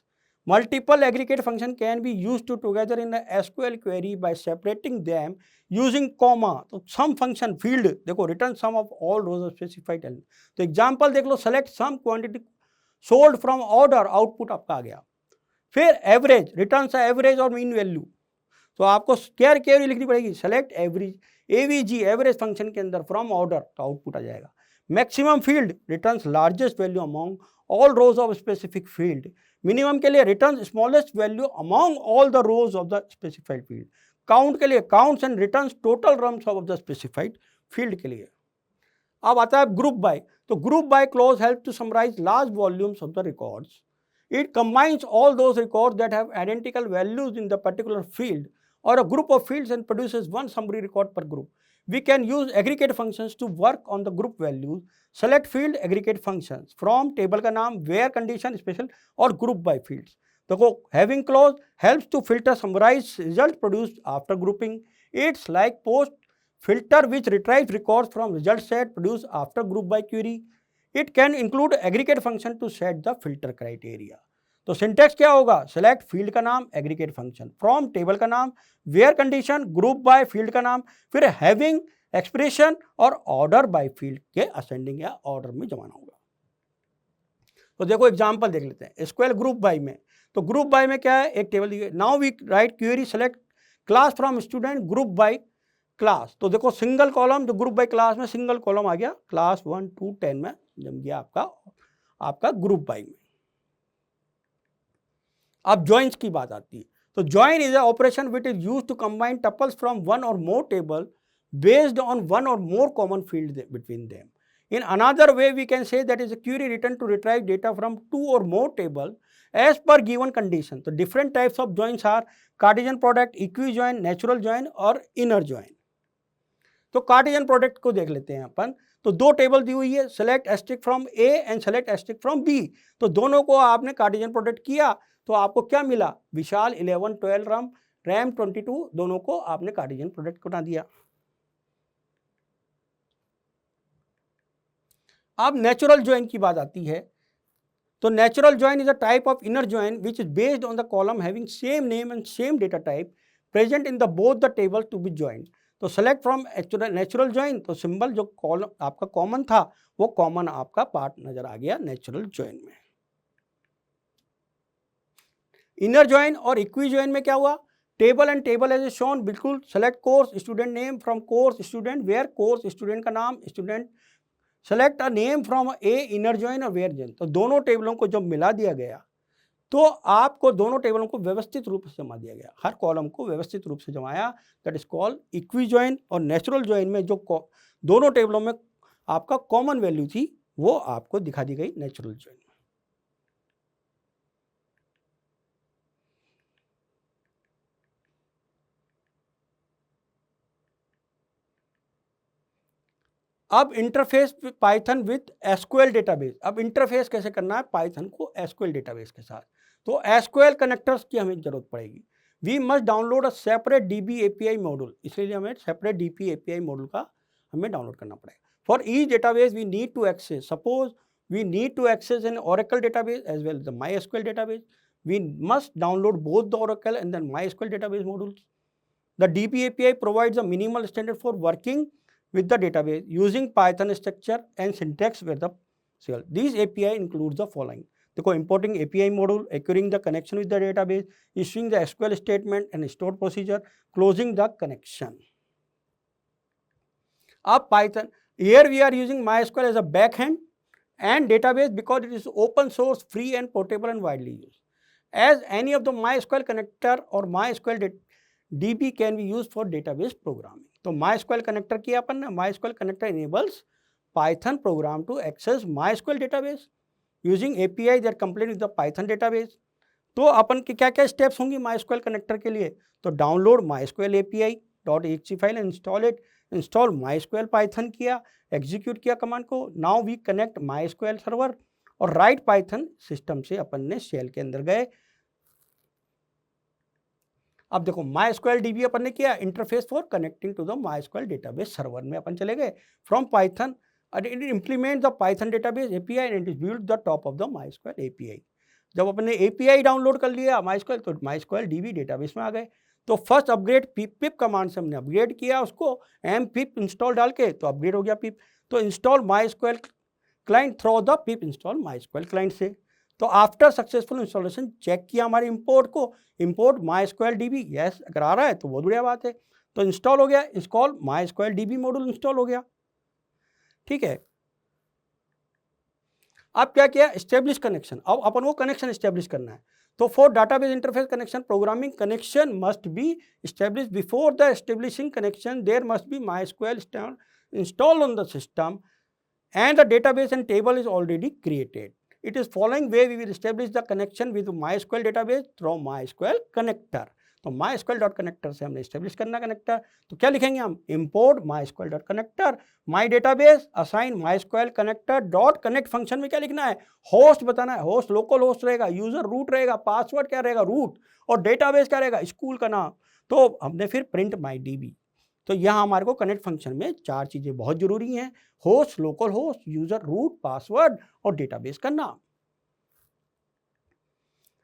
S1: Multiple aggregate function can be used together in a SQL query by separating them using comma. तो sum function field देखो return sum of all rows of specified element. तो एग्जाम्पल देख लो, select sum quantity sold from order, output आपका आ गया. फिर एवरेज, रिटर्न सा एवरेज और मीन वैल्यू. तो आपको केयर क्वेरी लिखनी पड़ेगी, select average, AVG average function के अंदर फ्रॉम ऑर्डर, तो आउटपुट आ जाएगा. Maximum field returns largest value among all rows of specific field. Minimum के लिए return smallest value among all the rows of the specified field. Count के लिए counts and returns total rums of the specified field के लिए. अब आता है group by. तो group by clause help to summarize large volumes of the records. It combines all those records that have identical values in the particular field or a group of fields and produces one summary record per group. We can use aggregate functions to work on the group values. Select field aggregate functions from table का नाम, where condition special और group by fields. देखो having clause helps to filter summarize results produced after grouping. It's like post filter which retrieves records from result set produced after group by query. It can include aggregate function to set the filter criteria. तो syntax क्या होगा, select field का नाम aggregate function, from table का नाम, where condition, group by field का नाम, फिर हैविंग एक्सप्रेशन और ऑर्डर बाय फील्ड के असेंडिंग या ऑर्डर में जमाना होगा. तो देखो एग्जांपल देख लेते हैं. एसक्यूएल ग्रुप बाय में, तो ग्रुप बाय में क्या है, एक टेबल दी है. Now we write query select class from student group by class. तो देखो सिंगल कॉलम, जो ग्रुप बाय क्लास में सिंगल कॉलम आ गया, क्लास 1 2 10 में जम गया आपका ग्रुप बाय में. अब ज्वाइंस की बात आती है. तो join is a operation which is used to combine tuples from one or more table based on one or more common field between them. In another way, we can say that is a query written to retrieve data from two or more table as per given condition. So different types of joins are Cartesian product, equijoin, natural join और inner join. तो Cartesian product को देख लेते हैं अपन. तो दो table दी हुई है, select asterisk from A and select asterisk from B. तो दोनों को आपने कार्टेशियन प्रोडक्ट किया तो आपको क्या मिला, विशाल 11 12 रैम 22, दोनों को आपने कार्टेशियन प्रोडक्ट बना दिया. अब नेचुरल ज्वाइन की बात आती है. तो natural join is a type of inner join which is based on the column having same name and same data type present in the both the table to be joined. तो select from natural join, तो symbol जो column आपका common था वो common आपका part नजर आ गया नेचुरल ज्वाइन में. इनर ज्वाइन और इक्वी ज्वाइन में क्या हुआ, table and table as a shown, बिल्कुल. Select course student name from course student, where course student का नाम student. Select a name from A inner join और वेयर ज्वाइन. तो दोनों टेबलों को जब मिला दिया गया तो आपको दोनों टेबलों को व्यवस्थित रूप से जमा दिया गया, हर कॉलम को व्यवस्थित रूप से जमाया, that is called equi join. और नेचुरल ज्वाइन में जो दोनों टेबलों में आपका कॉमन वैल्यू थी वो आपको दिखा दी गई नेचुरल ज्वाइन. अब interface Python with SQL database. अब इंटरफेस कैसे करना है पाइथन को एसक्यूएल डेटाबेस के साथ. तो एसक्यूएल कनेक्टर्स की हमें जरूरत पड़ेगी. We must download a separate DB API module, इसलिए हमें सेपरेट डीबी एपीआई मॉड्यूल का हमें डाउनलोड करना पड़ेगा. For each database we need to access, suppose we need to access an Oracle database as well the MySQL database. We must download both the Oracle and then MySQL database modules. The DB API provides a minimal standard for working with the database using Python structure and syntax with the SQL. These API includes the following. देखो importing API module, acquiring the connection with the database, issuing the SQL statement and store procedure, closing the connection. अब Python, here we are using MySQL as a backend and database because it is open source, free and portable and widely used. As any of the MySQL connector or MySQL DB can be used for database programming. तो MySQL connector किया अपन ने. MySQL connector enables Python program to access MySQL database using API that complement with the Python database. तो अपन के क्या क्या steps होंगी MySQL connector के लिए, तो download MySQL API .exe file, install it, install MySQL Python किया, एग्जीक्यूट किया कमांड को. Now we connect MySQL server और राइट पाइथन सिस्टम से अपन ने शेल के अंदर गए. अब देखो MySQL DB अपन ने किया, interface for connecting to the MySQL database server में अपन चले गए. From Python it implement the Python database API and it is build the top of the MySQL API. जब अपने API डाउनलोड कर लिया MySQL, तो MySQL DB डेटाबेस में आ गए। तो फर्स्ट अपग्रेड पिप कमांड से हमने अपग्रेड किया उसको, pip इंस्टॉल डाल के, तो अपग्रेड हो गया पिप। तो install MySQL client through the pip install MySQL client से। तो आफ्टर सक्सेसफुल इंस्टॉलेशन चेक किया हमारे इंपोर्ट को, इंपोर्ट MySQL DB, यस अगर आ रहा है तो बहुत बढ़िया बात है। तो इंस्टॉल हो गया, install MySQL DB module install हो गया, ठीक है। अब क्या किया, एस्टेब्लिश कनेक्शन। अब अपन को कनेक्शन एस्टेब्लिश करना है। तो for database interface connection programming, connection must be establish. Before the establishing connection there must be MySQL installed on the system and the database and table is already created. It is following way we will establish the connection with MySQL database through MySQL connector. तो MySQL.connector से हमने establish करना connector. तो क्या लिखेंगे हम, import MySQL.connector, my database assign MySQL connector dot connect function में क्या लिखना है, होस्ट बताना है। होस्ट लोकल होस्ट रहेगा, यूजर रूट रहेगा, पासवर्ड क्या रहेगा रूट, और डेटाबेस क्या रहेगा स्कूल का नाम। तो हमने फिर प्रिंट MyDB। तो यहाँ हमारे को कनेक्ट फंक्शन में 4 चीजें बहुत जरूरी हैं, host, local host, user root, password और डेटाबेस का नाम।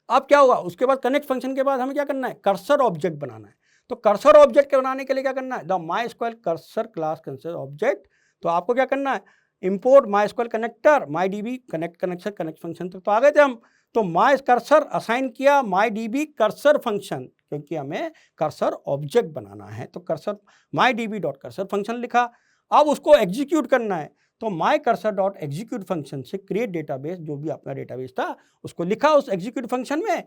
S1: अब क्या होगा, उसके बाद कनेक्ट फंक्शन के बाद हमें क्या करना है, कर्सर ऑब्जेक्ट बनाना है। तो कर्सर ऑब्जेक्ट के बनाने के लिए क्या करना है, the MySQL cursor class consist object. तो आपको क्या करना है, import MySQL connector, MyDB connection connect function तक तो आ गए थे हम। तो माई कर्सर असाइन किया MyDB कर्सर फंक्शन, क्योंकि हमें कर्सर ऑब्जेक्ट बनाना है। तो cursor MyDB dot cursor function लिखा। अब उसको एग्जीक्यूट करना है। तो my cursor dot execute function से क्रिएट डेटाबेस, जो भी अपना डेटाबेस था उसको लिखा उस एग्जीक्यूट फंक्शन में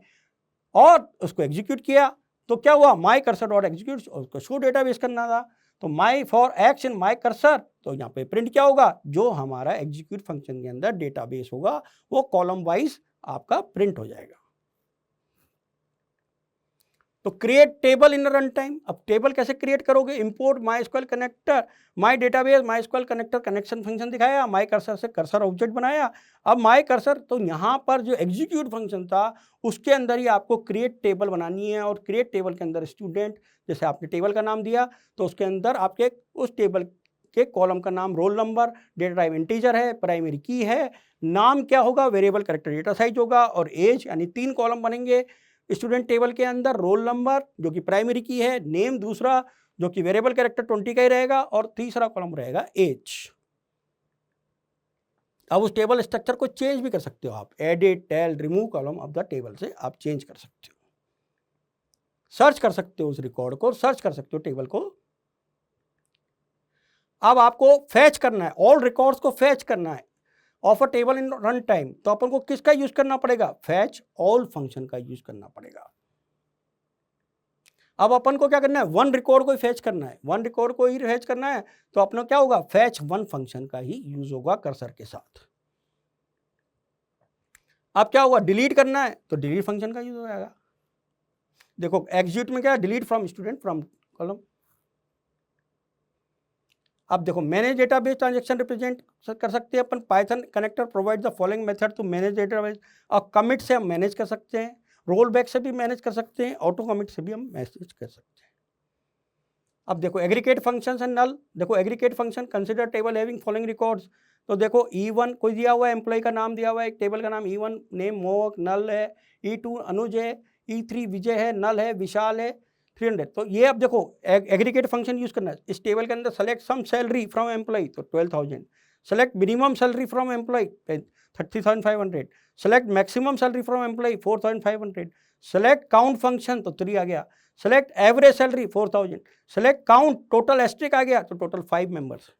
S1: और उसको एग्जीक्यूट किया। तो क्या हुआ, माई कर्सर डॉट एग्जीक्यूट, उसको शो डेटाबेस करना था। तो माई for x in my cursor, तो यहाँ पे प्रिंट क्या होगा, जो हमारा एग्जीक्यूट फंक्शन के अंदर डेटाबेस होगा वो कॉलम वाइज आपका प्रिंट हो जाएगा। तो create table in run time. अब टेबल कैसे क्रिएट करोगे, import MySQL connector, my database MySQL connector connection function दिखाया, माई कर्सर से कर्सर ऑब्जेक्ट बनाया। अब माई कर्सर, तो यहाँ पर जो एग्जीक्यूट फंक्शन था उसके अंदर ही आपको क्रिएट टेबल बनानी है। और क्रिएट टेबल के अंदर स्टूडेंट, जैसे आपने टेबल का नाम दिया तो उसके अंदर आपके उस टेबल के कॉलम का नाम, roll number, data type integer है, प्राइमरी की है, नाम क्या होगा, वेरिएबल कैरेक्टर डेटा साइज होगा, और एज, यानी 3 कॉलम बनेंगे स्टूडेंट टेबल के अंदर। रोल नंबर जो कि प्राइमरी की है, नेम दूसरा जो कि वेरिएबल कैरेक्टर 20 का ही रहेगा, और तीसरा कॉलम रहेगा एज। अब उस टेबल स्ट्रक्चर को चेंज भी कर सकते हो आप, edit, tell, remove column of the table से आप चेंज कर सकते हो, सर्च कर सकते हो उस रिकॉर्ड को, सर्च कर सकते हो टेबल को। अब आपको फैच करना है, ऑल रिकॉर्ड्स को फैच करना है of a table in run time. तो अपन को किसका यूज करना पड़ेगा, फैच ऑल फंक्शन का यूज करना पड़ेगा। अब अपन को क्या करना है, 1 रिकॉर्ड को ही फैच करना है, 1 रिकॉर्ड को ही फैच करना है। तो अपना क्या होगा, फैच 1 फंक्शन का ही यूज होगा कर्सर के साथ। अब क्या होगा, डिलीट करना है तो डिलीट फंक्शन का यूज हो जाएगा। देखो एग्जीक्यूट में क्या है, delete from student from column. अब देखो मैनेज डेटाबेस ट्रांजैक्शन रिप्रेजेंट कर सकते हैं अपन, python connector provide the following method to manage database. और कमिट से हम मैनेज कर सकते हैं, रोल बैक से भी मैनेज कर सकते हैं, ऑटो कमिट से भी हम मैनेज कर सकते हैं। अब देखो एग्रीगेट फंक्शंस एंड नल। देखो aggregate function, consider table having following records. तो देखो E1 कोई दिया हुआ है, एम्प्लॉय का नाम दिया हुआ है, एक टेबल का नाम E1, नेम मोहक, नल है, E2 अनुज है, E3 विजय है, नल है, विशाल है, 300। तो ये अब देखो एग्रीगेट फंक्शन यूज करना है। इस टेबल के अंदर select sum salary from employ, तो 12,000। Select minimum salary from employ 30,500। Select maximum salary from employ 4,500। Select count function, तो 3 आ गया। Select average salary 4,000। Select count, total asterisk आ गया, तो टोटल 5 मेंबर्स।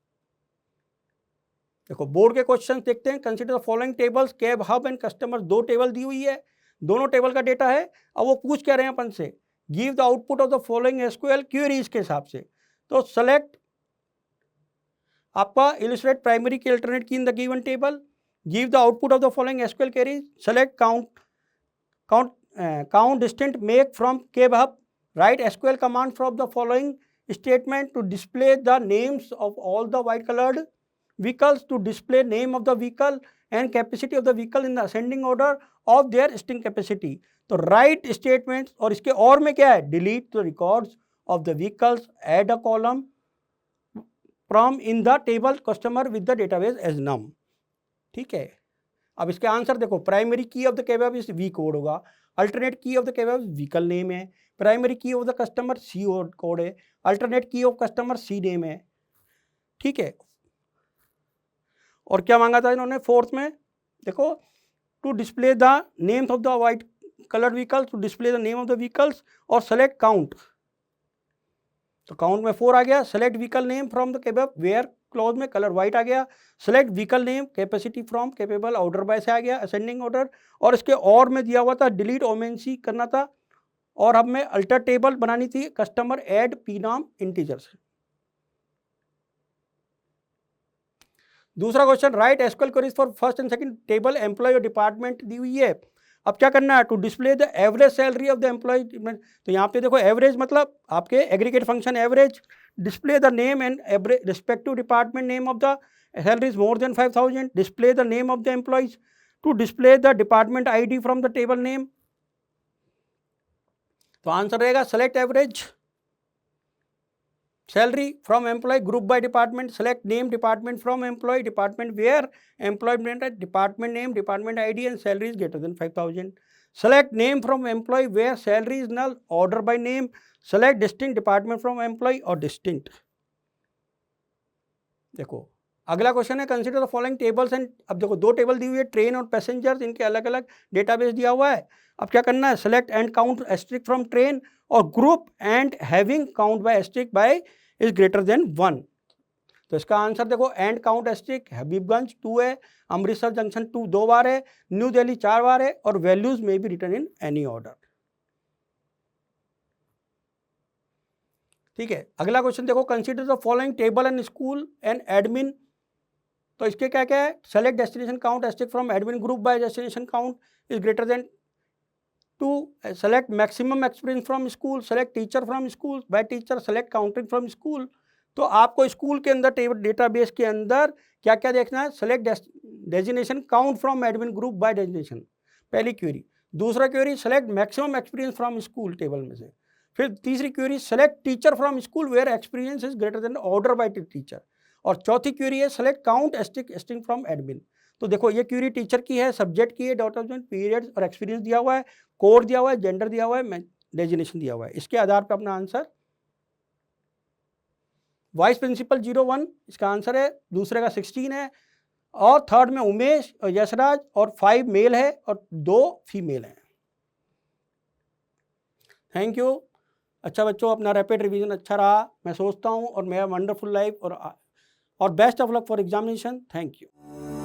S1: देखो बोर्ड के क्वेश्चन देखते हैं। Consider the following tables, cab hub and customer. 2 table दी हुई है, दोनों टेबल का डेटा है। अब वो पूछ क्या रहे हैं अपन से, give the output of the following SQL queries के हिसाब से। तो सेलेक्ट आपका illustrate primary key alternate key in the given table, give the output of the following SQL queries. Select count distinct make from cab hub, write SQL command from the following statement to display the names of all the white coloured vehicles, to display name of the vehicle and capacity of the vehicle in the ascending order of their string capacity। तो write statements, और इसके और में क्या है, delete the records of the vehicles, add a column from in the table customer with the database as num. ठीक है। अब इसके आंसर देखो, primary key of the kebab is V code होगा, alternate key of the kebab vehicle name है, primary key of the customer C code है, alternate key of customer C name है, ठीक है। और क्या मांगा था इन्होंने फोर्थ में, देखो to display the names of the white colour vehicles, to display the name of the vehicles और सेलेक्ट काउंट। तो काउंट में 4 आ गया, select vehicle name from the kebab where clause में कलर वाइट आ गया, select vehicle name capacity from capable order by से आ गया असेंडिंग ऑर्डर, और इसके और में दिया हुआ था डिलीट ओमेंसी करना था, और हमें अल्टर टेबल बनानी थी कस्टमर ऐड पी नाम इंटीजर से। दूसरा question, write SQL queries for first and second table employee और डिपार्टमेंट दी हुई है। अब क्या करना है, to display the average salary of the employee. तो यहाँ पे देखो एवरेज मतलब आपके aggregate function average, display the name and respective department name of the salary is more than 5000, display the name of the employees, to display the department ID from the table name. तो answer रहेगा select average salary from employee group by department, select name department from employee, department where employment, department name, department ID and salary is greater than 5000, select name from employee where salary is null, order by name, select distinct department from employee और distinct। देखो अगला question है, consider the following tables and, अब देखो दो table दी हुई है ट्रेन और पैसेंजर्स, इनके अलग अलग डेटाबेस दिया हुआ है। अब क्या करना है, select and count asterisk from train और group and having count by asterisk by is greater than 1। तो इसका आंसर देखो, एंड काउंट एस्ट्रिक हबीबगंज 2 है, अमृतसर जंक्शन 2 2 बार है, न्यू दिल्ली 4 बार है, और वैल्यूज में भी रिटर्न इन एनी ऑर्डर। ठीक है, अगला क्वेश्चन देखो, consider the following table and school and admin. तो इसके क्या क्या है, select destination count asterisk from admin group by destination count is greater than 2, select maximum experience from school, select teacher from school, by teacher select counting from school। तो आपको school के अंदर table database के अंदर क्या क्या देखना है, select designation count from admin group by designation, पहली क्वेरी। दूसरा query, select maximum experience from school table में से। फिर तीसरी query, select teacher from school where experience is greater than order by teacher. और चौथी क्वेरी है, select count asterisk from admin. तो देखो ये क्वेरी टीचर की है, सब्जेक्ट की है, डॉट ऑफ पीरियड और एक्सपीरियंस दिया हुआ है, कोड दिया हुआ है, जेंडर दिया हुआ है, डेजिग्नेशन दिया हुआ है। इसके आधार पर अपना आंसर वाइस प्रिंसिपल 01 इसका आंसर है, दूसरे का 16 है, और थर्ड में उमेश और यशराज, और 5 मेल है और 2 फीमेल हैं। Thank you. अच्छा बच्चों, अपना रैपिड रिवीजन अच्छा रहा मैं सोचता हूँ, और मेरा वंडरफुल लाइफ और best of luck for examination. Thank you.